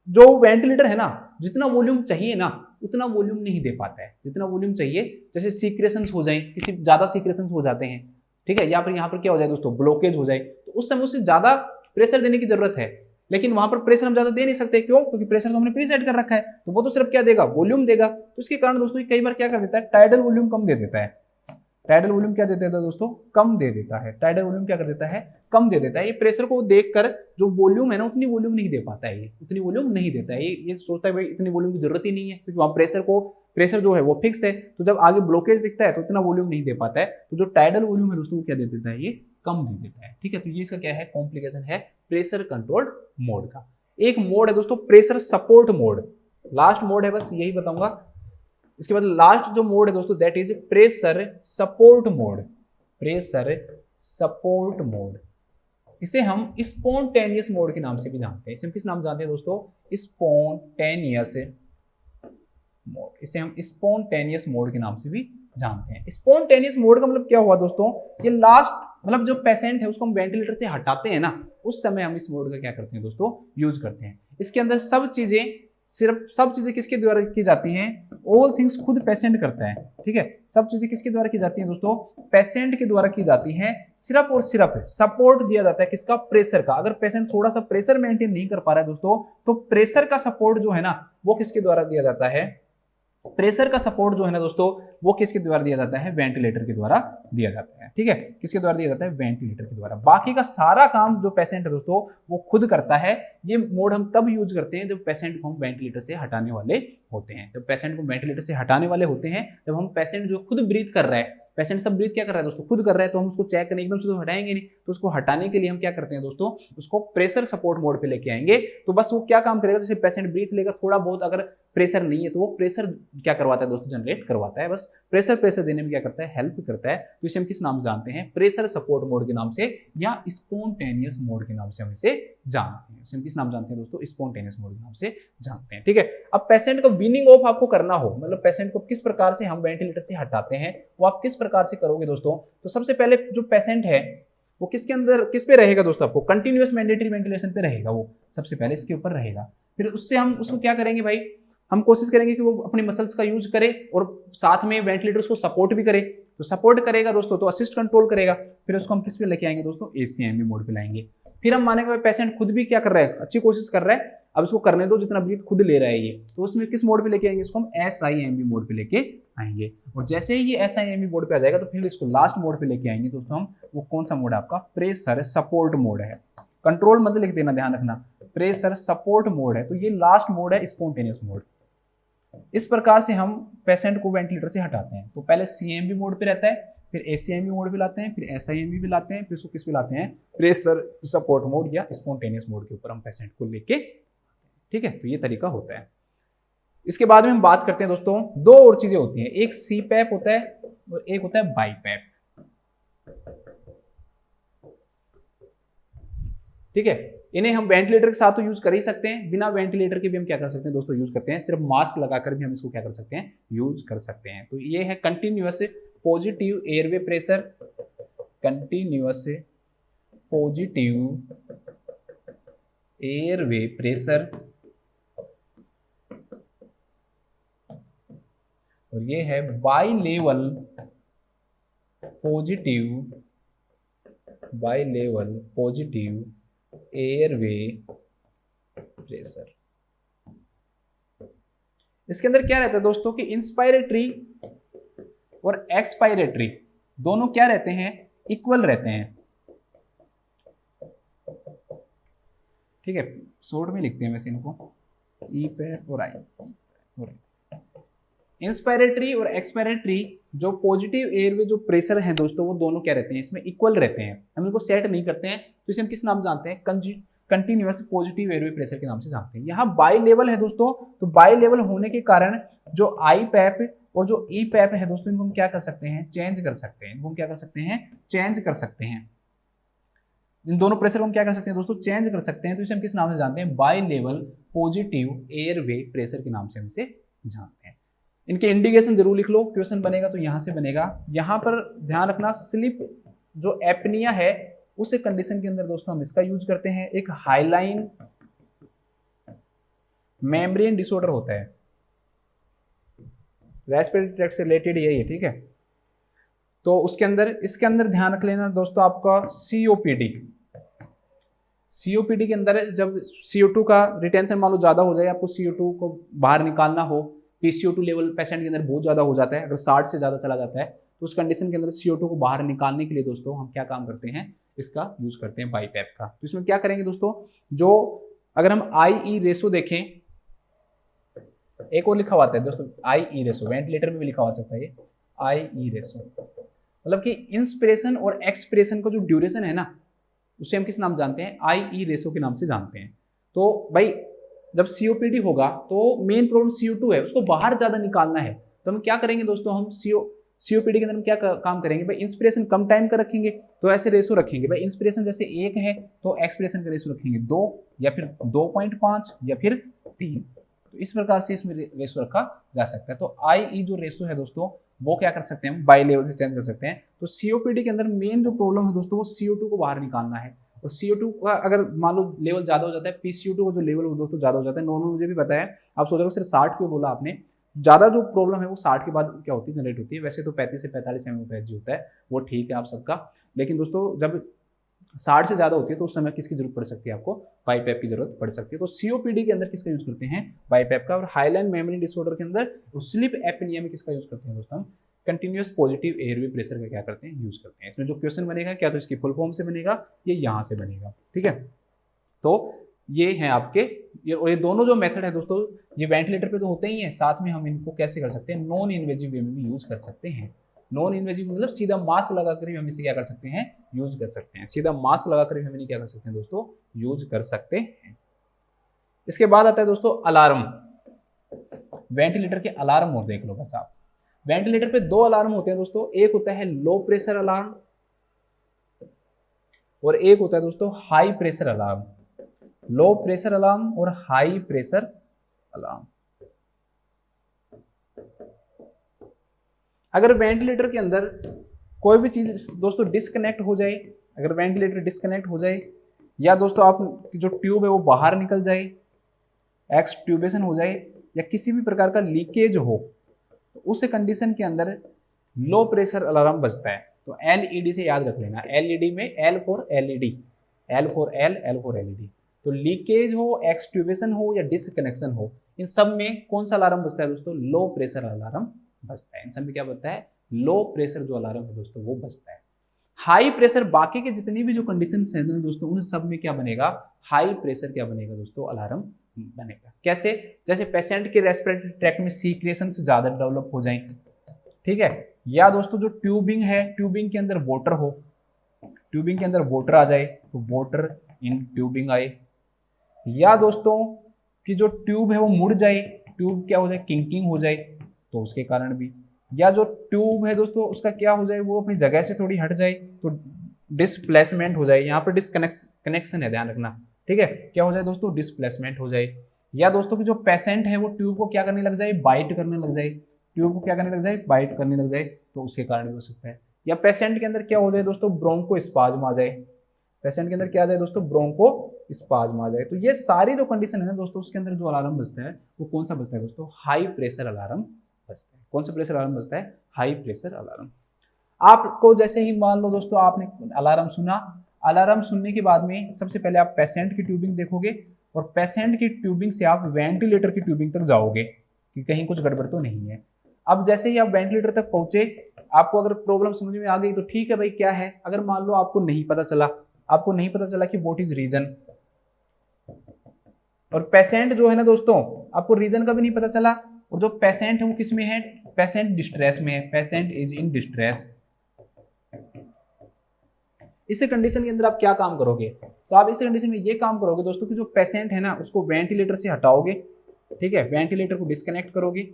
जो वेंटिलेटर है ना, जितना वॉल्यूम चाहिए ना उतना वॉल्यूम नहीं दे पाता है, जितना वॉल्यूम चाहिए, जैसे सीक्रेशंस हो जाए, किसी ज्यादा सीक्रेशंस हो जाते हैं, ठीक है, यहाँ पर क्या हो जाए दोस्तों, ब्लॉकेज हो जाए, तो उस समय उसे ज्यादा प्रेशर देने की जरूरत है, लेकिन वहां पर प्रेशर हम ज्यादा दे नहीं सकते, क्यों, क्योंकि प्रेशर तो हमने प्रीसेट कर रखा है, तो वो तो सिर्फ क्या देगा, वॉल्यूम देगा। तो इसके कारण दोस्तों कई बार क्या कर देता है, टाइडल वॉल्यूम कम दे देता है, टाइडल वॉल्यूम क्या दे देता है दोस्तों, कम दे देता है, टाइडल वॉल्यूम क्या कर देता है, कम दे देता है। ये प्रेशर को देखकर जो वॉल्यूम है ना उतनी वॉल्यूम नहीं दे पाता है, ये उतनी वॉल्यूम नहीं देता है, ये सोचता है भाई इतनी वॉल्यूम की जरूरत ही नहीं है, क्योंकि वहाँ प्रेशर जो है वो फिक्स है, तो जब आगे ब्लॉकेज दिखता है तो इतना वॉल्यूम नहीं दे पाता है, तो जो टाइडल वॉल्यूम है दोस्तों क्या दे देता है, ये कम दे देता है, ठीक है। तो ये इसका क्या है, कॉम्प्लिकेशन है प्रेशर कंट्रोल्ड मोड का। एक मोड है दोस्तों pressure support mode, last mode है, बस यही बताऊंगा। इसके बाद लास्ट जो मोड है दोस्तों that is pressure support mode, pressure support mode. इसे हम स्पॉन्टेनियस मोड के नाम से भी जानते हैं। इसे हम किस नाम जानते हैं दोस्तों, स्पॉन्टेनियस मोड, इसे हम स्पॉन्टेनियस मोड के नाम से भी जानते हैं। स्पॉन्टेनियस मोड का मतलब क्या हुआ दोस्तों, ये लास्ट मतलब जो पेशेंट है उसको हम वेंटिलेटर से हटाते हैं ना, उस समय हम इस मोड का क्या करते हैं दोस्तों, यूज करते हैं। इसके अंदर सब चीजें सिर्फ सब चीजें किसके द्वारा की जाती हैं, ऑल थिंग्स खुद पेशेंट करता है, ठीक है। सब चीजें किसके द्वारा की जाती हैं दोस्तों, पेशेंट के द्वारा की जाती हैं। सिर्फ और सिर्फ सपोर्ट दिया जाता है किसका, प्रेशर का। अगर पेशेंट थोड़ा सा प्रेशर मेंटेन नहीं कर पा रहा है दोस्तों, तो प्रेशर का सपोर्ट जो है ना वो किसके द्वारा दिया जाता है, प्रेशर का सपोर्ट जो है ना दोस्तों वो किसके द्वारा दिया जाता है, वेंटिलेटर के द्वारा दिया जाता है, ठीक है। किसके द्वारा दिया जाता है, वेंटिलेटर के द्वारा। बाकी का सारा काम जो पेशेंट है दोस्तों वो खुद करता है। ये मोड हम तब यूज करते हैं जब पेशेंट को हम वेंटिलेटर से हटाने वाले होते हैं। जब पेशेंट को वेंटिलेटर से हटाने वाले होते हैं, जब हम पेशेंट जो खुद ब्रीथ कर रहा है, पेशेंट सब ब्रीथ क्या कर रहा है दोस्तों, खुद कर रहा है, तो हम उसको चेक करें, एकदम से तो हटाएंगे नहीं। तो उसको हटाने के लिए हम क्या करते हैं दोस्तों, उसको प्रेशर सपोर्ट मोड पे लेके आएंगे। तो बस वो क्या काम करेगा, जैसे पेशेंट ब्रीथ लेगा, थोड़ा बहुत अगर प्रेशर नहीं है तो वो प्रेशर क्या करवाता है दोस्तों, जनरेट करवाता है। बस प्रेशर देने में क्या करता है, हेल्प करता है। तो इसे हम किस नाम से जानते हैं, प्रेशर सपोर्ट मोड के नाम से या स्पॉन्टेनियस मोड के नाम से हम इसे जानते हैं। इसे हम किस नाम जानते हैं दोस्तों, स्पॉन्टेनियस मोड के नाम से जानते हैं, ठीक है। अब पेशेंट को वीनिंग ऑफ आपको करना हो, मतलब पेशेंट को किस प्रकार से हम वेंटिलेटर से हटाते हैं, वो आप किस प्रकार से करोगे दोस्तों। तो सबसे पहले जो पेशेंट है वो किसके अंदर, किस पे रहेगा दोस्तों, आपको कंटिन्यूअस मैंडेटरी वेंटिलेशन पे रहेगा, वो सबसे पहले इसके ऊपर रहेगा। फिर उससे हम उसको क्या करेंगे भाई, हम कोशिश करेंगे कि वो अपनी मसल्स का यूज करे और साथ में वेंटिलेटर उसको सपोर्ट भी करे। तो सपोर्ट करेगा दोस्तों तो असिस्ट कंट्रोल करेगा। फिर उसको हम किस पे लेके आएंगे दोस्तों, ACMP मोड पे लाएंगे। फिर हम मानेंगे पेशेंट खुद भी क्या कर रहा है, अच्छी कोशिश कर रहा है, अब इसको करने दो जितना ब्रीथ खुद ले रहा है ये, तो उसमें किस मोड पे लेके आएंगे, इसको हम SIMP मोड पे लेके आएंगे। और जैसे ही ये SIMP मोड पे आ जाएगा तो फिर इसको लास्ट मोड पे लेके आएंगे दोस्तों हम। वो कौन सा मोड है आपका, प्रेशर सपोर्ट मोड है। कंट्रोल मत लिख देना, ध्यान रखना, प्रेशर सपोर्ट मोड है। तो ये लास्ट मोड है, स्पॉन्टेनियस मोड। इस प्रकार से हम पेशेंट को वेंटिलेटर से हटाते हैं। तो पहले CMP मोड पे रहता है, फिर ACMP मोड पे लाते हैं, फिर SIMP पे लाते हैं, फिर उसको किस पे लाते हैं, प्रेशर सपोर्ट मोड या स्पॉन्टेनियस मोड के ऊपर हम पेशेंट को लेके, ठीक है। तो ये तरीका होता है। इसके बाद में हम बात करते हैं दोस्तों, दो और चीजें होती हैं, एक CPAP होता है और एक होता है BiPAP, ठीक है। इन्हें हम वेंटिलेटर के साथ तो यूज कर ही सकते हैं, बिना वेंटिलेटर के भी हम क्या कर सकते हैं दोस्तों, यूज करते हैं। सिर्फ मास्क लगाकर भी हम इसको क्या कर सकते हैं, यूज कर सकते हैं। तो ये है continuous positive airway pressure, continuous positive airway pressure, और ये है by level positive airway pressure. इसके अंदर क्या रहता है दोस्तों कि इंस्पायरेटरी और एक्सपायरेटरी दोनों क्या रहते हैं, इक्वल रहते हैं, ठीक है। शॉर्ट में लिखते हैं वैसे इनको, EPAP और I। इंस्पायरेटरी और एक्सपायरेटरी जो पॉजिटिव एयरवे जो प्रेशर है दोस्तों, वो दोनों क्या रहते हैं, इसमें इक्वल रहते हैं। हम इनको सेट नहीं करते हैं, तो इसे हम किस नाम जानते हैं, कंटिन्यूअस पॉजिटिव एयरवे प्रेशर के नाम से जानते हैं। यहाँ बाई लेवल है दोस्तों, तो बाई लेवल होने के कारण जो IPAP और जो EPAP है दोस्तों, इनको हम क्या कर सकते हैं, चेंज कर सकते हैं। इनको हम क्या कर सकते हैं, चेंज कर सकते हैं। इन दोनों प्रेशर को हम क्या कर सकते हैं दोस्तों, चेंज कर सकते हैं। तो इसे हम किस नाम से जानते हैं, by level positive airway pressure के नाम से हम इसे जानते हैं। इनके इंडिकेशन जरूर लिख लो, क्वेश्चन बनेगा तो यहां से बनेगा। यहां पर ध्यान रखना, स्लीप जो एपनिया है उस कंडीशन के अंदर दोस्तों हम इसका यूज करते हैं। एक हाइलाइन मेम्ब्रेन डिसऑर्डर होता है, रेस्पिरेटरी ट्रैक्ट से रिलेटेड यही है, ठीक है। तो उसके अंदर, इसके अंदर ध्यान रख लेना दोस्तों आपका COPD के अंदर जब CO2 का रिटेंशन मान लो ज्यादा हो जाए, आपको CO2 को बाहर निकालना हो, PCO2 लेवल पेशेंट के अंदर बहुत ज्यादा हो जाता है, अगर 60 से ज्यादा चला जाता है, तो उस कंडीशन के अंदर CO2 को बाहर निकालने के लिए दोस्तों हम क्या काम करते हैं, इसका यूज करते हैं BiPAP का। तो इसमें क्या करेंगे दोस्तों, जो अगर हम IE रेशो देखें, एक और लिखा हुआ है दोस्तों IE रेशो, वेंटिलेटर में भी लिखा हुआ सकता है ये IE रेशो, मतलब कि इंस्पिरेशन और एक्सपिरेशन का जो ड्यूरेशन है ना, उसे हम किस नाम जानते हैं, IE रेशो के नाम से जानते हैं। तो भाई जब COPD होगा तो मेन प्रॉब्लम CO2 है, उसको बाहर ज्यादा निकालना है। तो हम क्या करेंगे दोस्तों, हम COPD के अंदर हम क्या काम करेंगे भाई, इंस्पिरेशन कम टाइम का रखेंगे, तो ऐसे रेशो रखेंगे भाई, इंस्पिरेशन जैसे 1 है तो एक्सपिरेशन का रेशो रखेंगे 2 या फिर 2.5 या फिर 3। तो इस प्रकार से इसमें रेशो रखा जा सकता है। तो IE जो रेशो है दोस्तों, वो क्या कर सकते हैं, हम बाई लेवल से चेंज कर सकते हैं। तो COPD के अंदर मेन जो प्रॉब्लम है दोस्तों, वो CO2 को बाहर निकालना है, और CO2 का अगर मान लो लेवल ज़्यादा हो जाता है, PCO2 का जो लेवल हो दोस्तों ज़्यादा हो जाता है, नॉर्मल मुझे भी पता है, आप सोच रहे हो सिर्फ 60 क्यों बोला आपने, ज़्यादा जो प्रॉब्लम है वो 60 के बाद क्या होती है, जनरेट होती है। वैसे तो 35 से 45 mmHg होता है, वो ठीक है आप सबका, लेकिन दोस्तों जब 60 से ज़्यादा होती है तो उस समय किसकी जरूरत पड़ सकती है, आपको बाईपैप की जरूरत पड़ सकती है। तो COPD के अंदर किसका यूज करते हैं, बाईपैप का। और हाइलाइन मेमोरी डिसऑर्डर के अंदर स्लीप एपनिया में किसका यूज करते हैं दोस्तों, हम कंटिन्यूअस पॉजिटिव एयरवे प्रेशर का क्या करते हैं, यूज करते हैं। इसमें जो क्वेश्चन बनेगा क्या तो इसकी फुल फॉर्म से बनेगा, ये यहाँ से बनेगा, ठीक है। तो ये हैं आपके ये दोनों जो मेथड है दोस्तों, ये वेंटिलेटर पे तो होते ही हैं, साथ में हम इनको कैसे कर सकते हैं, नॉन इन्वेजिव वे में भी यूज कर सकते हैं। नॉन इन्वेजिव मतलब सीधा मास्क लगाकर भी हम इसे क्या कर सकते हैं, यूज कर सकते हैं। सीधा मास्क लगाकर भी हम इन्हें क्या कर सकते हैं दोस्तों, यूज कर सकते हैं। इसके बाद आता है दोस्तों अलार्म। वेंटिलेटर के अलार्म और देख लो बस आप। वेंटिलेटर पे दो अलार्म होते हैं दोस्तों, एक होता है लो प्रेशर अलार्म और एक होता है दोस्तों high pressure alarm. Low pressure alarm और हाई प्रेशर अलार्म। अगर वेंटिलेटर के अंदर कोई भी चीज दोस्तों डिस्कनेक्ट हो जाए, अगर वेंटिलेटर डिस्कनेक्ट हो जाए या दोस्तों आप जो ट्यूब है वो बाहर निकल जाए, एक्सट्यूबेशन हो जाए या किसी भी प्रकार का लीकेज हो, तो उस कंडीशन के अंदर लो प्रेशर अलार्म बजता है। तो LED से याद रख लेना, LED में L for LED, L for L, L for LED। तो लीकेज हो, एक्सट्यूबेशन हो या डिसकनेक्शन हो, इन सब में कौन सा अलार्म बजता है दोस्तों, लो प्रेशर अलार्म बजता है। इन सब में क्या बजता है, लो प्रेशर जो अलार्म है दोस्तों वो बजता है। हाई प्रेशर बाकी के जितनी भी जो कंडीशंस हैं दोस्तों उन सब में क्या बनेगा, हाई प्रेशर क्या बनेगा दोस्तों, अलार्म बनेगा। कैसे, जैसे पेशेंट के रेस्पिरेटरी ट्रैक्ट में सीक्रेशंस ज्यादा डेवलप हो जाए, ठीक है, या दोस्तों जो ट्यूबिंग है, ट्यूबिंग के अंदर वाटर हो, ट्यूबिंग के अंदर वाटर आ जाए तो वाटर इन ट्यूबिंग आए, या दोस्तों कि जो ट्यूब है वो मुड़ जाए, ट्यूब क्या हो जाए, किंकिंग हो जाए तो उसके कारण भी, या जो ट्यूब है दोस्तों उसका क्या हो जाए, वो अपनी जगह से थोड़ी हट जाए तो डिस्प्लेसमेंट हो जाए। यहाँ पर डिस्कनेक्शन है, ध्यान रखना, ठीक है, क्या हो जाए दोस्तों, डिस्प्लेसमेंट हो जाए। या दोस्तों कि जो पेशेंट है वो ट्यूब को क्या करने लग जाए, बाइट करने लग जाए, ट्यूब को क्या करने लग जाए, बाइट करने लग जाए, तो उसके कारण भी हो सकता है। या पेशेंट के अंदर क्या हो जाए दोस्तों, ब्रोंको स्पाज्म आ जाए, पेशेंट के अंदर क्या आ जाए दोस्तों, ब्रोंको स्पाज्म आ जाए। तो ये सारी जो कंडीशन है ना दोस्तों, उसके अंदर जो अलार्म बजता है वो कौन सा बजता है दोस्तों, हाई प्रेशर अलार्म बजता है। कौन सा प्रेशर अलार्म बजता है, हाई प्रेशर अलार्म। आपको जैसे ही मान लो दोस्तों आपने अलार्म सुना, अलार्म सुनने के बाद में सबसे पहले आप पेशेंट की ट्यूबिंग देखोगे और पेशेंट की ट्यूबिंग से आप वेंटिलेटर की ट्यूबिंग तक जाओगे कि कहीं कुछ गड़बड़ तो नहीं है। अब जैसे ही आप वेंटिलेटर तक पहुंचे, आपको अगर प्रॉब्लम समझ में आ गई तो ठीक है भाई, क्या है। अगर मान लो आपको नहीं पता चला, आपको नहीं पता चला कि व्हाट इज रीजन, और पेशेंट जो है ना दोस्तों, आपको रीजन का भी नहीं पता चला, और जो पेशेंट है वो किस में है, पेशेंट डिस्ट्रेस में है, पेशेंट इज इन डिस्ट्रेस। इस कंडीशन के अंदर आप क्या काम करोगे, तो आप इस कंडीशन में ये काम करोगे दोस्तों कि जो पेशेंट है ना उसको वेंटिलेटर से हटाओगे, ठीक है, वेंटिलेटर को डिस्कनेक्ट करोगे,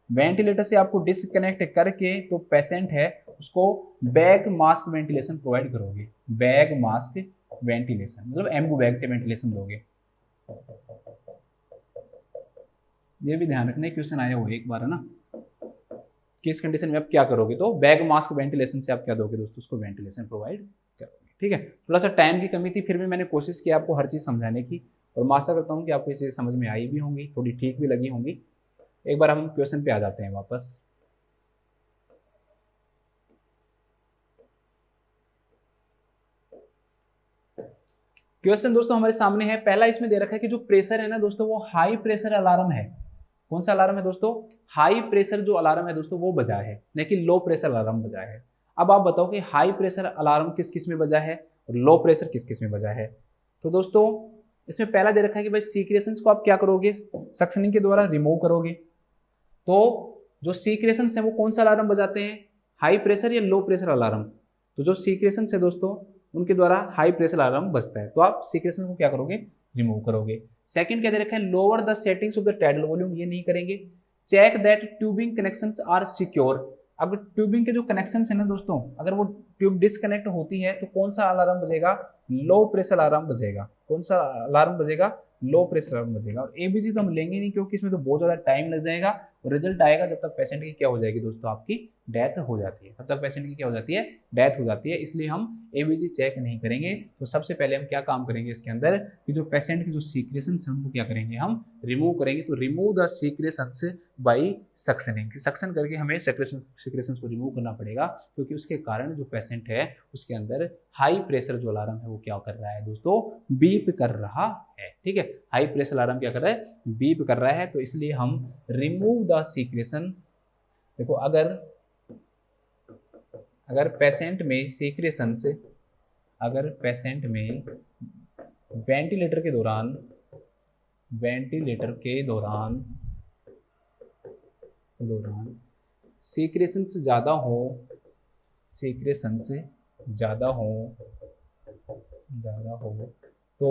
वेंटिलेटर से आपको डिस्कनेक्ट करके तो पेशेंट है उसको बैग मास्क वेंटिलेशन प्रोवाइड करोगे। बैग मास्क वेंटिलेशन मतलब एम्बू बैग से वेंटिलेशन दोगे। ये भी ध्यान रखना, क्वेश्चन आया हुआ है एक बार, है ना, किस कंडीशन में आप क्या करोगे, तो बैग मास्क वेंटिलेशन से आप क्या दोगे दोस्तों, उसको वेंटिलेशन प्रोवाइड करोगे, ठीक है। थोड़ा सा टाइम की कमी थी, फिर भी मैंने कोशिश की आपको हर चीज़ समझाने की, और मैं आशा करता हूँ कि आपको ये चीज़ समझ में आई भी होंगी, थोड़ी ठीक भी लगी होंगी। एक बार हम क्वेश्चन पे आ जाते हैं वापस। क्वेश्चन दोस्तों हमारे सामने है, पहला इसमें दे रखा है कि जो प्रेशर है ना दोस्तों वो हाई प्रेशर अलार्म है। कौन सा अलार्म है दोस्तों, हाई प्रेशर जो अलार्म है दोस्तों वो बजा है, लेकिन लो प्रेशर अलार्म बजा है। अब आप बताओ कि हाई प्रेशर अलार्म किस किस में बजा है और लो प्रेशर किस किस में बजा है। तो दोस्तों इसमें पहला दे रखा है कि भाई सीक्रेशंस को आप क्या करोगे, सक्शनिंग के द्वारा रिमूव करोगे। तो जो सीक्रेशंस है वो कौन सा अलार्म बजाते हैं, हाई प्रेशर या लो प्रेशर अलार्म। तो जो सीक्रेशंस है दोस्तों उनके द्वारा हाई प्रेशर अलार्म बजता है, तो आप सीक्रेशन को क्या करोगे, रिमूव करोगे। सेकंड क्या दे रखा है, lower the settings of the tidal volume, ये नहीं करेंगे। Check that tubing connections are secure. अगर ट्यूबिंग के जो कनेक्शंस है ना दोस्तों, अगर वो ट्यूब डिस्कनेक्ट होती है तो कौन सा अलार्म बजेगा, लो प्रेशर अलार्म बजेगा। कौन सा अलार्म बजेगा, लो प्रेशर अलार्म बजेगा। और एबीसी तो हम लेंगे नहीं क्योंकि इसमें तो बहुत ज्यादा टाइम लग जाएगा और रिजल्ट आएगा जब तक पेशेंट की क्या हो जाएगी दोस्तों, आपकी डेथ हो जाती है, तब तक पेशेंट की क्या हो जाती है, डेथ हो जाती है। इसलिए हम एबीजी चेक नहीं करेंगे। तो सबसे पहले हम क्या काम करेंगे इसके अंदर कि जो पेशेंट की जो सीक्रेशन है उनको क्या करेंगे, हम रिमूव करेंगे। तो remove the secretions by suctioning, suction करके हमें सीक्रेशंस को रिमूव करना पड़ेगा, क्योंकि उसके कारण जो पेशेंट है उसके अंदर हाई प्रेशर जो अलार्म है वो क्या कर रहा है दोस्तों, बीप कर रहा है। ठीक है, हाई प्रेशर अलार्म क्या कर रहा है, बीप कर रहा है। तो इसलिए हम रिमूव द सीक्रेशन, देखो अगर पेशेंट में सीक्रेशन से, अगर पेशेंट में वेंटिलेटर के दौरान सीक्रेशन से ज़्यादा हो तो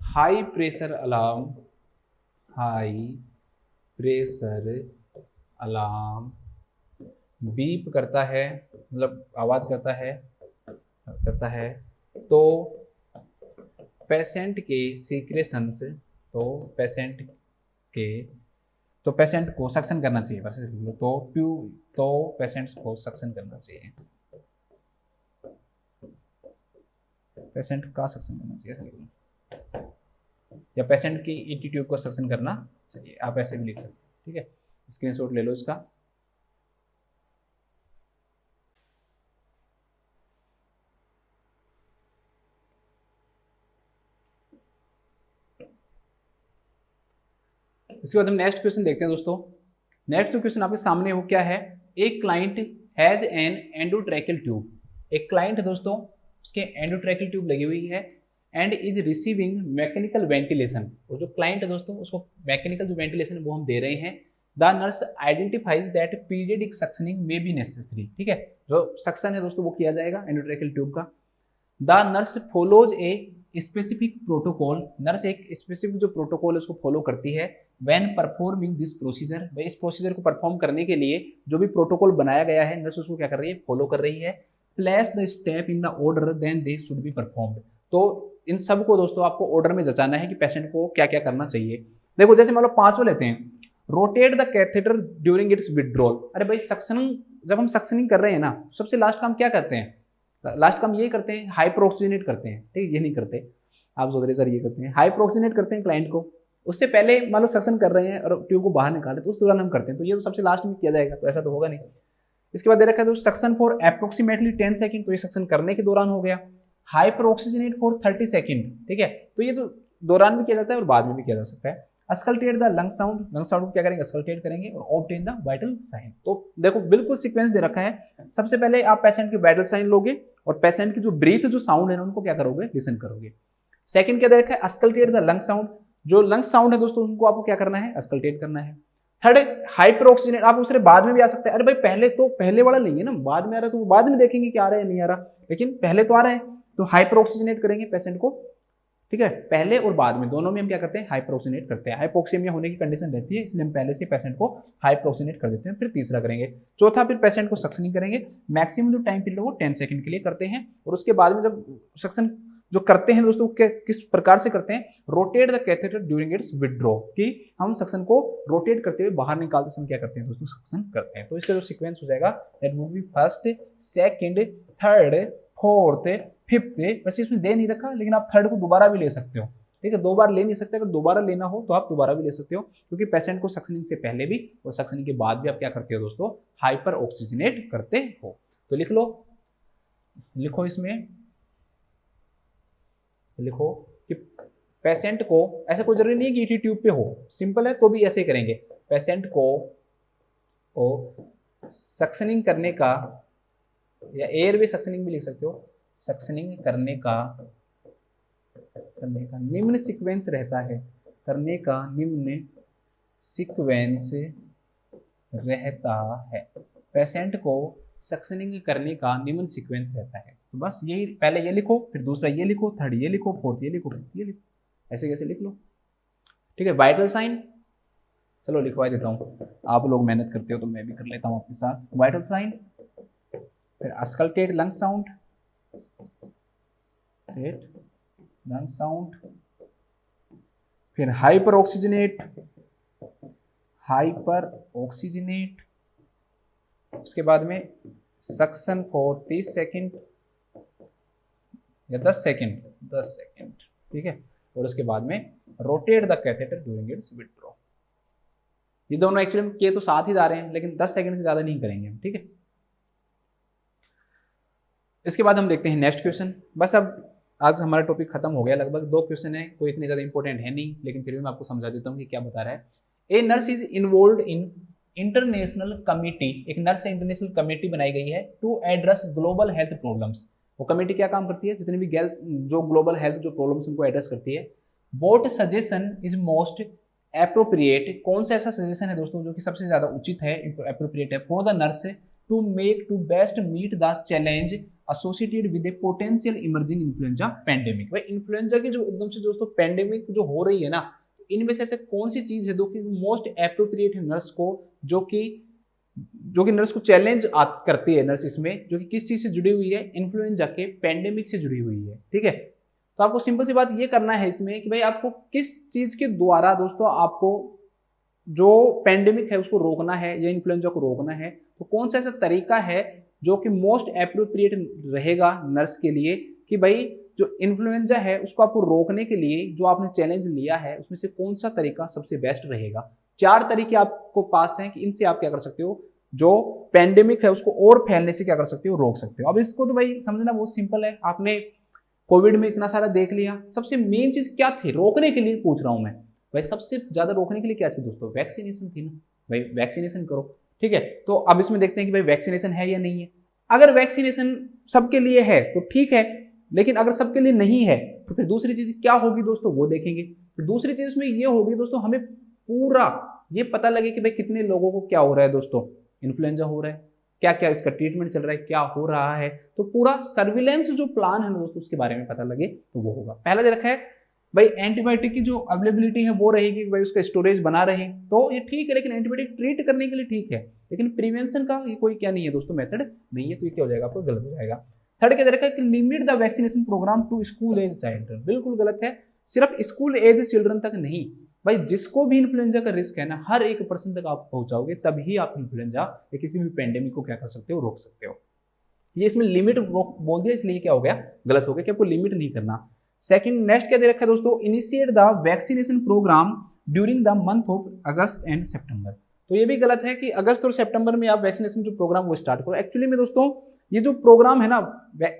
हाई प्रेशर अलार्म बीप करता है, मतलब आवाज़ करता है। तो पेशेंट के सीक्रेशंस, तो पेशेंट को सक्शन करना चाहिए, बस तो पेशेंट्स को सक्शन करना चाहिए, पेशेंट का सक्शन करना चाहिए, या पेशेंट की ईटी ट्यूब को सक्शन करना चाहिए, आप ऐसे भी लिख सकते हैं। ठीक है, स्क्रीनशॉट ले लो इसका। इसके बाद हम नेक्स्ट क्वेश्चन देखते हैं दोस्तों। नेक्स्ट क्वेश्चन आपके सामने हो क्या है, एक client has an endotracheal tube, एक क्लाइंट है दोस्तों, उसके एंडोट्रैकियल ट्यूब लगी हुई है and is receiving mechanical ventilation, और जो क्लाइंट है दोस्तों उसको मैकेनिकल जो वेंटिलेशन है वो हम दे रहे हैं। The nurse identifies that periodic suctioning में बी नेसेसरी। ठीक है, जो सक्शन है दोस्तों वो किया जाएगा एंडोट्रैकियल ट्यूब का। The nurse follows a specific protocol, nurse एक स्पेसिफिक जो प्रोटोकॉल है उसको फॉलो करती है व्हेन परफॉर्मिंग दिस प्रोसीजर, इस प्रोसीजर को परफॉर्म करने के लिए जो भी प्रोटोकॉल बनाया गया है नर्स उसको क्या कर रही है, फॉलो कर रही है। Place the step in the order then they should be performed, तो इन सब को दोस्तों आपको ऑर्डर में जचाना है कि पेशेंट को क्या क्या करना चाहिए। देखो जैसे मान लो पांचों लेते हैं, rotate the catheter during its withdrawal. अरे भाई सक्शनिंग, जब हम सक्शनिंग कर रहे हैं ना सबसे लास्ट काम क्या करते हैं, लास्ट काम यही करते हैं, हाइप्रोक्सीनेट करते हैं। ठीक, ये नहीं करते आप सोच रहे सर ये करते हैं, हाइप्रोक्सीनेट करते हैं क्लाइंट को, उससे पहले मान लो सक्शन कर रहे हैं और ट्यूब को बाहर निकाले तो उस दौरान हम करते हैं, तो ये तो सबसे लास्ट में किया जाएगा, तो ऐसा तो होगा नहीं। इसके बाद दे रखा है तो सक्शन फॉर अप्रोक्सीमेटली 10 सेकंड, तो ये सक्शन करने के दौरान हो गया। हाइप्रोक्सीनेट फॉर 30 सेकंड, ठीक है, तो ये तो दौरान भी किया जाता है और बाद में भी किया जा सकता है। Auscultate the lung sound, lung sound को क्या करेंगे, अस्कल्टेट करेंगे और ऑब्टेन द वाइटल साइन। तो देखो बिल्कुल सीक्वेंस दे रखा है, सबसे पहले आप पेशेंट की वाइटल साइन लोगे और पेशेंट की जो ब्रीथ जो साउंड है उनको क्या करोगे, लिसन करोगे। सेकंड क्या दे रखा है, अस्कल्टेट द लंग साउंड, जो लंग साउंड है दोस्तों उनको आपको क्या करना है, अस्कल्टेट करना है। थर्ड हाइपरऑक्सीजनेट, आप दूसरे बाद में भी आ सकते हैं, अरे भाई पहले तो पहले वाला लेंगे ना, बाद में आ रहा है तो बाद में देखेंगे क्या आ रहा है नहीं आ रहा, लेकिन पहले तो आ रहा है तो हाइपरऑक्सीजनेट करेंगे पेशेंट को। ठीक है, पहले और बाद में दोनों में हम क्या करते हैं, हाइपरऑक्सीजनेट करते हैं। हाइपोक्सीमिया होने की कंडीशन रहती है इसलिए हम पहले से पेशेंट को हाइपरऑक्सीजनेट कर देते हैं। फिर तीसरा करेंगे, चौथा फिर पेशेंट को सक्शनिंग करेंगे। मैक्सिमम जो टाइम पीरियड है वो 10 सेकंड के लिए करते हैं और उसके बाद में जब सक्शन जो करते हैं दोस्तों किस प्रकार से करते हैं, rotate the catheter during its withdraw, कि हम सक्शन को रोटेट करते हुए बाहर निकालते समय क्या करते हैं दोस्तों, सक्शन करते हैं। तो इसका जो सीक्वेंस हो जाएगा that would be first, second, third, fourth, fifth. वैसे इसमें दे नहीं रखा लेकिन आप थर्ड को दोबारा भी ले सकते हो। ठीक है, दो बार ले नहीं सकते, अगर दोबारा लेना हो तो आप दोबारा भी ले सकते हो, क्योंकि पेशेंट को सक्शनिंग से पहले भी और सक्शनिंग के बाद भी आप क्या करते हो दोस्तों, हाइपर ऑक्सीजनेट करते हो। तो लिख लो, लिखो इसमें लिखो कि पेशेंट को, ऐसा कोई जरूरी नहीं है कि ईटी ट्यूब पे हो, सिंपल है तो भी ऐसे करेंगे। पेशेंट को सक्शनिंग करने का, या एयरवे सक्शनिंग भी लिख सकते हो, सक्शनिंग करने का निम्न सीक्वेंस रहता है, करने का निम्न सीक्वेंस रहता है। पेशेंट को सक्शनिंग करने का निम्न सीक्वेंस रहता है। तो बस यही, पहले ये लिखो, फिर दूसरा ये लिखो, थर्ड ये लिखो, फोर्थ ये लिखो, फिफ्थ ये लिखो, ऐसे कैसे लिख लो। ठीक है, वाइटल साइन चलो लिखवा देता हूँ, आप लोग मेहनत करते हो तो मैं भी कर लेता हूँ आपके साथ। वाइटल साइन, फिर अस्कल्टेट लंग साउंड, लंग साउंड, फिर हाइपर ऑक्सीजनेट, हाइपर ऑक्सीजनेट, उसके बाद में सक्शन फॉर 30 सेकेंड या 10 सेकेंड, ठीक है, और उसके बाद में rotate the catheter during its withdraw. ये दोनों एक्चुअली के तो साथ ही जा रहे हैं, लेकिन 10 सेकंड से ज्यादा नहीं करेंगे हम, ठीक है। इसके बाद हम देखते हैं नेक्स्ट क्वेश्चन। बस अब आज हमारा टॉपिक खत्म हो गया, लगभग 2 क्वेश्चन है, कोई इतनी ज्यादा इंपॉर्टेंट है नहीं, लेकिन फिर भी मैं आपको समझा देता हूँ कि क्या बता रहा है। A nurse is involve in international committee, एक नर्स इंटरनेशनल कमेटी बनाई गई है to address global health problems. वो कमेटी क्या काम करती है, जितने भी जो ग्लोबल हेल्थ जो प्रॉब्लम्स उनको एड्रेस करती है। What suggestion is most appropriate, कौन सा ऐसा सजेशन है दोस्तों जो कि सबसे ज्यादा उचित है, एप्रोप्रिएट है for the nurse to make to best meet the challenge associated with a potential emerging influenza pandemic. भाई इन्फ्लुएंजा की जो एकदम से दोस्तों पैंडेमिक जो हो रही है ना, इनमें से ऐसे कौन सी चीज है जो कि मोस्ट एप्रोप्रिएट है नर्स को, जो कि नर्स को चैलेंज करती है नर्स इसमें, जो कि किस चीज से जुड़ी हुई है, इन्फ्लुएंजा के पैंडेमिक से जुड़ी हुई है, ठीक है। तो आपको सिंपल सी बात ये करना है इसमें कि भाई आपको किस चीज के द्वारा दोस्तों आपको जो पैंडेमिक है उसको रोकना है या इन्फ्लुएंजा को रोकना है, तो कौन सा ऐसा तरीका है जो कि मोस्ट एप्रोप्रिएट रहेगा नर्स के लिए कि भाई जो इन्फ्लुएंजा है उसको आपको रोकने के लिए जो आपने चैलेंज लिया है उसमें से कौन सा तरीका सबसे बेस्ट रहेगा। 4 तरीके आपको पास हैं कि इनसे आप क्या कर सकते हो, जो पैंडेमिक है उसको और फैलने से क्या कर सकते हो, रोक सकते हो। अब इसको तो भाई समझना बहुत सिंपल है, आपने कोविड में इतना सारा देख लिया, सबसे मेन चीज क्या थी रोकने के लिए, पूछ रहा हूं मैं भाई सबसे ज्यादा रोकने के लिए क्या थी दोस्तों, वैक्सीनेशन थी ना। भाई वैक्सीनेशन करो, ठीक है। तो अब इसमें देखते हैं कि भाई वैक्सीनेशन है या नहीं है। अगर वैक्सीनेशन सबके लिए है तो ठीक है, लेकिन अगर सबके लिए नहीं है तो फिर दूसरी चीज क्या होगी दोस्तों, वो देखेंगे। तो दूसरी चीज इसमें ये होगी दोस्तों, हमें पूरा ये पता लगे कि भाई कितने लोगों को क्या हो रहा है दोस्तों, इन्फ्लुएंजा हो रहा है, क्या क्या इसका ट्रीटमेंट चल रहा है, क्या हो रहा है। तो पूरा सर्विलेंस जो प्लान है ना दोस्तों उसके बारे में पता लगे तो वो होगा। पहला दे रखा है भाई एंटीबायोटिक की जो अवेलेबिलिटी है वो रहेगी, भाई उसका स्टोरेज बना रहे, तो ये ठीक है, लेकिन एंटीबायोटिक ट्रीट करने के लिए ठीक है, लेकिन प्रिवेंशन का ये कोई क्या नहीं है दोस्तों, मेथड नहीं है, तो ये क्या हो जाएगा आपको गलत हो जाएगा। थर्ड क्या दे रखा है कि limit the vaccination programme to school age children, बिल्कुल गलत है, सिर्फ स्कूल एज चिल्ड्रन तक नहीं। भाई जिसको भी इन्फ्लुएंजा का रिस्क है ना, हर 1% तक आप पहुंचाओगे तभी आप इन्फ्लुएंजा या किसी भी पेंडेमिक को क्या कर सकते हो, रोक सकते हो। ये इसमें लिमिट बोल दिया, इसलिए क्या हो गया, गलत हो गया कि आपको लिमिट नहीं करना। सेकंड नेक्स्ट क्या दे रखा है दोस्तों, initiate the vaccination programme during the month of August and September. तो ये भी गलत है कि अगस्त और सितंबर में आप वैक्सीनेशन जो प्रोग्राम वो स्टार्ट करो। एक्चुअली में दोस्तों ये जो प्रोग्राम है ना,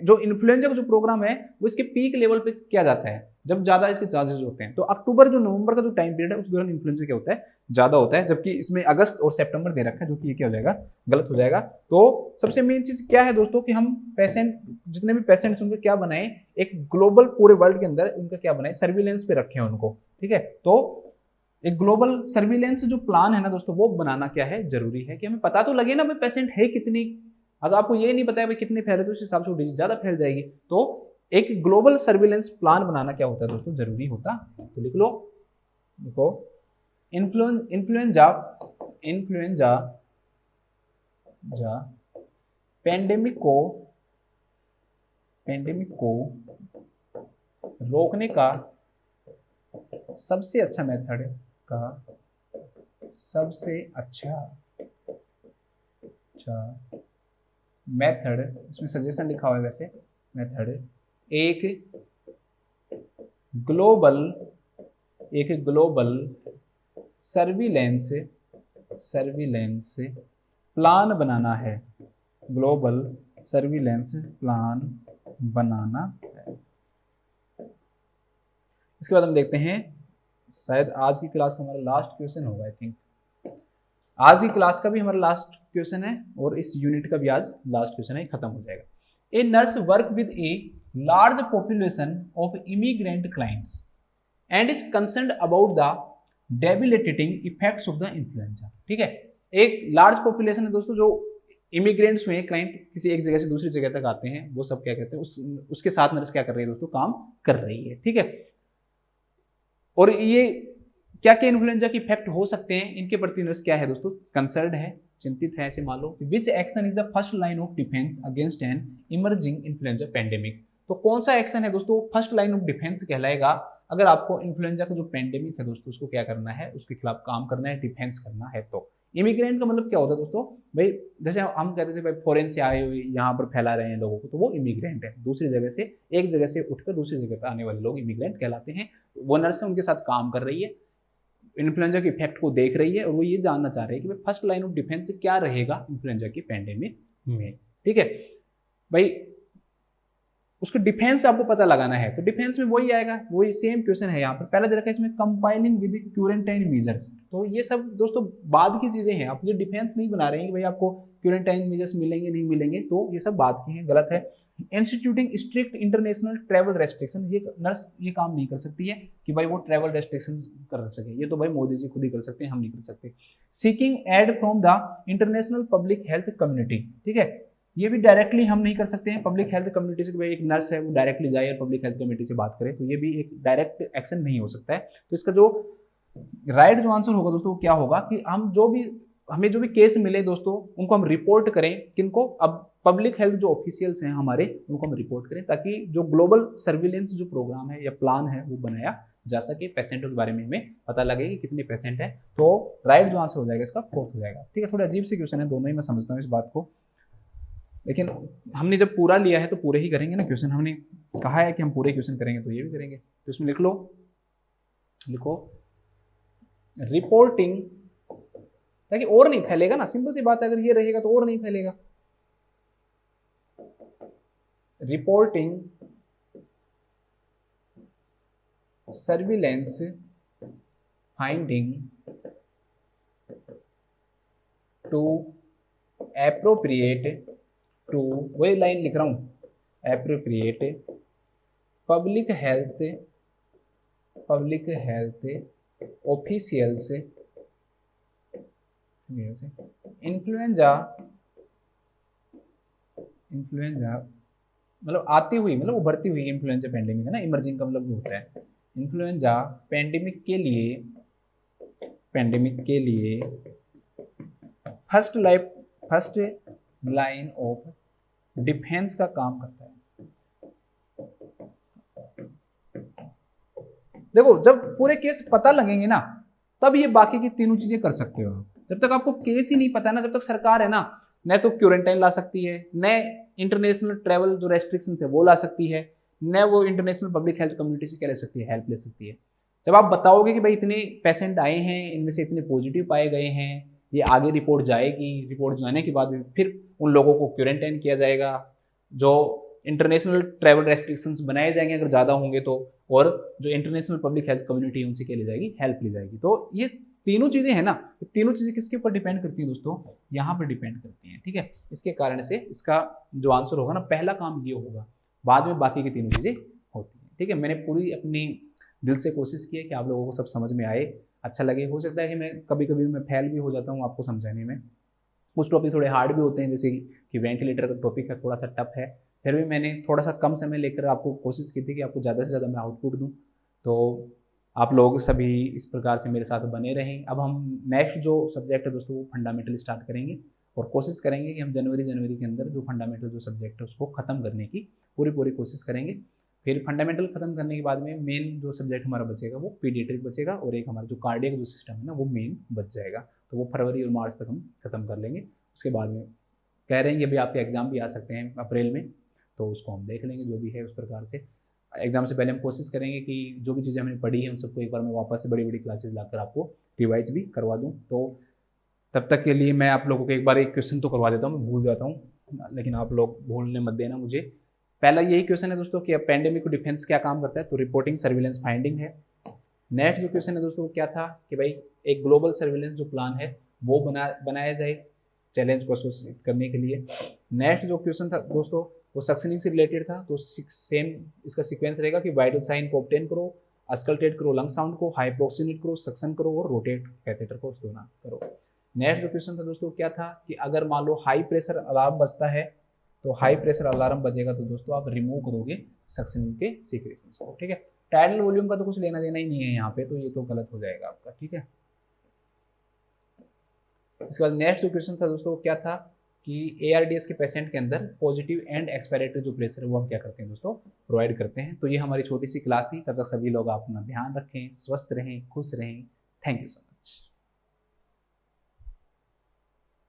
जो इन्फ्लुएंजा का जो प्रोग्राम है वो इसके पीक लेवल पे किया जाता है जब ज्यादा इसके चार्जेस होते हैं। तो अक्टूबर जो नवंबर का जो टाइम पीरियड है उस दौरान इन्फ्लुएंजा क्या होता है, ज्यादा होता है, जबकि इसमें अगस्त और सितंबर दे रखा है, जो कि ये क्या हो जाएगा, गलत हो जाएगा। तो सबसे मेन चीज क्या है दोस्तों कि हम पेशेंट, जितने भी पेशेंट्स उनके क्या बनाए, एक ग्लोबल पूरे वर्ल्ड के अंदर उनका क्या बनाए, सर्विलेंस पे रखे उनको, ठीक है। तो एक ग्लोबल सर्विलेंस जो प्लान है ना दोस्तों वो बनाना क्या है, जरूरी है कि हमें पता तो लगे ना भाई पेशेंट है कितनी। अगर आपको ये नहीं पता है भाई कितने फैले तो उस हिसाब से डिजीज ज्यादा फैल जाएगी। तो एक ग्लोबल सर्विलेंस प्लान बनाना क्या होता है दोस्तों, जरूरी होता। तो लिख लो, देखो इन्फ्लुएंजा पैंडेमिक को रोकने का सबसे अच्छा मेथड इसमें सजेशन लिखा हुआ है वैसे मेथड, एक ग्लोबल सर्विलेंस प्लान बनाना है, ग्लोबल सर्विलेंस प्लान बनाना है। इसके बाद हम देखते हैं, शायद आज की क्लास का हमारा लास्ट क्वेश्चन होगा, आई थिंक आज की क्लास का भी हमारा लास्ट क्वेश्चन है और इस यूनिट का भी आज लास्ट क्वेश्चन है, खत्म हो जाएगा। A nurse work with a large population of immigrant clients and is concerned about the debilitating effects of the influenza. ठीक है, एक लार्ज पॉपुलेशन है दोस्तों, जो इमिग्रेंट्स हुए, क्लाइंट किसी एक जगह से दूसरी जगह तक आते हैं, वो सब क्या कहते हैं, उसके साथ नर्स क्या कर रही है दोस्तों, काम कर रही है। ठीक है, और ये क्या क्या इन्फ्लुएंजा के इफेक्ट हो सकते हैं, इनके प्रति नर्स क्या है दोस्तों, कंसर्न्ड है, चिंतित है। ऐसे मान लो which action is the first line of defence against an emerging influenza pandemic. तो कौन सा एक्शन है दोस्तों, फर्स्ट लाइन ऑफ डिफेंस कहलाएगा अगर आपको इन्फ्लुएंजा का जो पेंडेमिक है दोस्तों उसको क्या करना है, उसके खिलाफ काम करना है, डिफेंस करना है। तो इमिग्रेंट का मतलब क्या होता है दोस्तों, भाई जैसे हम कहते थे भाई फॉरेन से आए हुए यहाँ पर फैला रहे हैं लोगों को, तो वो इमिग्रेंट है। दूसरी जगह से, एक जगह से उठकर दूसरी जगह पर आने वाले लोग इमिग्रेंट कहलाते हैं। वो नर्स उनके साथ काम कर रही है, इन्फ्लुएंजा के इफेक्ट को देख रही है और वो ये जानना चाह रहे हैं कि भाई फर्स्ट लाइन ऑफ डिफेंस क्या रहेगा इन्फ्लुएंजा की पेंडेमिक में। ठीक है भाई, उसके डिफेंस आपको पता लगाना है, तो डिफेंस में वही आएगा, वही सेम क्वेश्चन है यहाँ पर। पहला दे रखा है इसमें कंपाइलिंग विद क्यूरेंटाइन मेजर्स, तो ये सब दोस्तों बाद की चीजें हैं। आप ये डिफेंस नहीं बना रहे हैं कि भाई आपको क्यूरेंटाइन मेजर्स मिलेंगे नहीं मिलेंगे, तो ये सब बात की है, गलत है। Instituting strict international travel restriction, ये नर्स ये काम नहीं कर सकती है कि भाई वो ट्रैवल रेस्ट्रिक्शन कर सके, ये तो भाई मोदी जी खुद ही कर सकते हैं, हम नहीं कर सकते। Seeking aid from the international public health community, ठीक है, ये भी डायरेक्टली हम नहीं कर सकते हैं पब्लिक हेल्थ कम्युनिटी से कि भाई एक नर्स है वो डायरेक्टली जाए और पब्लिक हेल्थ कम्युनिटी से बात करे, तो ये भी एक डायरेक्ट एक्शन नहीं हो सकता है। तो इसका जो राइट जो आंसर होगा दोस्तों वो क्या होगा कि हमें जो भी केस मिले दोस्तों उनको हम रिपोर्ट करें, किनको, अब पब्लिक हेल्थ जो ऑफिशियल्स हैं हमारे उनको हम रिपोर्ट करें, ताकि जो ग्लोबल सर्विलेंस जो प्रोग्राम है या प्लान है वो बनाया जा सके, पेशेंटों के बारे में हमें पता लगे कि कितने पेशेंट है। तो राइट जो आंसर हो जाएगा इसका फोर्थ हो जाएगा। ठीक है, थोड़ा अजीब से क्वेश्चन है दोनों ही, मैं समझता हूँ इस बात को, लेकिन हमने जब पूरा लिया है तो पूरे ही करेंगे ना क्वेश्चन, हमने कहा है कि हम पूरे क्वेश्चन करेंगे तो ये भी करेंगे। तो इसमें लिखो रिपोर्टिंग, ताकि और नहीं फैलेगा ना, सिंपल सी बात है, अगर ये रहेगा तो और नहीं फैलेगा। Reporting surveillance finding to appropriate to, वही लाइन लिख रहा हूं, appropriate public health officials influenza मतलब आती हुई, मतलब उभरती हुई इन्फ्लुएंजा पेंडेमिक है ना, इमर्जिंग का मतलब होता है इन्फ्लुएंजा पेंडेमिक के लिए फर्स्ट लाइन ऑफ डिफेंस का काम करता है। देखो जब पूरे केस पता लगेंगे ना तब ये बाकी की तीनों चीजें कर सकते हो। जब तक आपको केस ही नहीं पता है ना, जब तक सरकार है ना, न तो क्वारंटाइन ला सकती है, न इंटरनेशनल ट्रैवल जो रेस्ट्रिक्शन है वो ला सकती है, न वो इंटरनेशनल पब्लिक हेल्थ कम्युनिटी से क्या ले सकती है, हेल्प ले सकती है। जब आप बताओगे कि भाई इतने पेशेंट आए हैं, इनमें से इतने पॉजिटिव पाए गए हैं, ये आगे रिपोर्ट जाएगी, रिपोर्ट जाने के बाद फिर उन लोगों को क्वारंटाइन किया जाएगा, जो इंटरनेशनल ट्रैवल रेस्ट्रिक्शंस बनाए जाएंगे अगर ज़्यादा होंगे तो, और जो इंटरनेशनल पब्लिक हेल्थ कम्युनिटी उनसे क्या ली जाएगी, हेल्प ली जाएगी। तो ये तीनों चीज़ें हैं ना, तीनों चीज़ें किसके ऊपर डिपेंड करती हैं दोस्तों, यहाँ पर डिपेंड करती हैं। ठीक है, इसके कारण से इसका जो आंसर होगा ना, पहला काम ये होगा, बाद में बाकी की तीनों चीज़ें होती हैं। ठीक है, मैंने पूरी अपनी दिल से कोशिश की है कि आप लोगों को सब समझ में आए, अच्छा लगे। हो सकता है कि मैं कभी कभी मैं फेल भी हो जाता हूँ आपको समझाने में, कुछ टॉपिक थोड़े हार्ड भी होते हैं, जैसे कि वेंटिलेटर का टॉपिक है थोड़ा सा टफ है, फिर भी मैंने थोड़ा सा कम समय लेकर आपको कोशिश की थी कि आपको ज़्यादा से ज़्यादा मैं आउटपुट दूँ। तो आप लोग सभी इस प्रकार से मेरे साथ बने रहें। अब हम नेक्स्ट जो सब्जेक्ट है दोस्तों वो फंडामेंटल स्टार्ट करेंगे और कोशिश करेंगे कि हम जनवरी के अंदर जो फंडामेंटल जो सब्जेक्ट है उसको ख़त्म करने की पूरी कोशिश करेंगे। फिर फंडामेंटल खत्म करने के बाद में मेन जो सब्जेक्ट हमारा बचेगा वो पीडियाट्रिक बचेगा, और एक हमारा जो कार्डियक जो सिस्टम है ना वो मेन बच जाएगा। तो वो फरवरी और मार्च तक हम खत्म कर लेंगे। उसके बाद में कह रहे हैं कि अभी आपके एग्ज़ाम भी आ सकते हैं अप्रैल में, तो उसको हम देख लेंगे जो भी है उस प्रकार से। एग्ज़ाम से पहले हम कोशिश करेंगे कि जो भी चीज़ें हमने पढ़ी हैं उन सबको एक बार मैं वापस से बड़ी क्लासेज लाकर आपको रिवाइज भी करवा दूँ। तो तब तक के लिए मैं आप लोगों को एक बार एक क्वेश्चन तो करवा देता हूँ, मैं भूल जाता हूँ, लेकिन आप लोग भूलने मत देना मुझे। पहला यही क्वेश्चन है दोस्तों कि पेंडेमिक को डिफेंस क्या काम करता है, तो रिपोर्टिंग सर्विलेंस फाइंडिंग है। नेक्स्ट जो क्वेश्चन है दोस्तों क्या था कि भाई एक ग्लोबल सर्विलेंस जो प्लान है वो बनाया जाए चैलेंज को एसोसिएट करने के लिए। नेक्स्ट जो क्वेश्चन था दोस्तों वो सक्शनिंग से रिलेटेड था, तो सेम इसका सीक्वेंस रहेगा कि वाइटल साइन को ऑब्टेन करो, अस्कल्टेट करो लंग साउंड को, हाइपोक्सिनेट करो, सक्शन करो और रोटेट कैथेटर को दोना करो। नेक्स्ट जो क्वेश्चन था दोस्तों क्या था कि अगर मान लो हाई प्रेशर अलार्म बजता है, तो हाई प्रेशर अलार्म बजेगा तो दोस्तों आप रिमूव करोगे सक्शनिंग के सीक्रेशंस को। ठीक है, टाइडल वॉल्यूम का तो कुछ लेना देना ही नहीं है यहाँ पे, तो ये तो गलत हो जाएगा आपका। ठीक है, इसके बाद नेक्स्ट जो क्वेश्चन था दोस्तों क्या था कि ARDS के पेशेंट के अंदर पॉजिटिव एंड एक्सपायरेटरी जो प्रेशर है वो हम क्या करते हैं दोस्तों, प्रोवाइड करते हैं। तो ये हमारी छोटी सी क्लास थी। तब तक सभी लोग अपना ध्यान रखें, स्वस्थ रहें, खुश रहें। Thank you so much.